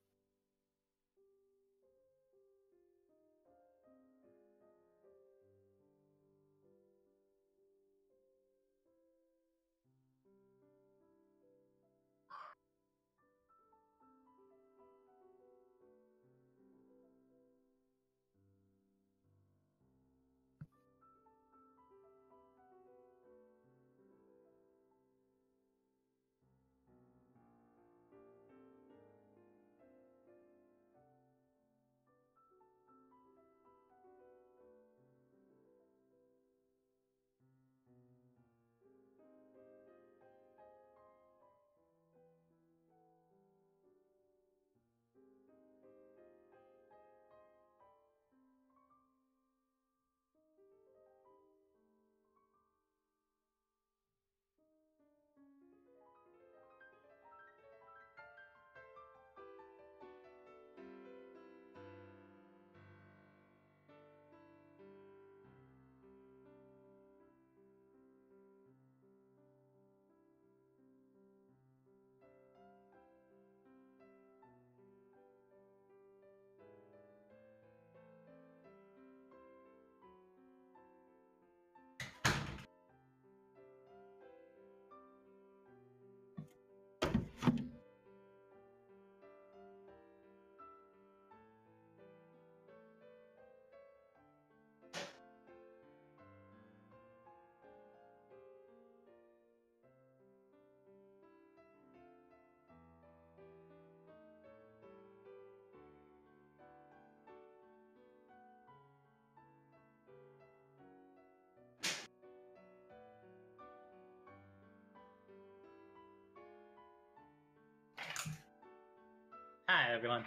Hi, everyone.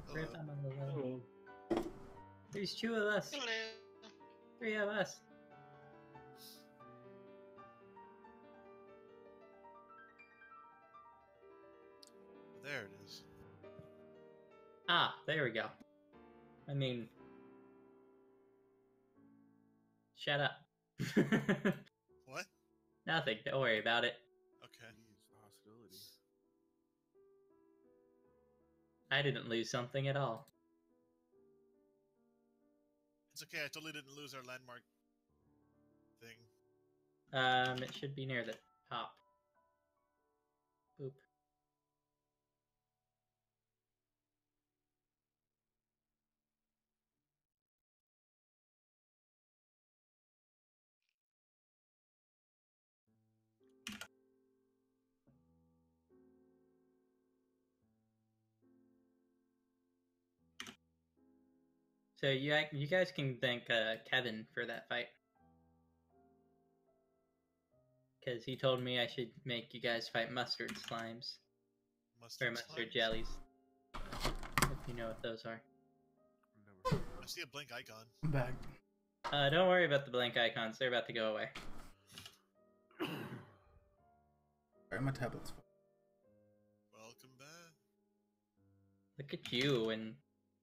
Hello. Oh, There's two of us. Hello. Three of us. There it is. Ah, there we go. I mean, shut up. What? Nothing. Don't worry about it. Okay. Jeez, the hostility. I didn't lose something at all. It's okay. I totally didn't lose our landmark thing. It should be near the top. Boop. So you guys can thank Kevin for that fight, because he told me I should make you guys fight mustard slimes or mustard slimes? jellies, if you know what those are. Never. I see a blink icon. I'm back. Don't worry about the blank icons; they're about to go away. Alright, my tablet's full. Welcome back. Look at you and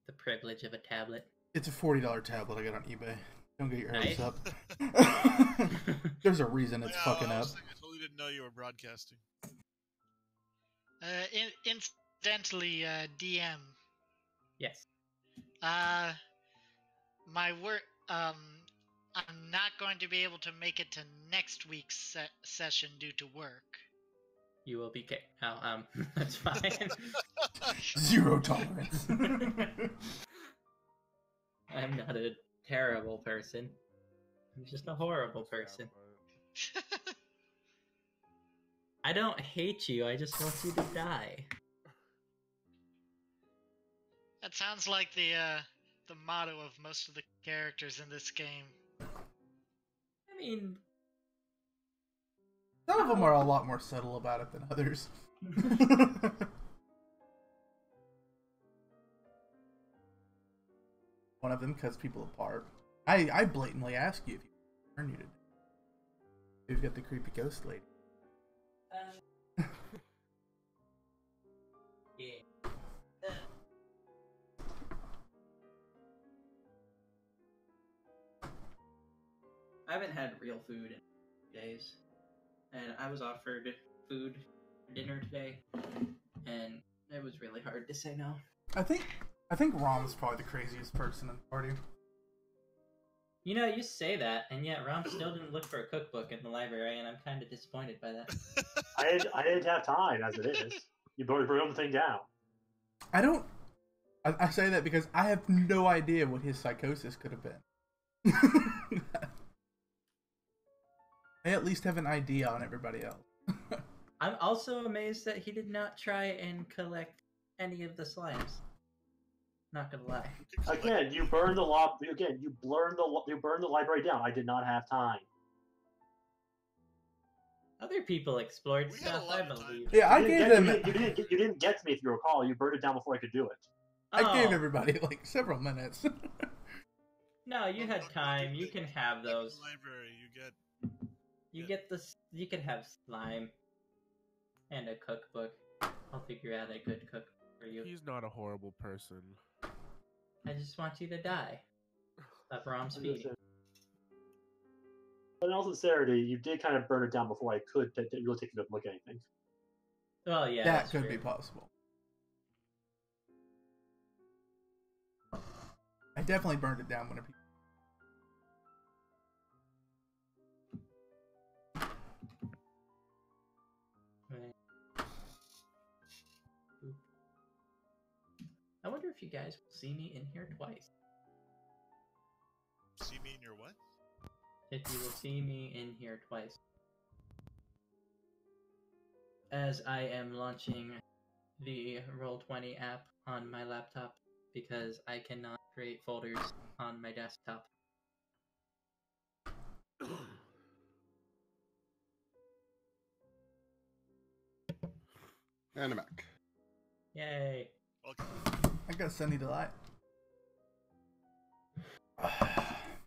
the privilege of a tablet. It's a $40 tablet I got on eBay. Don't get your hopes Nice. up. There's a reason it's Yeah, fucking I up. was thinking, I totally didn't know you were broadcasting. Incidentally, DM. Yes. My work. I'm not going to be able to make it to next week's session due to work. you will be kicked. Oh, that's fine. 0 tolerance. I'm not a terrible person. I'm just a horrible person. I don't hate you, I just want you to die. That sounds like the motto of most of the characters in this game. I mean, Some of them are a lot more subtle about it than others. One of them cuts people apart. I blatantly ask you if you turn you to. We've got the creepy ghost lady. yeah. I haven't had real food in days, and I was offered food for dinner today, and it was really hard to say no. I think Rom's probably the craziest person in the party. You know, you say that, and yet Rom still didn't look for a cookbook in the library, and I'm kind of disappointed by that. I didn't have time, as it is. You broke the thing down. I say that because I have no idea what his psychosis could have been. I at least have an idea on everybody else. I'm also amazed that he did not try and collect any of the slimes. Not gonna lie. Again, you burned the you burned the library down. I did not have time. Other people explored We had a stuff, lot I of time. believe. Yeah, I gave them. You didn't get to me if you recall. You burned it down before I could do it. I gave Oh, everybody like several minutes. no, you had time. You can have those. Library, You can have slime and a cookbook. I'll figure out a good cookbook for you. He's not a horrible person. I just want you to die. Of Rom's feet. But in all sincerity, you did kind of burn it down before I could really take a good look at anything. Well, yeah, that that's could true. be possible. I definitely burned it down when people. I wonder if you guys will see me in here twice. See me in your what? If you will see me in here twice. As I am launching the Roll20 app on my laptop because I cannot create folders on my desktop. And I'm back. Yay. Okay. I got Sunny Delight.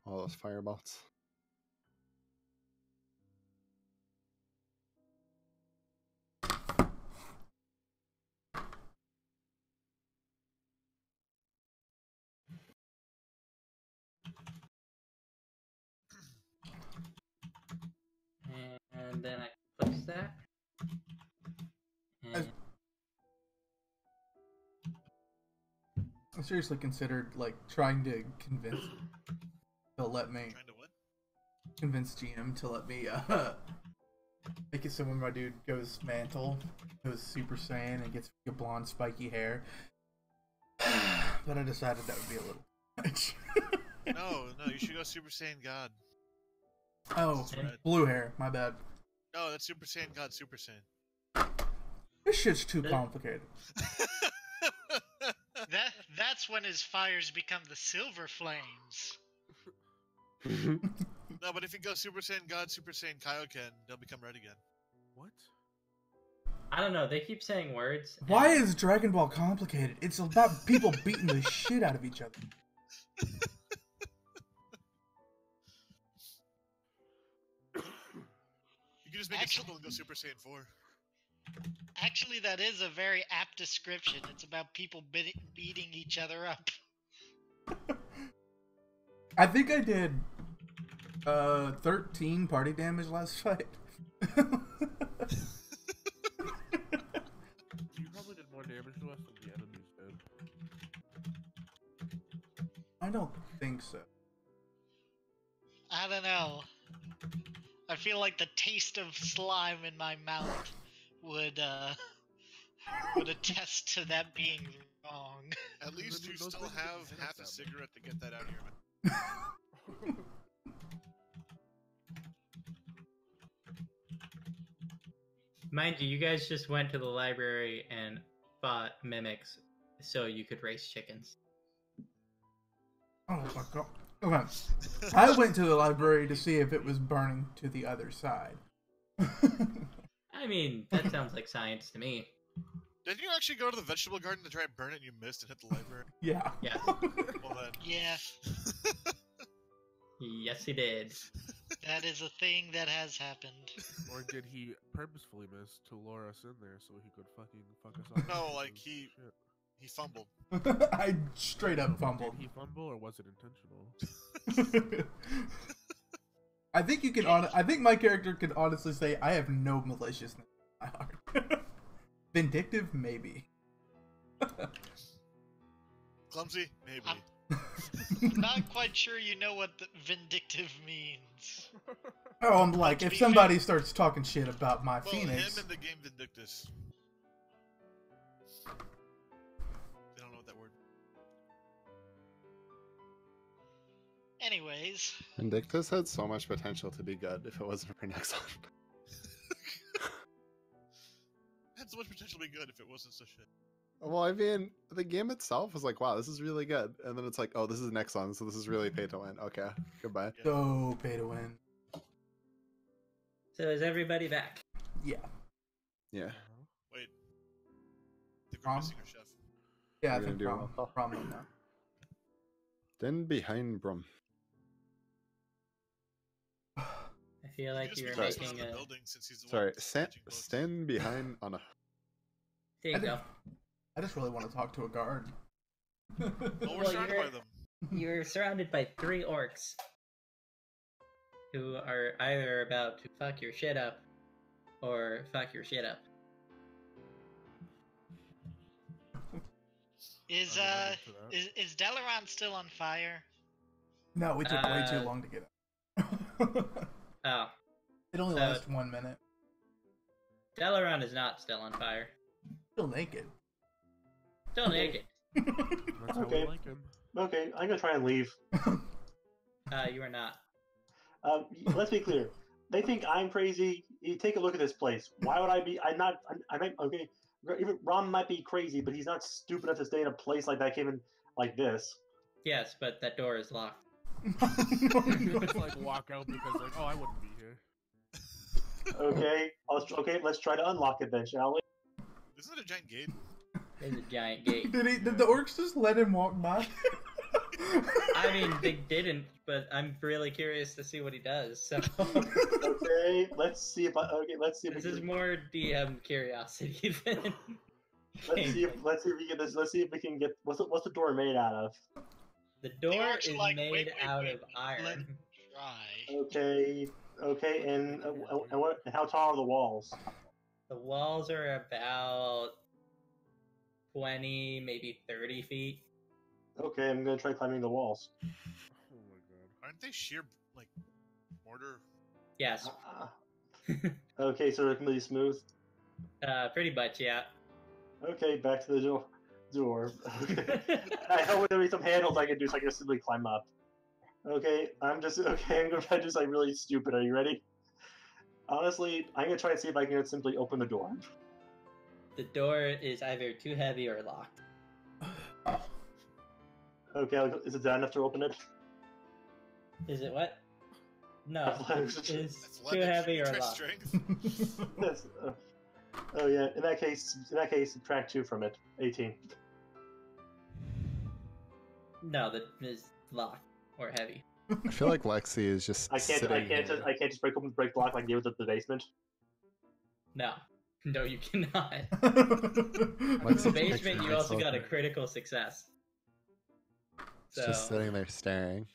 All those firebolts. And then I place that. And I seriously considered like trying to convince to let me Trying to what? convince GM to let me make it so when my dude goes mantle, goes Super Saiyan and gets a blonde spiky hair. But I decided that would be a little much. No, you should go Super Saiyan God. Oh, That's right. blue hair, my bad. No, that's Super Saiyan God, Super Saiyan. This shit's too complicated. That's when his fires become the silver flames. No, but if you go Super Saiyan God, Super Saiyan Kaioken, they'll become red again. What? I don't know, they keep saying words. Why is Dragon Ball complicated? It's about people beating the shit out of each other. You can just make it simple and go Super Saiyan 4. Actually, that is a very apt description. It's about people beating each other up. I think I did 13 party damage last fight. You probably did more damage to us than the enemies did. I don't think so. I don't know. I feel like the taste of slime in my mouth would attest to that being wrong. At least you Those still things have make half a sense, cigarette to get that out of your mouth. Mind you, you guys just went to the library and bought mimics so you could raise chickens. Oh my god. Okay. I went to the library to see if it was burning to the other side. I mean, that sounds like science to me. Didn't you actually go to the vegetable garden to try and burn it and you missed and hit the library? Yeah. Yes. Well then. Yeah, Yes, he did. that is a thing that has happened. Or did he purposefully miss to lure us in there so he could fucking fuck us off? No, like Because shit. he fumbled. I straight up fumbled. Did he fumble or was it intentional? I think you can. I think my character can honestly say I have no maliciousness in my heart. Vindictive, maybe. Clumsy? Maybe. I'm not quite sure you know what the vindictive means. Oh, I'm like, To if be somebody fair- starts talking shit about my Well, Phoenix, him in the game Vindictus. They don't know what that word. Anyways, Vindictus had so much potential to be good if it wasn't for Nexon. Had so much potential to be good if it wasn't so shit. Well, I mean, the game itself was like, wow, this is really good. And then it's like, oh, this is Nexon, so this is really pay to win. Okay, goodbye. so pay to win. So is everybody back? Yeah. Yeah. Wait. I think we're missing our chef. Yeah, I We're gonna think do a Prom roll call. went now. Then behind Brum. I feel like He you're just be making in the a. building since he's the Sorry, one catching bugs. stand behind Anna. There you go. I just really want to talk to a guard. Well, we're Well, surrounded you're- by them. You're surrounded by 3 orcs who are either about to fuck your shit up or fuck your shit up. is I'm into that. is Dalaran still on fire? No, we took way too long to get out. Oh, It only So- lasts 1 minute. Dalaran is not still on fire. Still naked. Still naked. That's how Okay. we like him. Okay, I'm gonna try and leave. You are not. Let's be clear. They think I'm crazy. You take a look at this place. Why would I be? I'm not. Okay. Even Rom might be crazy, but he's not stupid enough to stay in a place like that, even like this. Yes, but that door is locked. Let's like walk out because like, oh, I wouldn't be here. Okay. Let's try to unlock it then, shall we? Isn't it a giant gate? There's a giant gate. Did the orcs just let him walk by? I mean, they didn't, but I'm really curious to see what he does. So Okay. Let's see if this is more DM curiosity than. Let's see if we get this. Let's see if we can get. What's the door made out of? The door orcs is are like, made wait, out wait, of let iron. me try. Okay, and how tall are the walls? The walls are about 20, maybe 30 feet. Okay, I'm gonna try climbing the walls. Oh my god. Aren't they sheer, like, mortar? Yes, Okay, so they're completely smooth. pretty much, yeah. Okay, back to the door. Okay. I hope there be some handles I can do so I can simply climb up. Okay, I'm gonna try to do something really stupid. Are you ready? Honestly, I'm gonna try and see if I can simply open the door. The door is either too heavy or locked. Okay, is it enough to open it? Is it what? No, it's That's too leverage. heavy You or try locked. strength. Yes. Oh yeah. In that case, subtract 2 from it. 18. No, that is locked or heavy. I feel like Lexi is just I can't sitting just break open the break block like you did at the basement. No, no, you cannot. Lexi The basement, you also herself got a there. critical success. So just sitting there staring.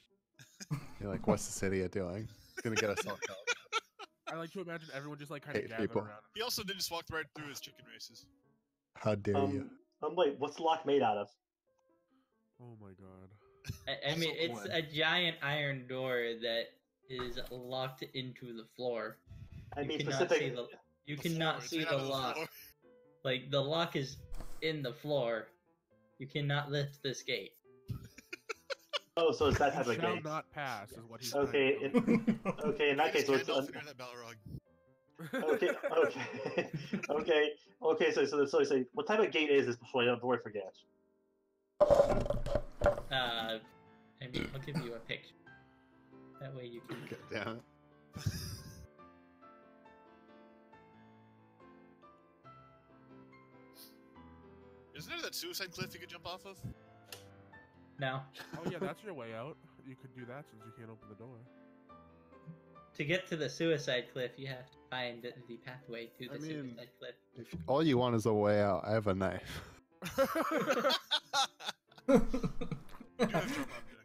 You're like, what's this idiot doing? He's gonna get us all killed. I like to imagine everyone just like kind of Hate gathered people. around. He also did just walk right through his chicken races. How dare you? Wait, what's the lock made out of? Oh my god. I mean, Also it's wood. a giant iron door that is locked into the floor. I You mean cannot specific. see the- You The cannot floor, it's see made the out of lock. floor. Like, the lock is in the floor. You cannot lift this gate. Oh, so it's that You type of shall gate. not pass, is what he's Okay, trying to tell you. Okay, in that case, so it's Gandalf and you're that Balrog. okay, okay. So say, what type of gate is this before I forget? I mean, I'll give you a picture. That way you can. God damn it. Isn't there that suicide cliff you could jump off of? No. Oh yeah, that's your way out. You could do that since you can't open the door. To get to the suicide cliff, you have to find the pathway to the I mean- suicide cliff. If all you want is a way out, I have a knife.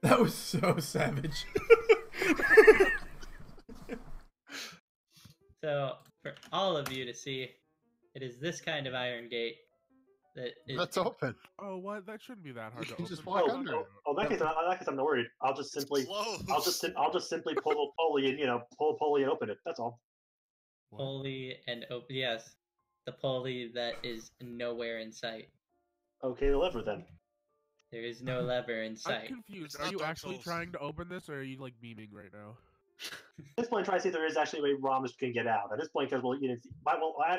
That was so savage. So, for all of you to see, it is this kind of iron gate that is. That's open. Oh, what? That shouldn't be that hard You to can open. just walk Oh, under it. in that case, I'm not worried. I'll just simply Close. I'll just simply pull the pulley and pull the pulley and open it. That's all. What? pulley and open. Yes, the pulley that is nowhere in sight. Okay, the lever then. There is no lever in I'm sight. confused. It's Are not you Dark actually Souls. trying to open this, or are you like beaming right now? At this point, try to see if there is actually a way Ramos can get out. At this point, because will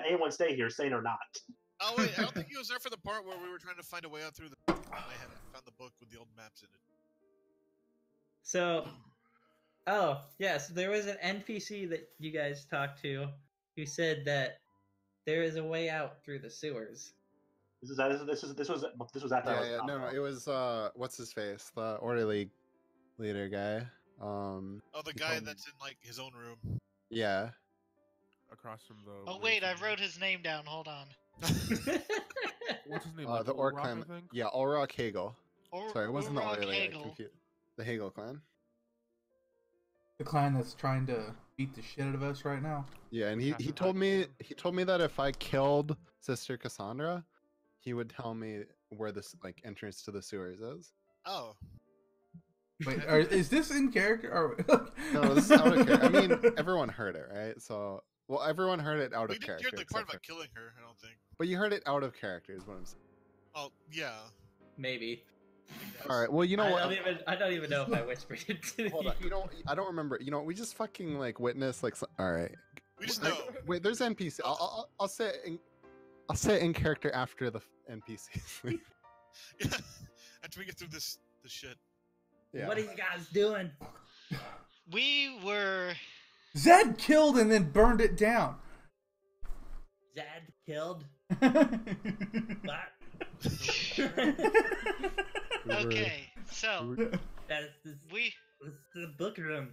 anyone stay here, sane or not? Oh wait, I don't think he was there for the part where we were trying to find a way out through the. I had found the book with the old maps in it. So, oh yes, there was an NPC that you guys talked to who said that there is a way out through the sewers. This was at that. Yeah, no, it was what's his face, the orderly leader guy. Oh, the he guy told me. that's in like his own room. Yeah. Across from the. Oh weird wait, I thing. wrote his name down. Hold on. What's his name? The Like, orc Ulrock, clan. I think? Yeah, Ulrock Hagel. Sorry, it wasn't the Ulrock orderly. Hagel. The Hagel clan. The clan that's trying to beat the shit out of us right now. Yeah, and he Pacified told me clan. that if I killed Sister Cassandra, he would tell me where this entrance to the sewers is. Oh, Wait, is this in character? Or... No, this is out of character. I mean, everyone heard it, right? So, well, everyone heard it out we of didn't character. hear the part except about for- killing her. I don't think. But you heard it out of character, is what I'm saying. Oh yeah. Maybe. All right. Well, you know what? I don't even know if I whispered it to Hold on. You know, I don't remember. You know, we just fucking witness all right. We just know. Wait, there's NPC. I'll say it I'll say it in character after the NPCs leave. Yeah. After we get through this shit. Yeah. What are you guys doing? We were. Zed killed and then burned it down. Zad killed. What? We were- Okay, so That's we. the book room.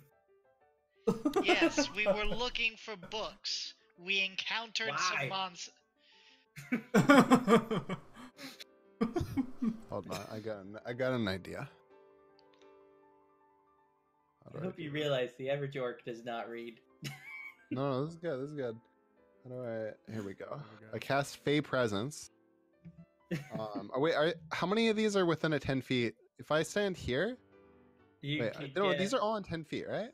Yes, we were looking for books. We encountered Why? some monsters. Hold on. I got an idea. How do I I hope do you that? realize the average orc does not read. No, this is good. This is good. How do I? Here we go. There we go. I cast Fey Presence. Wait. How many of these are within a 10 feet? If I stand here, You wait. could No, get these are all in 10 feet, right?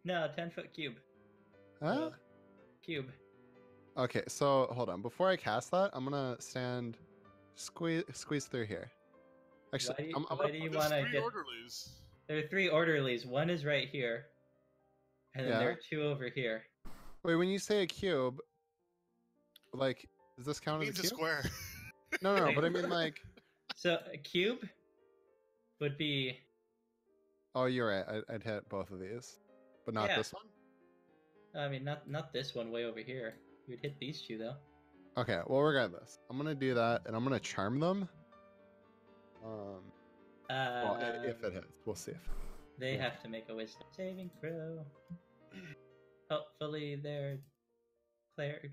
no 10-foot cube. Huh? Cube. Okay. So hold on. Before I cast that, I'm gonna stand, squeeze through here. Actually, Why do you There's want to 3 get? orderlies. There are 3 orderlies. One is right here, and then Yeah. there are 2 over here. Wait. When you say a cube, does this count as a Means a cube? square. No. But I mean, So a cube would be oh, you're right. I'd hit both of these, but not Yeah. this one. I mean not this one way over here. You would hit these 2 though. Okay, well, regardless, I'm gonna do that, and I'm gonna charm them. Well, if it hits, we'll see. They have to make a wisdom saving throw. Hopefully they're Claire.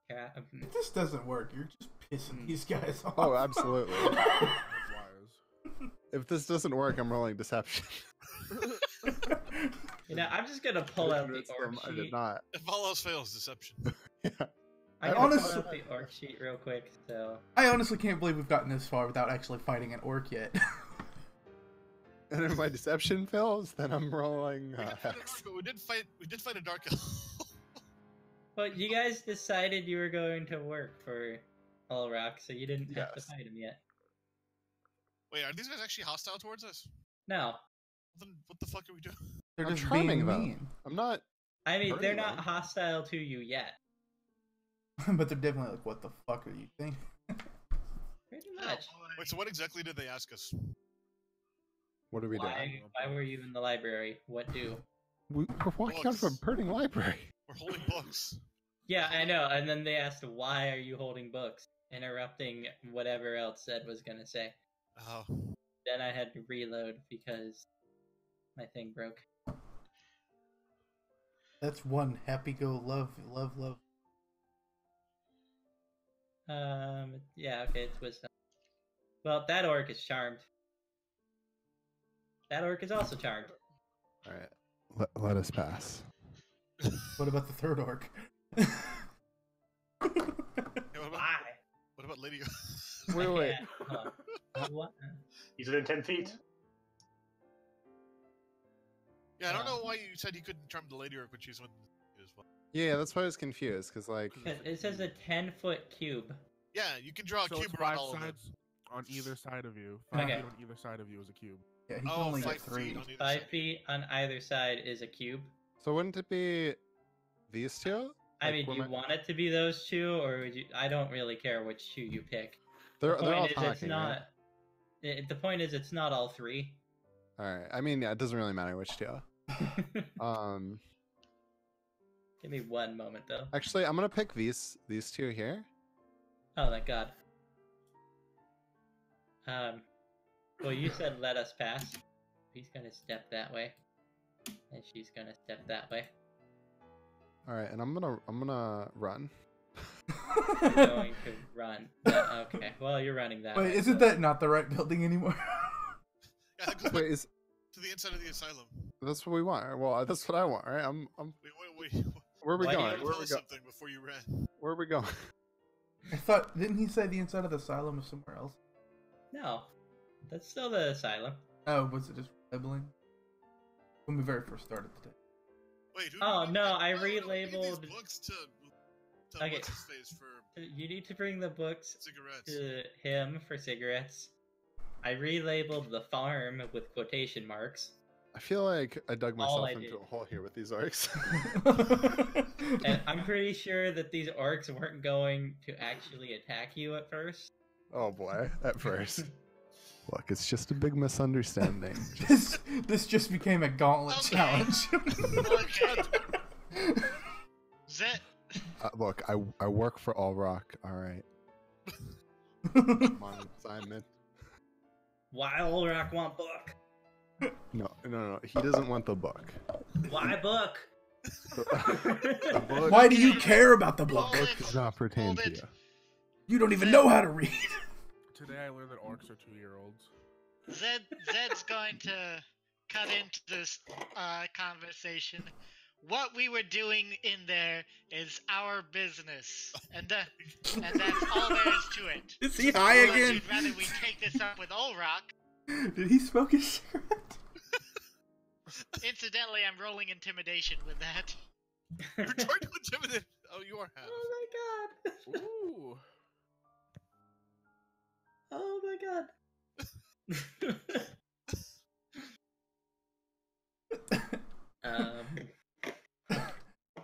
If this doesn't work, you're just pissing these guys off. Oh, absolutely. That's wise. If this doesn't work, I'm rolling deception. You know, I'm just gonna pull out the It's orc I sheet. did not. If all else fails, deception. Yeah. I'm gonna honestly- pull out the orc sheet real quick. So I honestly can't believe we've gotten this far without actually fighting an orc yet. And if my deception fails, then I'm rolling We did fight hex. but we did fight a dark elf. Well, you guys decided you were going to work for All Rock, so you didn't have to Yes. fight him yet. Wait, are these guys actually hostile towards us? No. Then what the fuck are we doing? They're I'm just charming being them. mean. I'm not. I mean, they're Hurting not them. hostile to you yet. But they're definitely like, what the fuck are you thinking? Pretty Oh, much. boy. Wait, so what exactly did they ask us? What are we doing? Why were you in the library? What do? We're walking out of a Books. burning library. We're holding books. Yeah, I know. And then they asked, why are you holding books? Interrupting whatever else Zed was going to say. Oh. Then I had to reload because my thing broke. That's one happy go love. Yeah, okay, it's wisdom. Well, that orc is charmed. That orc is also charmed. All right, let us pass. What about the third orc? Hey, Why? what about Lady? Wait. Yeah, hold on. What? He's within 10 feet. Yeah, I don't know why you said you couldn't charm the Lady Orc when she's with you as well. Yeah, that's why I was confused. Cause like, It says a 10-foot cube. Yeah, you can draw a So cube it's around 5 all of them. sides on either side of you. 5 Okay. feet on either side of you is a cube. Yeah, he can Oh, only 5 get 3. feet on either 5 side. feet on either side is a cube. so wouldn't it be these two? I Like, mean, do where you my- want it to be those two, or would you? I don't really care which two you pick. They're The all point is, it's talking. not. Right? The point is, it's not all three. All right. I mean, yeah, it doesn't really matter which two. Give me one moment, though. Actually, I'm gonna pick these two here. Oh, thank God. Well, you said let us pass. He's gonna step that way, and she's gonna step that way. All right, and I'm gonna run. You're going to run. Okay, well, you're running that way. Wait, isn't that not the right building anymore? Yeah, that goes Wait, back is to the inside of the asylum. that's what we want? Well, that's what I want, right? Wait. Where are we Why do you going? Tell Where are we us going? something before you ran. Where are we going? I thought, didn't he say the inside of the asylum is somewhere else? No, that's still the asylum. Oh, was it just labeling? When we very first started the day. Wait, who? Oh, no, I we need relabeled- these books to Okay. what's his face for You need to bring the books cigarettes. to him for cigarettes. I relabeled the farm with quotation marks. I feel like I dug All myself I into did. a hole here with these orcs. And I'm pretty sure that these orcs weren't going to actually attack you at first. Oh boy, at first. Look, it's just a big misunderstanding. this just became a gauntlet Okay. challenge. Okay. Zed, Look, I work for All Rock. All right, I'm on assignment. Why Old Rock want book? No. He doesn't want the book. Why book? The book, Why do you care about the book? Hold book it. does not pertain Hold to it. you. You don't even know how to read. Today I learned that orcs are 2-year-olds. Zed's going to cut into this conversation. What we were doing in there is our business, and that's all there is to it. Is he high Unless again? you'd rather we take this up with Olrock. Did he smoke his cigarette? Incidentally, I'm rolling intimidation with that. You're trying to intimidate. Oh, you are half. Oh my god. Ooh. Oh my god.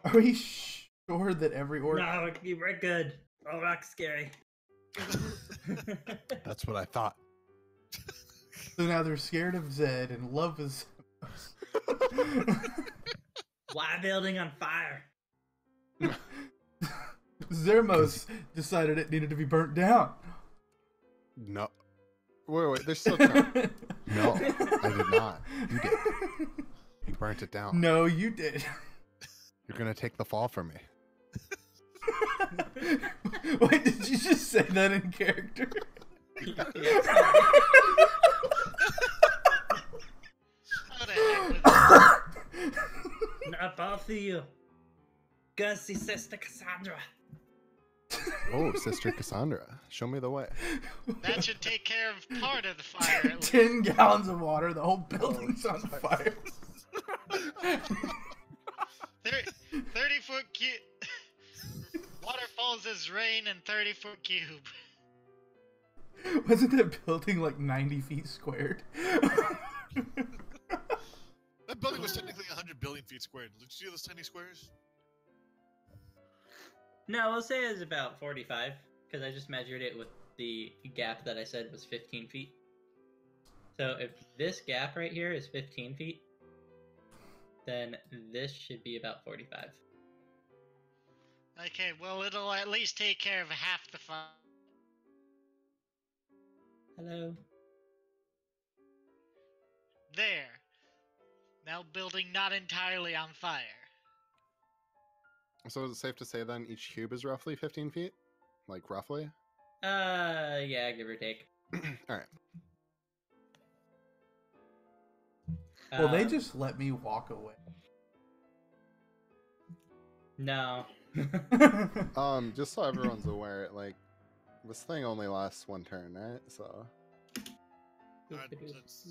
Are we sure that every orc? No, we're good. Old Rock's scary. That's what I thought. So now they're scared of Zed and love is. Why building on fire? Zermos decided it needed to be burnt down. No. Wait. They're still trying. No, I did not. You did. You burnt it down. No, you did. You're gonna take the fall from me. Wait, did you just say that in character? How the heck was that? Not both of you. Go see Sister Cassandra. Oh, Sister Cassandra, show me the way. That should take care of part of the fire. At least. 10 gallons of water, the whole building's on fire. 30-foot Waterfalls is rain in 30-foot cube. Wasn't that building like 90 feet squared? That building was technically 100 billion feet squared. Did you see those tiny squares? No, we'll say it's about 45, because I just measured it with the gap that I said was 15 feet. So if this gap right here is 15 feet, then this should be about 45. Okay, well, it'll at least take care of half the fun. Hello? There. Now building not entirely on fire. So is it safe to say then each cube is roughly 15 feet? Like roughly? Yeah, give or take. Alright. Well, they just let me walk away. No. Just so everyone's aware, like, this thing only lasts one turn, right? So Alright, let's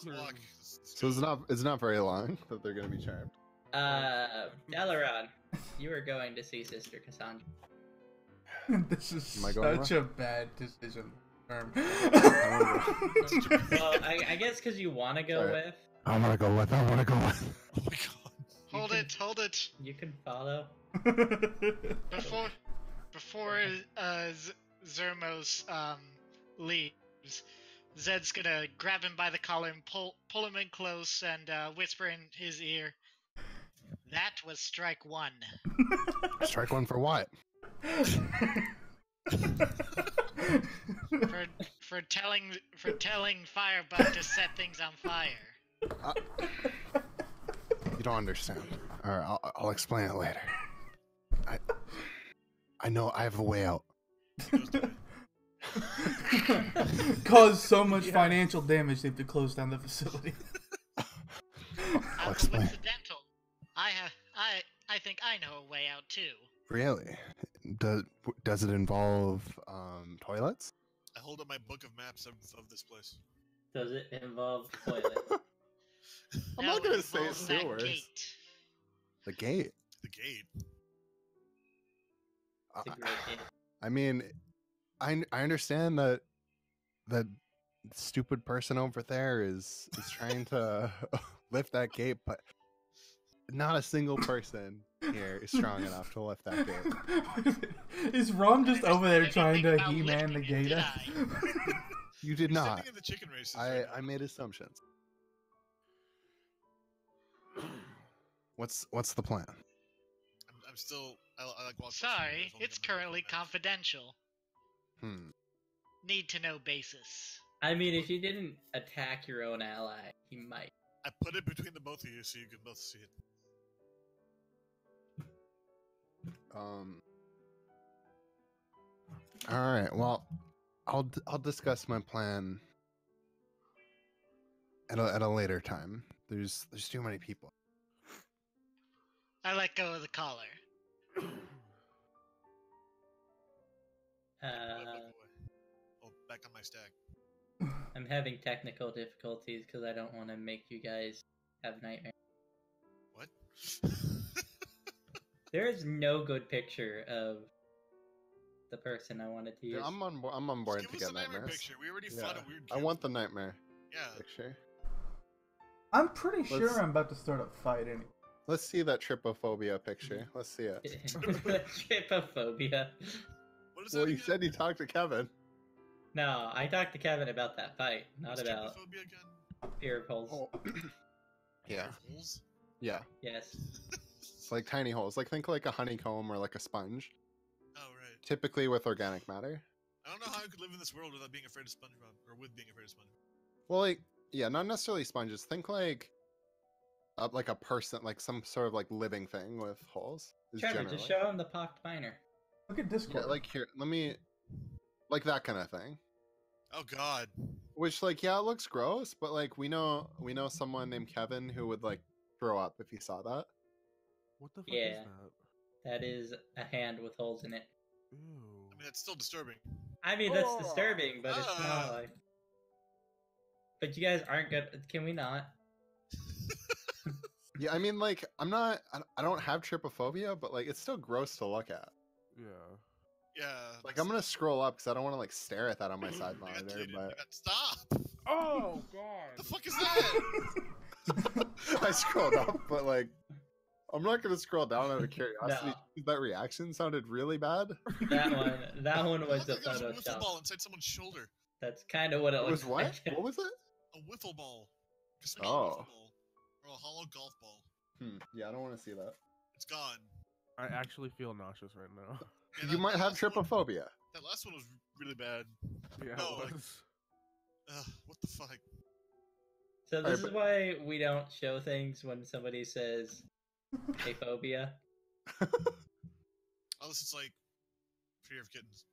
walk. so it's not very long that they're gonna be charmed. Dalaran, you are going to see Sister Cassandra. This is Am I going such a bad decision. Well, I guess because you want to go Sorry. with, I wanna go with. Oh my god. Hold it. you can follow. Before Zermos leaves, Zed's gonna grab him by the collar and pull him in close and whisper in his ear, "That was strike one." Strike one for what? For telling Firebug to set things on fire. You don't understand. Alright, I'll explain it later. I know I have a way out. Caused so much financial damage they have to close down the facility. I'll explain. Coincidental. I think I know a way out too. Really? Does it involve toilets? I hold up my book of maps of this place. Does it involve toilet? I'm No, not gonna it say involves that sewers. gate. The gate. The gate. It's a great game. I mean, I understand that stupid person over there is trying to lift that gate, but not a single person here is strong enough to lift that gate. Is Rom just over there trying to About He-Man the lifting it, gate did up? I? You did You're not. sitting in the chicken races. I right now. made assumptions. What's the plan? I'm still. I like walking. Sorry, it's currently confidential. Need to know basis. I mean, if you didn't attack your own ally, he might. I put it between the both of you so you can both see it. All right. Well, I'll discuss my plan at a later time. There's too many people. I let go of the collar. Oh, back on my stack. I'm having technical difficulties because I don't want to make you guys have nightmares. What? There is no good picture of the person I wanted to use. Yeah, I'm on board Just to give us get a nightmare nightmares. picture. We already Yeah. fought a weird I kid. want the nightmare Yeah. picture. I'm pretty Let's- sure I'm about to start a fight anyway. Let's see that trypophobia picture. Let's see it. Trypophobia. What is that Well, you again? said you talked to Kevin. No, I talked to Kevin about that fight, not What's about trypophobia again? fear of holes. Oh. Yeah. Holes? Yeah. Yes. It's like tiny holes. Like think like a honeycomb or like a sponge. Oh, right. Typically with organic matter. I don't know how I could live in this world without being afraid of SpongeBob, or with being afraid of SpongeBob. Well, like yeah, not necessarily sponges. Think like a person, like some sort of like living thing with holes. Is Trevor, generally. just show him the pocked miner. Look at Discord. Yeah, like here, let me, like that kind of thing. Oh God. Which like yeah, it looks gross, but like we know someone named Kevin who would like throw up if he saw that. What the fuck Yeah. is that? That is a hand with holes in it. Ew. I mean, that's still disturbing. I mean, that's Oh. disturbing, but it's not like. But you guys aren't good. Can we not? Yeah, I mean like I don't have trypophobia, but like it's still gross to look at. Yeah. Yeah. Like I'm gonna scroll up because I don't want to like stare at that on my side I got monitor. deleted. But I got stop. Oh God. The fuck is that? I scrolled up, but like I'm not gonna scroll down out of curiosity. That reaction sounded really bad. That one It was looked a like there was a wiffle Photoshop. ball inside someone's shoulder. That's kind of what it It was looks what? like. What was it? A wiffle ball. Just a Oh. wiffle ball. Or a hollow golf ball. Yeah, I don't want to see that. It's gone. I actually feel nauseous right now. Yeah, You might have last one- trypophobia. That last one was really bad. Yeah, No, it like- was. What the fuck? So Alright, this is why we don't show things when somebody says aphobia. Unless it's like fear of kittens.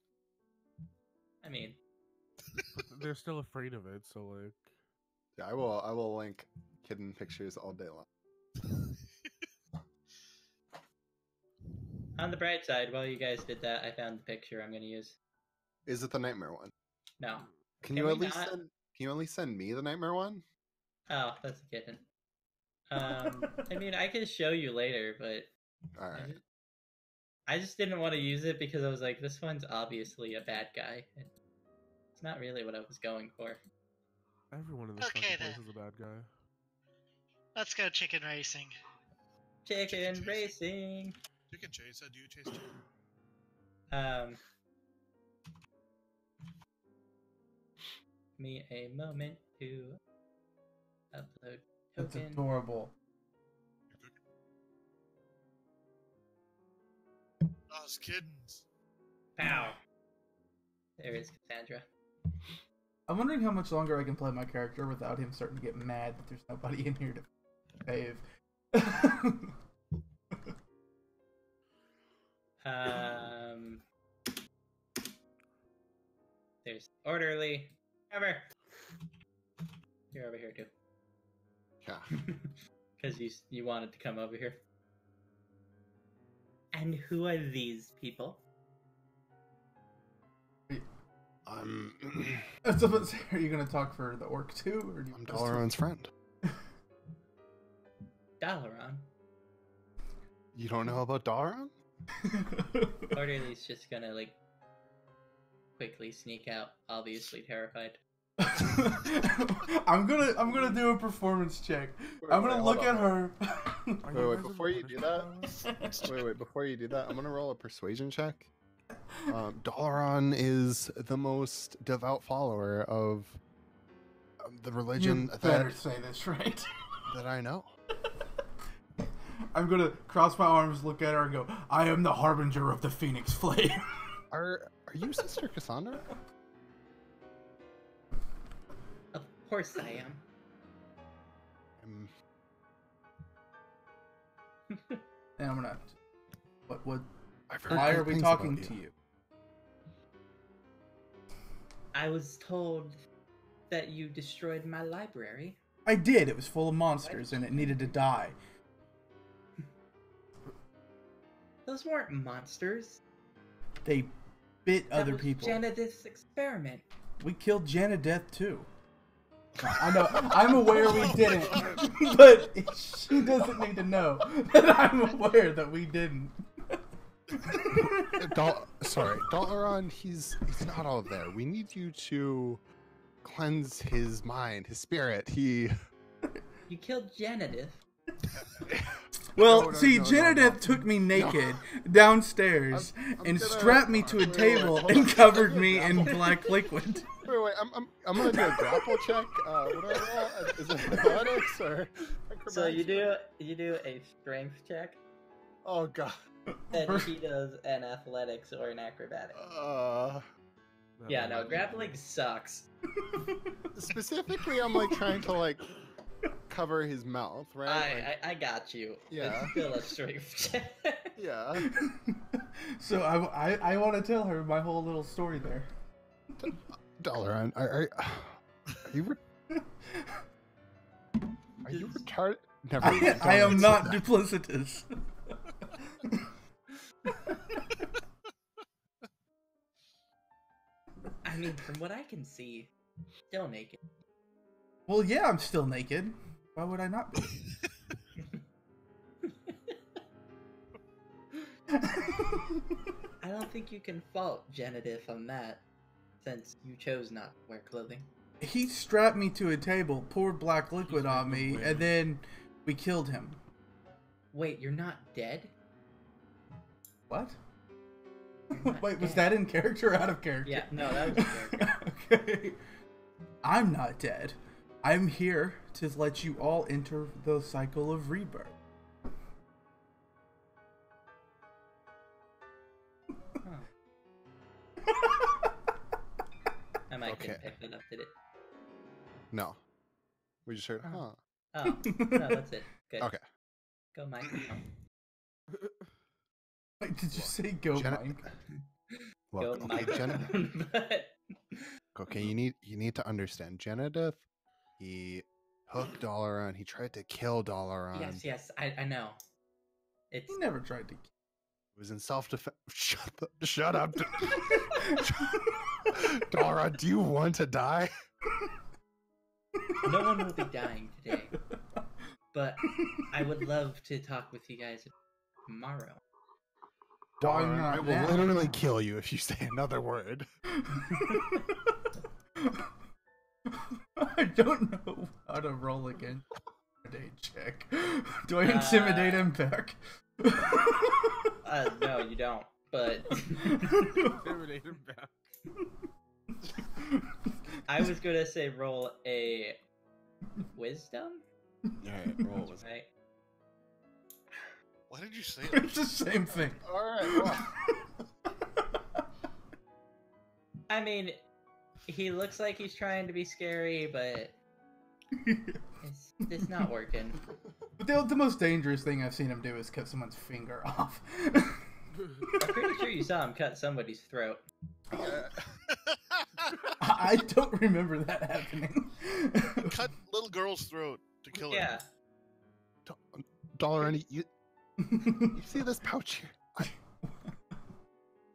I mean, They're still afraid of it, so like. Yeah, I will link kitten pictures all day long. on the bright side, while you guys did that, I found the picture I'm gonna use. Is it the nightmare one? No. Can Can you we at least not? send? Can you at least send me the nightmare one? Oh, that's a kitten. I mean, I can show you later, but All right. I just didn't want to use it because I was like, this one's obviously a bad guy. It's not really what I was going for. Everyone in this Okay, fucking then. place is a bad guy. Let's go chicken racing. Chicken racing. Chicken chase. Do you chase chicken? Me a moment to upload That's token. adorable. Oh, it's kittens. Pow. There is Cassandra. I'm wondering how much longer I can play my character without him starting to get mad that there's nobody in here to save. There's orderly. Cover. You're over here too. Yeah. Because you wanted to come over here. And who are these people? I'm Are you gonna talk for the orc too, or do you I'm just- Dalaran's friend. Dalaran. You don't know about Dalaran? Orderly's just gonna like quickly sneak out, obviously terrified. I'm gonna do a performance check. I'm gonna look at her. Are Wait, you wait, guys before you in do punishment that, wait, before you do that, I'm gonna roll a persuasion check. Dalaran is the most devout follower of the religion You better that, say this right. that I know. I'm gonna cross my arms, look at her, and go, I am the harbinger of the Phoenix Flame. Are you Sister Cassandra? Of course I am. And I'm gonna. What? I've heard Why good are we things talking about to you? I was told that you destroyed my library. I did. It was full of monsters, and it needed to die. Those weren't monsters. They bit That other was people. Janet's experiment. We killed Janet Death too. I know. I'm aware we didn't, but she doesn't need to know that I'm aware that we didn't. Sorry, Dalaran, he's not all there. We need you to cleanse his mind, his spirit. You killed Janetith. Well, No, see, no, Janetith took me naked downstairs and strapped me to a table and covered me in black liquid. Wait, I'm gonna do a grapple check. What do I roll? Is it athletics or acrobatics? So you do a strength check, Oh god. and he does an athletics or an acrobatics. Yeah, no, grappling sucks. Specifically, I'm like trying to like cover his mouth, right? I got you. Yeah. It's still a strength check. Yeah. So I want to tell her my whole little story there. Dalaran, are you retarded? Never mind, I don't am answer not that. duplicitous. I mean, from what I can see, still naked. Well, yeah, I'm still naked. Why would I not be? I don't think you can fault Genitive on that, since you chose not to wear clothing. He strapped me to a table, poured black liquid He's on making me, a and way. then we killed him. Wait, you're not dead? What? You're not Wait, was dead. that in character or out of character? Yeah, no, that was in character. Okay. I'm not dead. I'm here to let you all enter the cycle of rebirth. I might Okay. can pick that up, did it? No. We just heard, huh? Oh, no, that's it. Good. Okay. Go, Mike. Wait, did you say go, Jen- Mike? Look, Go, okay, Mike. But- okay, you need to understand. Genedith, he hooked Dalaran. He tried to kill Dalaran. yes, I know. It's He never tried to. It was in self-defense. Shut up. Dalaran, do you want to die? no one will be dying today. But I would love to talk with you guys tomorrow. Why Dalaran, not I will now? literally kill you if you say another word. I don't know how to roll again. Intimidate check. Do I intimidate him back? No, you don't. But Intimidate him back. I was gonna say roll a wisdom, Alright, roll with right? Why did you say It's the same thing. Alright, well. I mean, he looks like he's trying to be scary, but it's not working. The most dangerous thing I've seen him do is cut someone's finger off. I'm pretty sure you saw him cut somebody's throat. I don't remember that happening. cut little girl's throat to kill her? Yeah. Dalaran, you see this pouch here?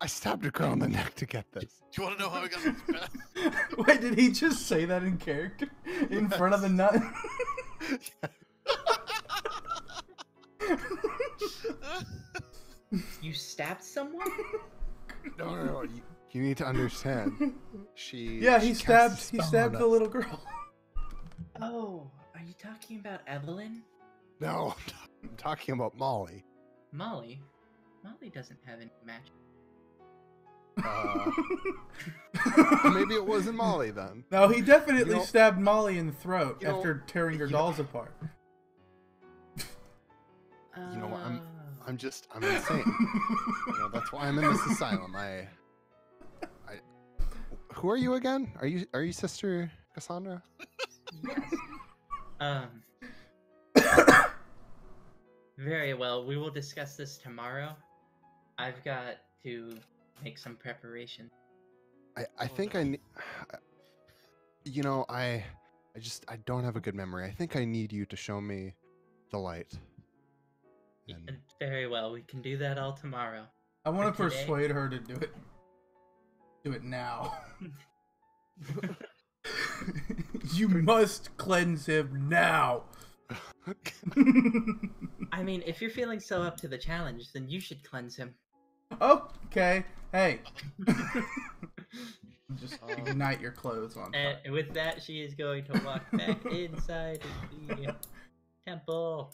I stabbed a girl in the neck to get this. Do you want to know how I got this path? Wait, did he just say that in character? In front of the nut? You stabbed someone? No. You need to understand. Yeah, he she cast a stabbed spell on the us. little girl. Oh, are you talking about Evelyn? No, I'm talking about Molly. Molly? Molly doesn't have any magic. Maybe it wasn't Molly then. No, he definitely You know- stabbed Molly in the throat you know- after tearing her you know- dolls apart. You know what, I'm insane. You know, that's why I'm in this asylum. Who are you again? Are you Sister Cassandra? Yes. Very well. We will discuss this tomorrow. I've got to make some preparation. I think I you know, I don't have a good memory. I think I need you to show me the light. And Very well. We can do that all tomorrow. I want to For today? persuade her to do it. Do it now. You must cleanse him now. I mean, if you're feeling so up to the challenge, then you should cleanse him. Okay. Hey. Just ignite your clothes on fire. And with that, she is going to walk back inside the temple.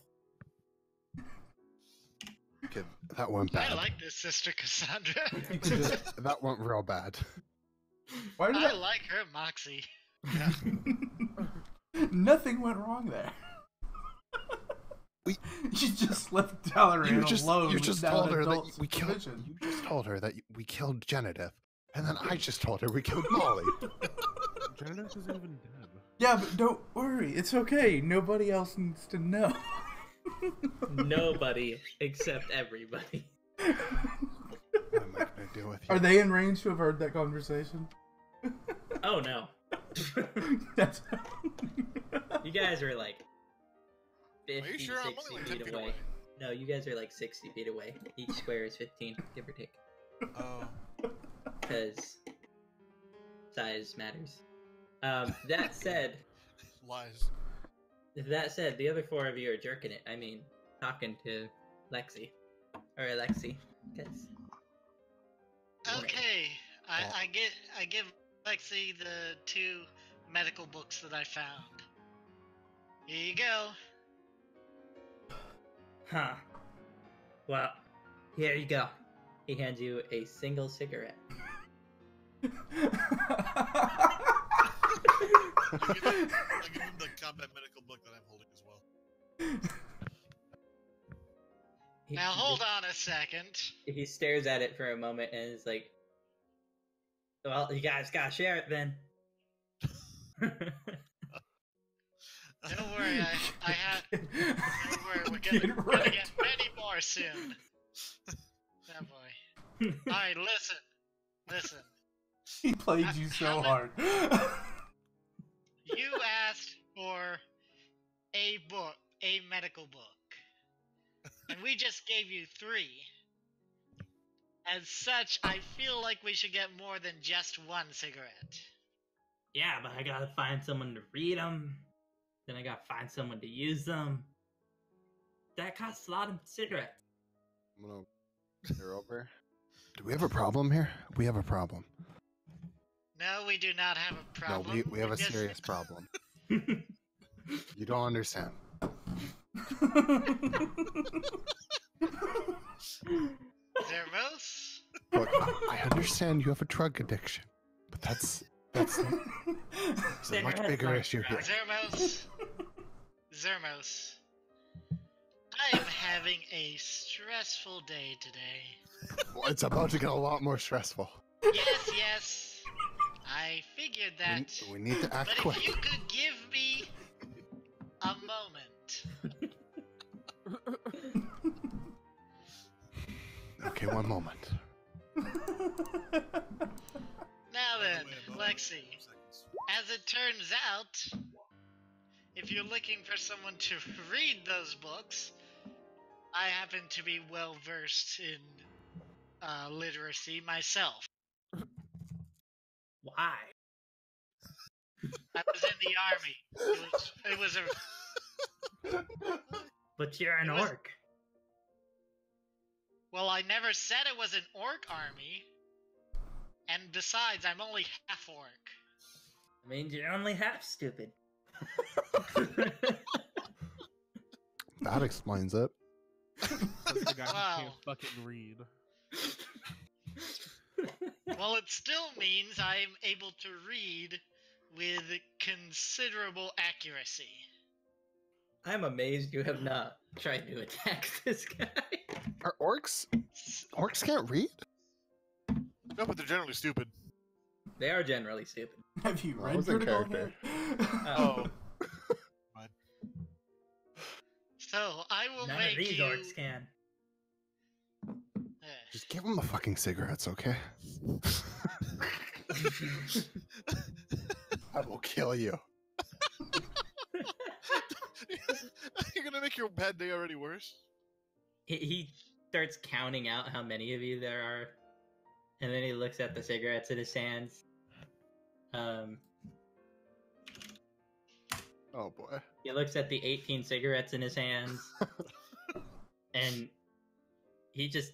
okay, that went bad. I like this, Sister Cassandra. That went real bad. Why did I like her moxie. Nothing went wrong there. We- You just left Dalaran alone. You just without told her that adult we killed. supervision. You just told her that we killed Genedith, and then I just told her we killed Molly. Janice isn't even dead. Yeah, but don't worry. It's okay. Nobody else needs to know. Nobody except everybody. What am I gonna do with you? Are they in range to have heard that conversation? Oh no. That's... You guys are like 50, Are you sure? I'm 60 only like feet 10 feet away. away. No, you guys are like 60 feet away. Each square is 15, give or take. Oh. Because size matters. That said, Lies. the other four of you are jerking it. I mean, talking to Lexi. Or Alexi. Because Okay, I give Lexi the 2 medical books that I found. Here you go. Huh. Well, here you go. He hands you a single cigarette. I give him the combat medical book that I'm holding as well. Now hold on a second. He stares at it for a moment and is like, well, you guys gotta share it then. Don't worry, I have. Don't worry, we're gonna get many more soon. Oh boy. Alright, listen. He played you so hard. You asked for a book, a medical book. And we just gave you 3. As such, I feel like we should get more than just 1 cigarette. Yeah, but I gotta find someone to read them. Then I gotta find someone to use them. That costs a lot of cigarettes. I'm gonna clear over. Do we have a problem here? We have a problem. No, we do not have a problem. No, we have a serious problem. You don't understand. Zermos? Look, I understand you have a drug addiction, but that's a much bigger issue here. Zermos. I am having a stressful day today. Well, it's about to get a lot more stressful. Yes. I figured that. We need to act but quick. if you could give me a moment. Okay, one moment. Now then, Lexi, as it turns out, if you're looking for someone to read those books, I happen to be well versed in literacy myself. Why? I was in the army. It was a. But you're an It was- orc. Well, I never said it was an orc army. And besides, I'm only half orc. I mean, you're only half stupid. That explains it. That's the guy who Wow. can't fucking read. Well, it still means I'm able to read with considerable accuracy. I'm amazed you have not tried to attack this guy. Are orcs can't read? No, but they're generally stupid. They are generally stupid. Have you Well, I read was in Critical character. Hit? Oh, So, I will none make of these you... orcs can. Just give them the fucking cigarettes, okay? I will kill you. You're gonna make your bad day already worse. He starts counting out how many of you there are, and then he looks at the cigarettes in his hands. Oh boy. He looks at the 18 cigarettes in his hands, and he just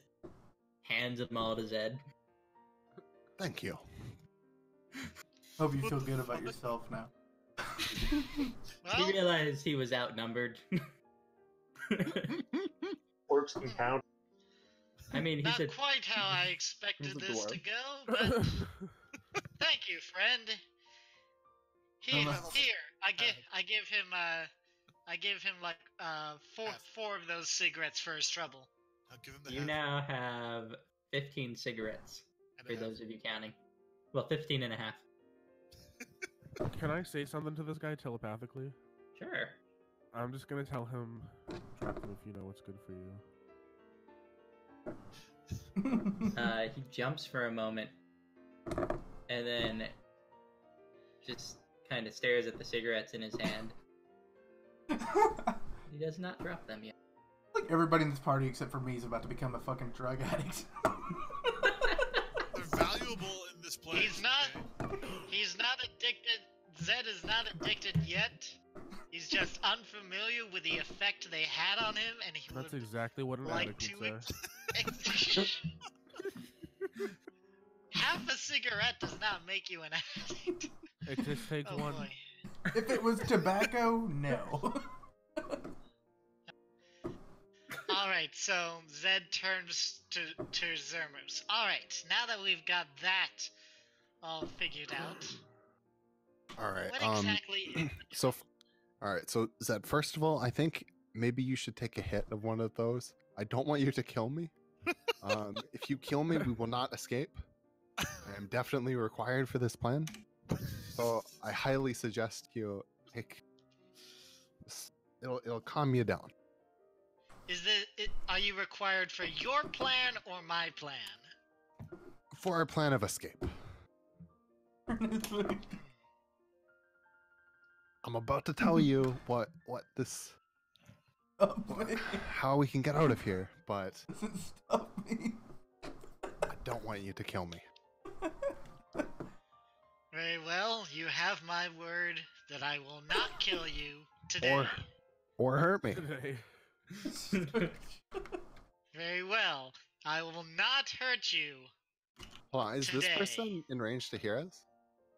hands them all to Zed. Thank you. Hope you feel good about yourself now. Well, He realized he was outnumbered. Orcs can count. I mean, he not said, quite how I expected He's a this dwarf. to go, but thank you, friend. Here, I give him like four of those cigarettes for his trouble. I'll give him the you half now have 15 cigarettes, and for a half. those of you counting. Well, 15 and a half. Can I say something to this guy telepathically? Sure. I'm just gonna tell him, drop them if you know what's good for you. He jumps for a moment, and then just kind of stares at the cigarettes in his hand. He does not drop them yet. Like everybody in this party except for me is about to become a fucking drug addict. They're valuable in this place. He's not addicted. Zed is not addicted yet. He's just unfamiliar with the effect they had on him, and he That's would exactly what an like addict to would say. half a cigarette does not make you an addict. It just takes Oh one. boy. If it was tobacco, no. Alright, so Zed turns to Zermus. Alright, now that we've got that all figured out, All right. what exactly is the So, all right. So Zed, first of all, I think maybe you should take a hit of one of those. I don't want you to kill me. If you kill me, we will not escape. I am definitely required for this plan. So I highly suggest you take. It'll calm you down. Are you required for your plan or my plan? For our plan of escape. I'm about to tell you what this how we can get out of here, but Doesn't stop me. I don't want you to kill me. Very well, you have my word that I will not kill you today. Or hurt me. Today. Very well, I will not hurt you. Hold on, is this Today. person in range to hear us?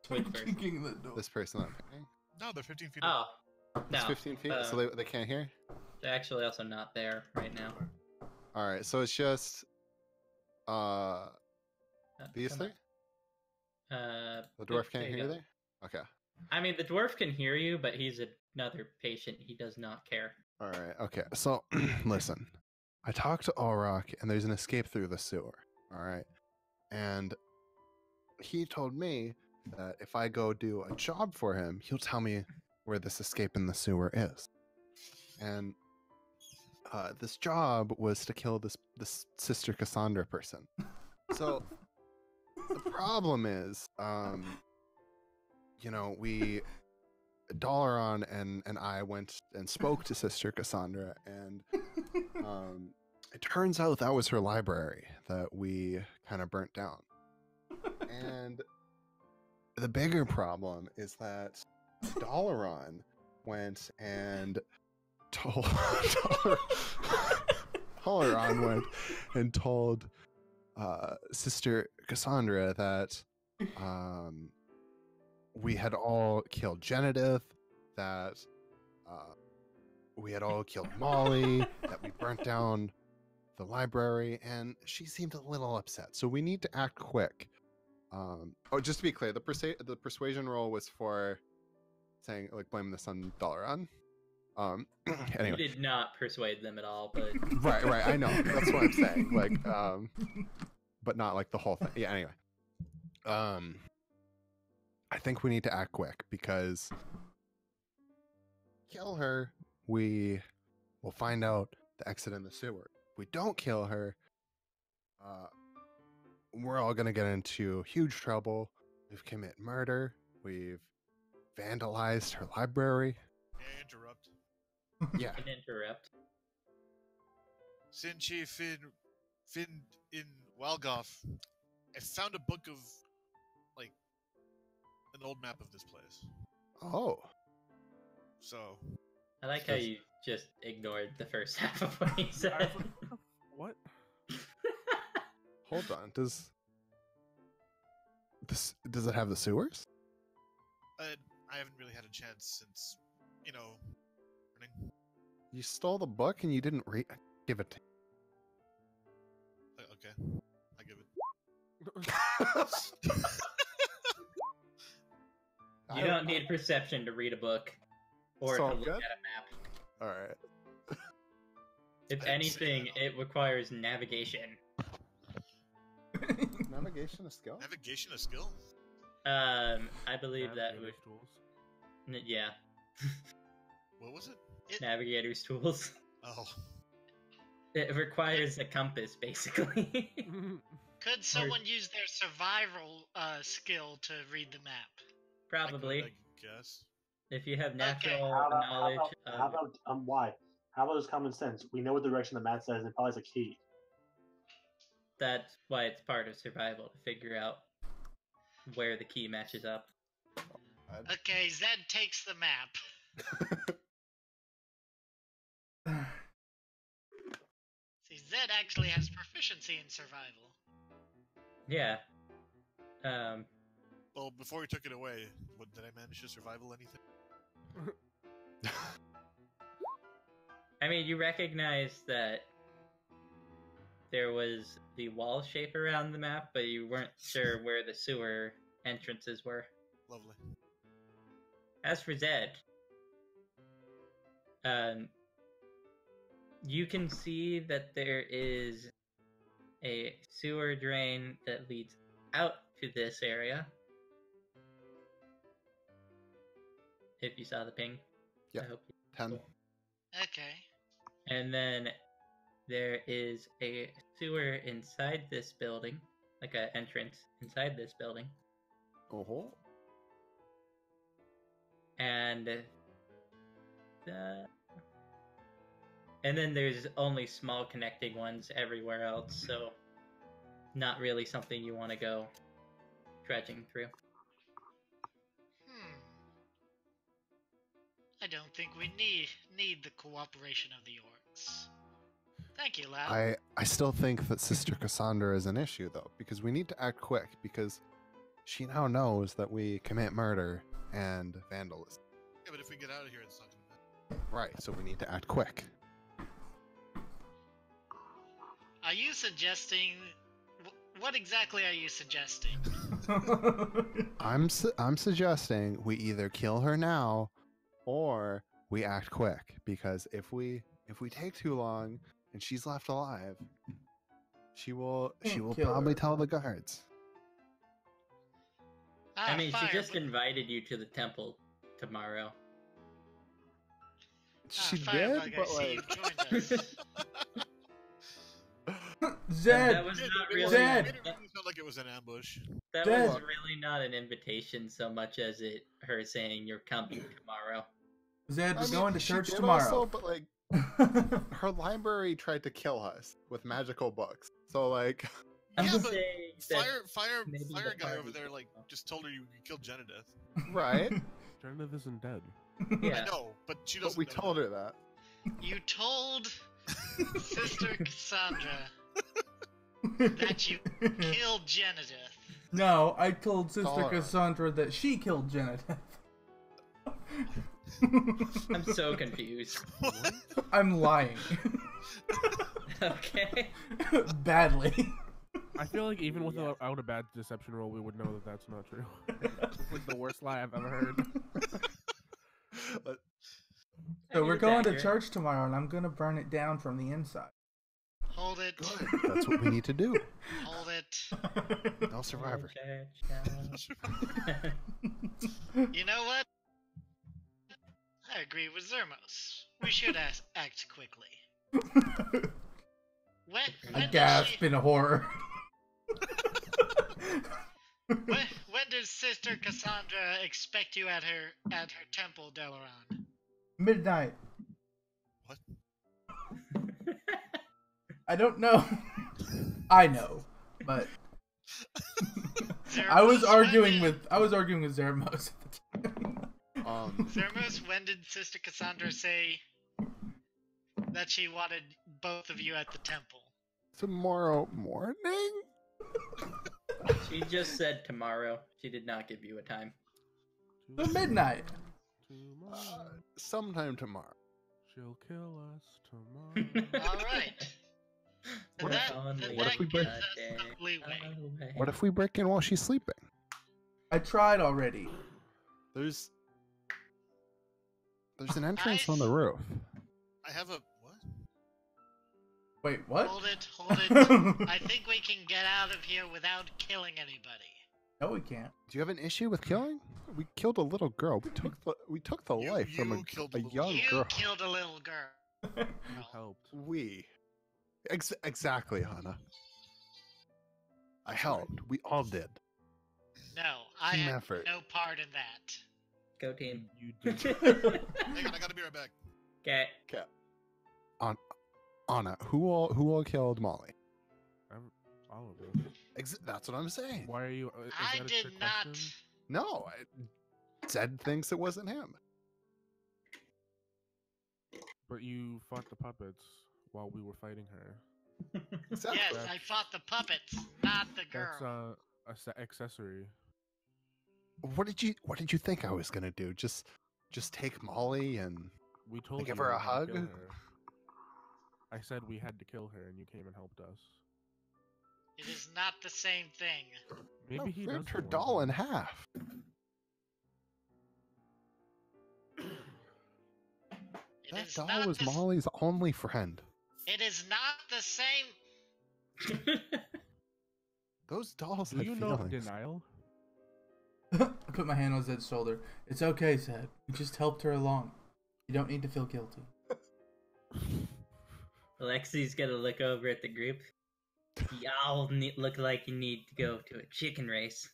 Which person? Kicking the door. This person I'm picking? No, they're 15 feet away. Oh, no. It's 15 feet, so they can't hear? They're actually also not there right now. Alright, so it's just these Come three? on. The dwarf there can't you hear go. there? Okay. I mean, the dwarf can hear you, but he's another patient. He does not care. Alright, okay. So listen. I talked to Allrock and there's an escape through the sewer. Alright. And he told me that if I go do a job for him, he'll tell me where this escape in the sewer is. And this job was to kill this Sister Cassandra person. So the problem is, Dalaran and I went and spoke to Sister Cassandra, and it turns out that was her library that we kind of burnt down. And the bigger problem is that Dalaran went and told Dalaran went and told Sister Cassandra that we had all killed Genedith, that we had all killed Molly, that we burnt down the library, and she seemed a little upset. So we need to act quick. Just to be clear, the persuasion roll was for saying, like, blame this on Dalaran. Anyway. You did not persuade them at all, but Right, I know. That's what I'm saying. Like, but not like the whole thing. Yeah, anyway. I think we need to act quick because kill her, we will find out the exit in the sewer. If we don't kill her, we're all gonna get into huge trouble. We've committed murder. We've vandalized her library. May I interrupt? Yeah. an interrupt. Sinchi Fin in Walgoth, I found a book of, like, an old map of this place. Oh. So, I like how you just ignored the first half of what he I was said. like, what? Hold on. Does it have the sewers? I haven't really had a chance since, running. You stole the book and you didn't give it to Okay, I give it. You don't need perception to read a book or So to look good? at a map. All right. If I didn't say anything, that. it requires navigation. Navigation a skill? Navigation a skill? I believe that would. Navigator's tools. Yeah, What was it? navigator's tools. Oh, It requires a compass, basically. Could someone use their survival skill to read the map? Probably, I guess. if you have natural How about, knowledge. how about why? How about just common sense? We know what direction the map says, and it probably has a key. That's why it's part of survival to figure out where the key matches up. Okay, Zed takes the map. See, Zed actually has proficiency in survival. Yeah, Well, before we took it away, did I manage to survival anything? I mean, you recognize that there was the wall shape around the map, but you weren't sure where the sewer entrances were. Lovely. As for Zed, you can see that there is a sewer drain that leads out to this area. If you saw the ping. Yeah. I hope 10. Okay. And then there is a sewer inside this building, like an entrance inside this building. Oh. And then there's only small connecting ones everywhere else, so not really something you want to go dredging through. I don't think we need the cooperation of the orcs. Thank you, lad. I still think that Sister Cassandra is an issue, though, because we need to act quick, because she now knows that we commit murder and vandalism. Yeah, but if we get out of here, it's not gonna matter. Right, so we need to act quick. Are you suggesting... What exactly are you suggesting? I'm suggesting we either kill her now or we act quick, because if we take too long and she's left alive, she will probably tell the guards. I mean, fire, she just but- invited you to the temple tomorrow. She Firebug, did, I but see like you've joined us. Zed, That was not It really. Zed! made it really sound like it was an ambush. That Zed! was really not an invitation so much as her saying you're coming tomorrow. Zed, we're going to she church did tomorrow. also, but like her library tried to kill us with magical books. So like I'm Yeah, just but saying that Fire maybe guy the over party there could like go. just told her you killed Genedith. right, Jenna isn't dead. Yeah. I know, but she but doesn't. we know told that. her that. You told Sister Cassandra that you killed Genedith. No, I told Sister Alright. Cassandra that she killed Janet. I'm so confused. I'm lying. Okay. Badly. I feel like even Yeah. without a bad deception roll, we would know that that's not true. It's like the worst lie I've ever heard. But So I we're mean, going it's to accurate. church tomorrow, and I'm gonna burn it down from the inside. Hold it. good. That's what we need to do. Hold it. No survivor. You know what? I agree with Zermos. We should act quickly. When I does gasp in horror. when does Sister Cassandra expect you at her temple, Delaron? Midnight. What? I don't know. I know, but I was arguing with Zermos. Zermos, when did Sister Cassandra say that she wanted both of you at the temple? Tomorrow morning? She just said tomorrow. She did not give you a time. So midnight. Tomorrow. Sometime tomorrow. She'll kill us tomorrow. Alright. What That, if- that what if we gives break- us some leeway. What if we break in while she's sleeping? I tried already. There's an entrance on the roof. I have a what? Wait, what? Hold it. I think we can get out of here without killing anybody. No, we can't. Do you have an issue with killing? We killed a little girl. We took the You- life from you killed a a little young You girl. killed a little girl. You helped. We. Exactly, Hannah. I helped. We all did. No, I Team had effort. no part in that. Go team. You did. Hang on, I gotta be right back. Okay. Anna, who all killed Molly? All of them. That's what I'm saying. Why are you? Is I that a did trick not. question? No, Zed thinks it wasn't him. But you fought the puppets while we were fighting her. Exactly. Yes, I fought the puppets, not the girl. accessory. What did you think I was gonna do? Just take Molly and We told give you her we a had to hug? kill her. I said we had to kill her, and you came and helped us. It is not the same thing. Maybe he ripped does her want doll her. in half. It That is doll not was the Molly's only friend. It is not the same. Those dolls Do had you know feelings. denial? I put my hand on Zed's shoulder. It's okay, Zed. We just helped her along. You don't need to feel guilty. Alexi's gonna look over at the group. Y'all look like you need to go to a chicken race.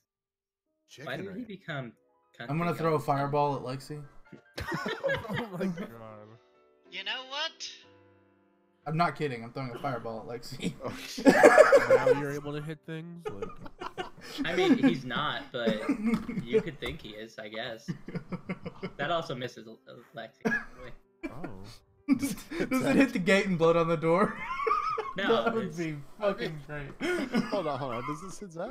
Why did he become country I'm gonna throw all a of a sudden? fireball at Lexi. Oh my god. You know what? I'm not kidding. I'm throwing a fireball at Lexi. Now you're able to hit things? Like, I mean, he's not, but you could think he is, I guess. That also misses Lexi. by the way. oh. Does it hit the gate and blow down the door? No, that would it's- be fucking great. Hold on. Does this hit Zed?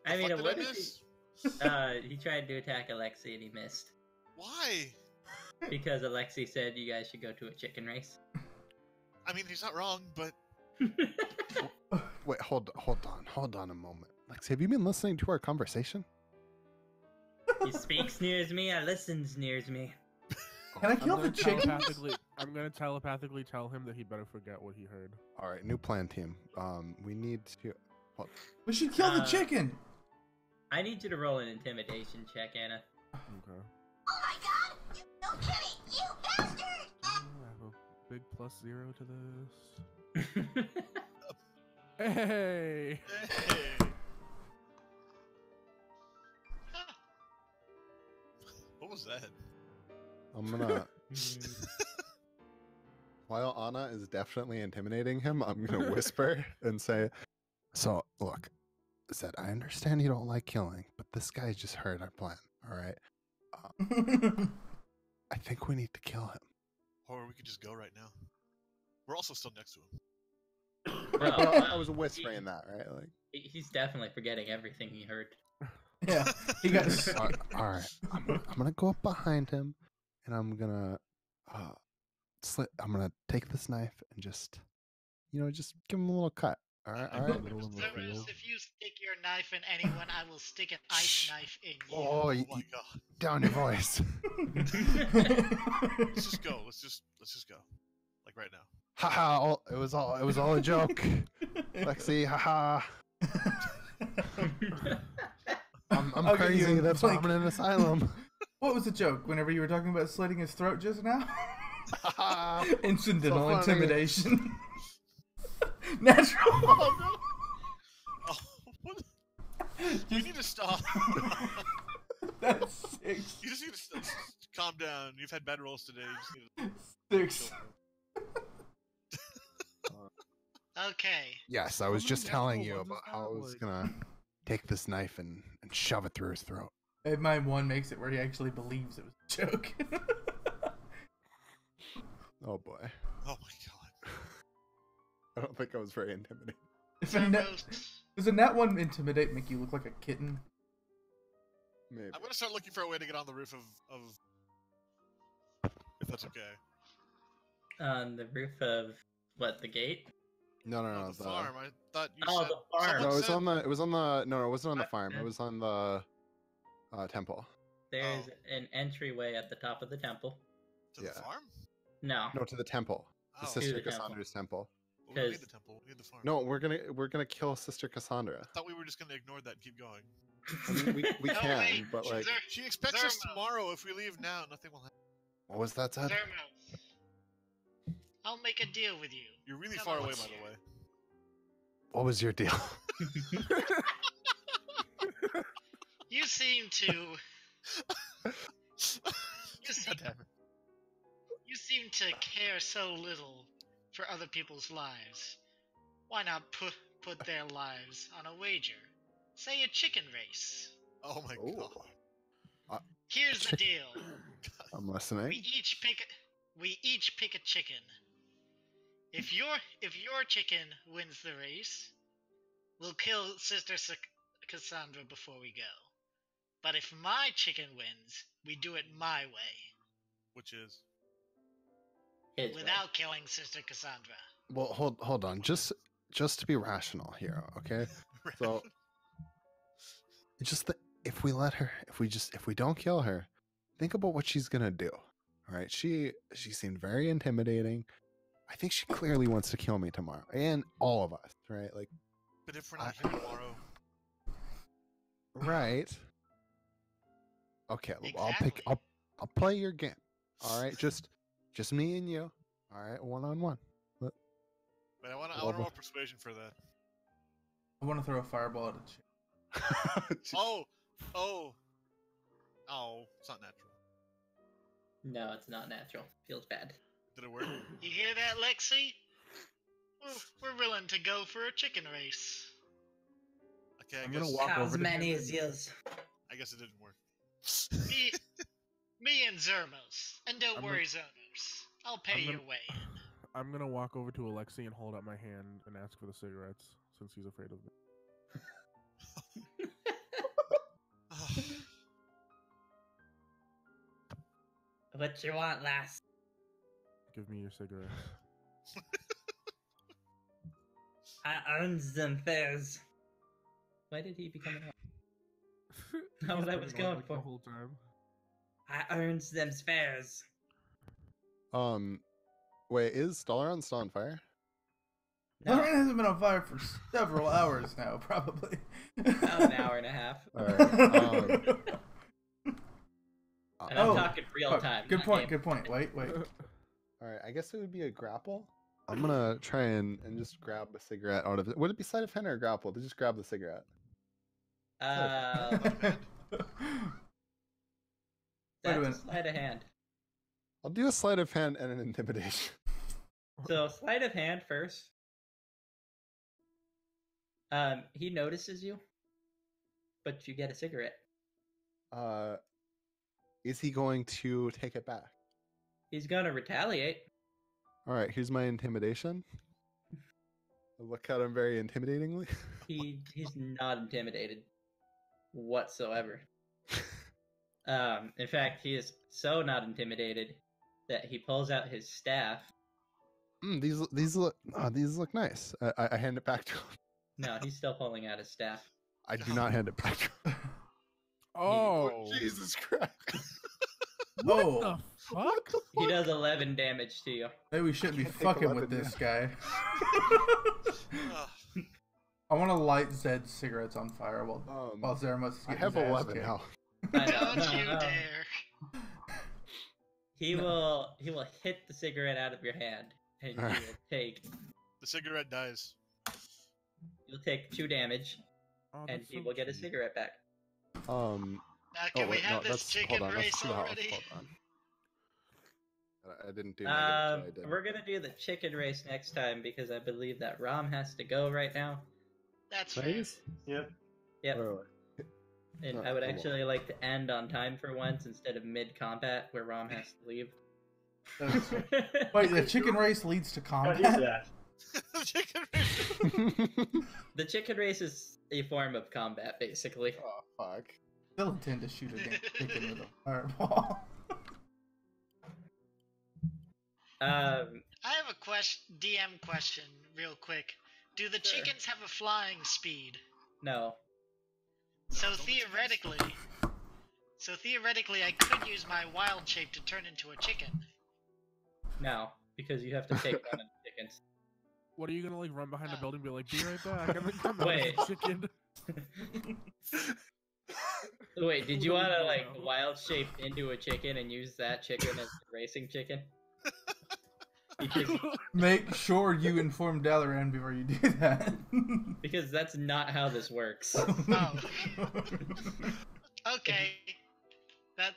I mean, Fuck, did what I if miss? he tried to attack Alexi and he missed. Why? Because Alexi said you guys should go to a chicken race. I mean, he's not wrong, but Wait, hold on a moment. Lex, have you been listening to our conversation? He speaks nears me, I listens nears me. Can I kill the chickens? I'm gonna telepathically tell him that he better forget what he heard. All right, new plan, team. We need to. Hold, We should kill the chicken. I need you to roll an intimidation check, Anna. Okay. Oh my god! You no kidding! You bastard! I have a big +0 to this. Hey! hey, what was that? I'm gonna. While Anna is definitely intimidating him, I'm gonna whisper and say, "So look, Zed, I understand you don't like killing, but this guy just heard our plan. All right, I think we need to kill him." Or we could just go right now. We're also still next to him. Well, I was whispering that, right? Like, he's definitely forgetting everything he heard. Yeah, he got. all right, I'm gonna go up behind him, and I'm gonna I'm gonna take this knife and just give him a little cut. All right, all right. Middle of the Cerberus, field. if you stick your knife in anyone, I will stick an ice knife in you. Oh, Oh you, my god. down your voice. Let's just go. Let's just go. Like right now. Haha! It was all a joke. Lexi, haha! I'm I'll give crazy. you, That's why like- I'm in an asylum. What was the joke? Whenever you were talking about slitting his throat just now? Haha. Incidental So funny. intimidation. Natural. Oh, what? You need to stop. That's six. You just need to calm down. You've had bad rolls today. You just need to Six. Okay. Yes, I was How just many telling natural you ones about is how I that, was like? gonna take this knife and shove it through his throat. And my one makes it where he actually believes it was a joke. Oh boy. Oh my god. I don't think I was very intimidating. If a net, Cerberus, does a nat one intimidate make you look like a kitten? Maybe. I'm gonna start looking for a way to get on the roof of if that's okay. On the roof of what, the gate? No, On the the farm. I thought you Oh, said the farm. someone No, it was said- on the. It was on the. No, it wasn't on the farm. It Okay. was on the temple. There's Oh. an entryway at the top of the temple. to the Yeah. farm. No. No, to the temple. Oh, The To Sister the temple. Cassandra's temple. well, we don't need 'cause- the temple. We need the farm. No, we're gonna kill Sister Cassandra. I thought we were just gonna ignore that and keep going. I mean, we No, can, wait, but like, She expects us Zermo. tomorrow. If we leave now, nothing will happen. what was that said? Cerberus, I'll make a deal with you. You're really Come far on, away, let's by the hear way. What was your deal? You seem to. You seem, God damn it. you seem to care so little for other people's lives. Why not put their lives on a wager? Say a chicken race. Oh my Oh. god. Here's the deal. I'm We listening. each pick a chicken. If your chicken wins the race, we'll kill Sister Cassandra before we go. But if my chicken wins, we do it my way, Which is His way. without killing Sister Cassandra. Well, hold on. Just to be rational here, okay? So it's just that if we let her, if we don't kill her, think about what she's gonna do. All right, she seemed very intimidating. I think she clearly wants to kill me tomorrow, and all of us, right? Like, but if we're not here tomorrow, right? Okay, Exactly. I'll play your game. All right, just me and you. All right, 1-on-1. but I want to roll persuasion for that. I want to throw a fireball at a chick. Oh, it's not natural. No, it's not natural. Feels bad. Did it work? You hear that, Lexi? We're willing to go for a chicken race. Okay, I'm gonna walk over to many him is yours? I guess it didn't work. Me and Zermos. And don't I'm worry, Zermos. I'll pay I'm your gonna- way in. I'm gonna walk over to Alexei and hold up my hand and ask for the cigarettes, since he's afraid of me. What you want, lass? Give me your cigarettes. I earned them fares. Why did he become an Not what I was going for. The whole time. I earned them fares. Wait, is Dalaran still on fire? Lauren hasn't been on fire for several hours now, probably. About an hour and a half. All right. And I'm talking real time. Good not point. game. Good point. Wait. All right, I guess it would be a grapple. I'm gonna try and just grab a cigarette out of it. Would it be sleight of hand or a grapple to just grab the cigarette? That's Wait a a minute. sleight of hand. I'll do a sleight of hand and an intimidation. So sleight of hand first. He notices you, but you get a cigarette. Is he going to take it back? He's gonna retaliate. All right, here's my intimidation. I look at him very intimidatingly. He's not intimidated whatsoever. In fact, he is so not intimidated that he pulls out his staff. These look nice. I hand it back to him. No, he's still pulling out his staff. I do not hand it back to him. Oh, Jesus Christ! Oh, fuck! He does 11 damage to you. maybe we shouldn't be Can't take fucking with 11 this guy. Ugh. I want to light Zed's cigarettes on fire while Zermos is I getting have his ass 11 kicked. now. I know. Don't you no. dare. He will hit the cigarette out of your hand, and you will take The cigarette dies. you'll take 2 damage, Oh, and that's he so will get a cheap. cigarette back. Now, can we wait, have no, this chicken hold on, race that's 2 health. already? Hold on. I didn't do negative, so I did. We're gonna do the chicken race next time because I believe that Rom has to go right now. That's fair. Please? Yep. Yep. Wait. And Oh, I would come on. actually like to end on time for once instead of mid-combat where Rom has to leave. Wait, the chicken race leads to Got used to combat? that. Chicken race. The chicken race is a form of combat, basically. Oh, fuck. Still intend to shoot a damn chicken with a fireball. I have a DM question, real quick. Do the Sure. chickens have a flying speed? No. So theoretically, I could use my wild shape to turn into a chicken. No. Because you have to take one of the chickens. What are you gonna like run behind a Oh. building and be like, "Be right back"? I'm gonna come out Wait. as a chicken. Wait, did you What want do to you like know? wild shape into a chicken and use that chicken as the racing chicken? Because, Make sure you inform Dalaran before you do that. because that's not how this works. Oh. Okay. That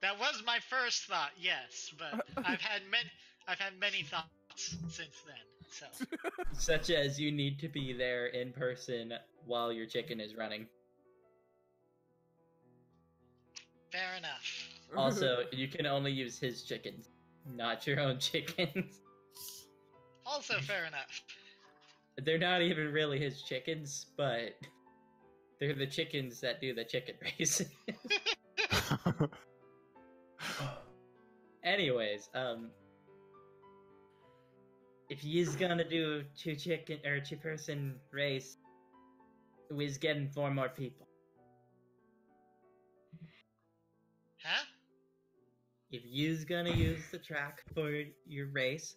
that was my first thought, yes, but I've had many thoughts since then. So Such as you need to be there in person while your chicken is running. fair enough. Also, you can only use his chickens, not your own chickens. Also fair enough. They're not even really his chickens, but they're the chickens that do the chicken race. Anyways, if he's gonna do two person race, we's getting 4 more people. Huh? If you's gonna use the track for your race,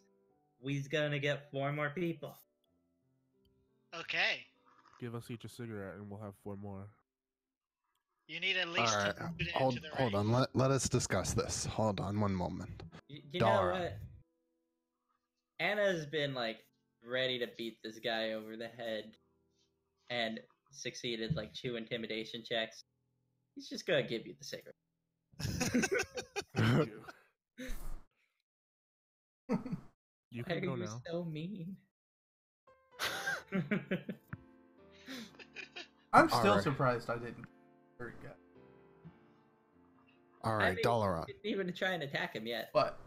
we's gonna get 4 more people. Okay. Give us each a cigarette and we'll have 4 more. You need at All least right, to put it hold into the hold race. on. Let us discuss this. Hold on one moment. You know Dara. what? Anna's been like ready to beat this guy over the head and succeeded like 2 intimidation checks. He's just gonna give you the cigarette. Thank you. You Why can are go you now. so mean? I'm still Alright. surprised I didn't hurt guy. All I right, mean, Dalaran. didn't even try and attack him yet. But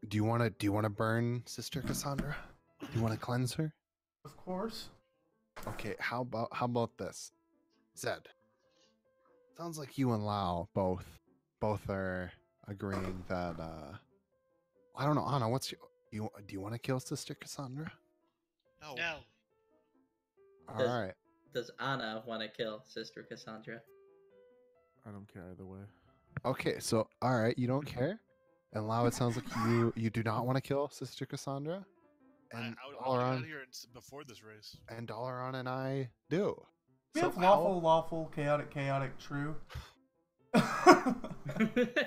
Do you want to burn Sister Cassandra? Do you want to cleanse her? of course, Okay, how about this? Zed. Sounds like you and Lau both are agreeing that I don't know, Anna, do you want to kill Sister Cassandra? No. No. All Does- right. Does Anna want to kill Sister Cassandra? I don't care either way. Okay, so all right, you don't care? And Lau, it sounds like you do not want to kill Sister Cassandra? And I would get out Dalaran of here before this race. and Dalaran and I do. we So have how- lawful, chaotic, true.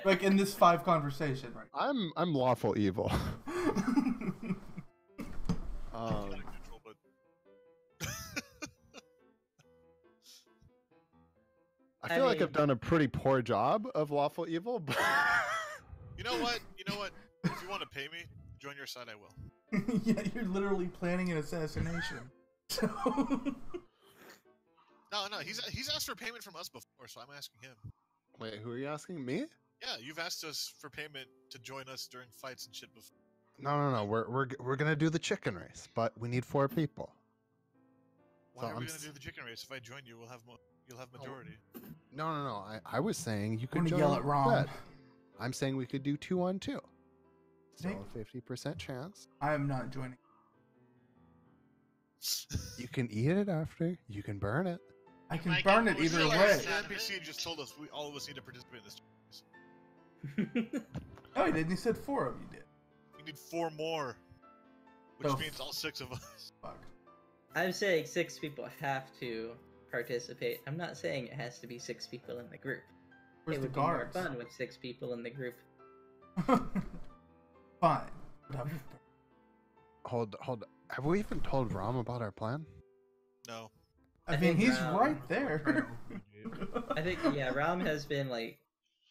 Like in this 5 conversation, right? I'm lawful evil. Out of control, but I feel like mean- I've done a pretty poor job of lawful evil, but you know what? If you want to pay me, join your side. I will. Yeah, you're literally planning an assassination. So No. He's asked for payment from us before, so I'm asking him. wait, who are you asking? Me? Yeah, you've asked us for payment to join us during fights and shit before. No. We're gonna do the chicken race, but we need 4 people. Why So are we I'm gonna s- do the chicken race? If I join you, you'll have majority. No. I was saying you I'm could gonna join yell at Rom. Zed. I'm saying we could do 2-on-2. Nick? So 50% chance. I am not joining. You can eat it after. You can burn it. I can Might burn get it more either killers way. out The of NPC it. just told us all of us need to participate in this chicken race. Oh, he didn't. He said 4 of you did. We need 4 more, which Oh. means all 6 of us. Fuck. I'm saying 6 people have to participate. I'm not saying it has to be 6 people in the group. Where's it the would be more guards? fun with 6 people in the group. Fine. Whatever. Hold. Have we even told Rom about our plan? No. I I mean, think he's Rom- right there. I think, yeah, Ram has been, like,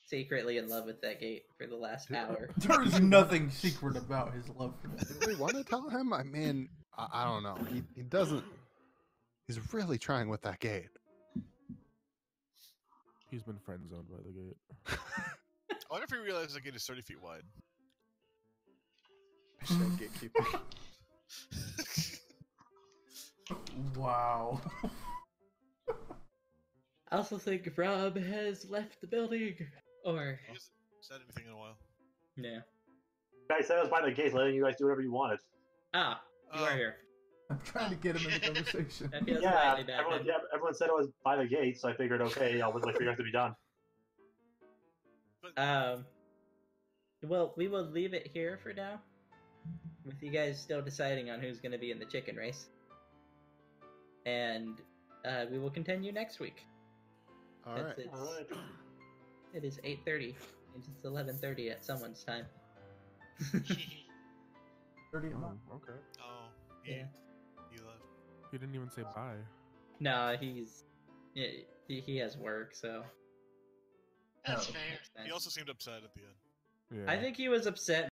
secretly in love with that gate for the last hour. There's nothing secret about his love for that. Do we want to tell him? I mean, I don't know. He doesn't. He's really trying with that gate. He's been friend zoned by the gate. I wonder if he realizes the gate is 30 feet wide. Hashtag gatekeeping. Wow. I also think Rob has left the building. Or, He hasn't said anything in a while. yeah. Guys said I was by the gates, letting you guys do whatever you wanted. Ah, you are Oh. here. I'm trying to get him in the conversation. That feels Yeah, slightly bad. everyone said I was by the gates, so I figured, okay, I'll wait for you guys to be done. Well, we will leave it here for now. With you guys still deciding on who's going to be in the chicken race. And we will continue next week. All It's- right. it's- Alright. It is 8:30. It's 11:30 at someone's time. 30 a month. Oh, okay. Oh, Yeah. he left. He didn't even say bye. No, he has work, so That's Oh. fair. next time. He also seemed upset at the end. Yeah. I think he was upset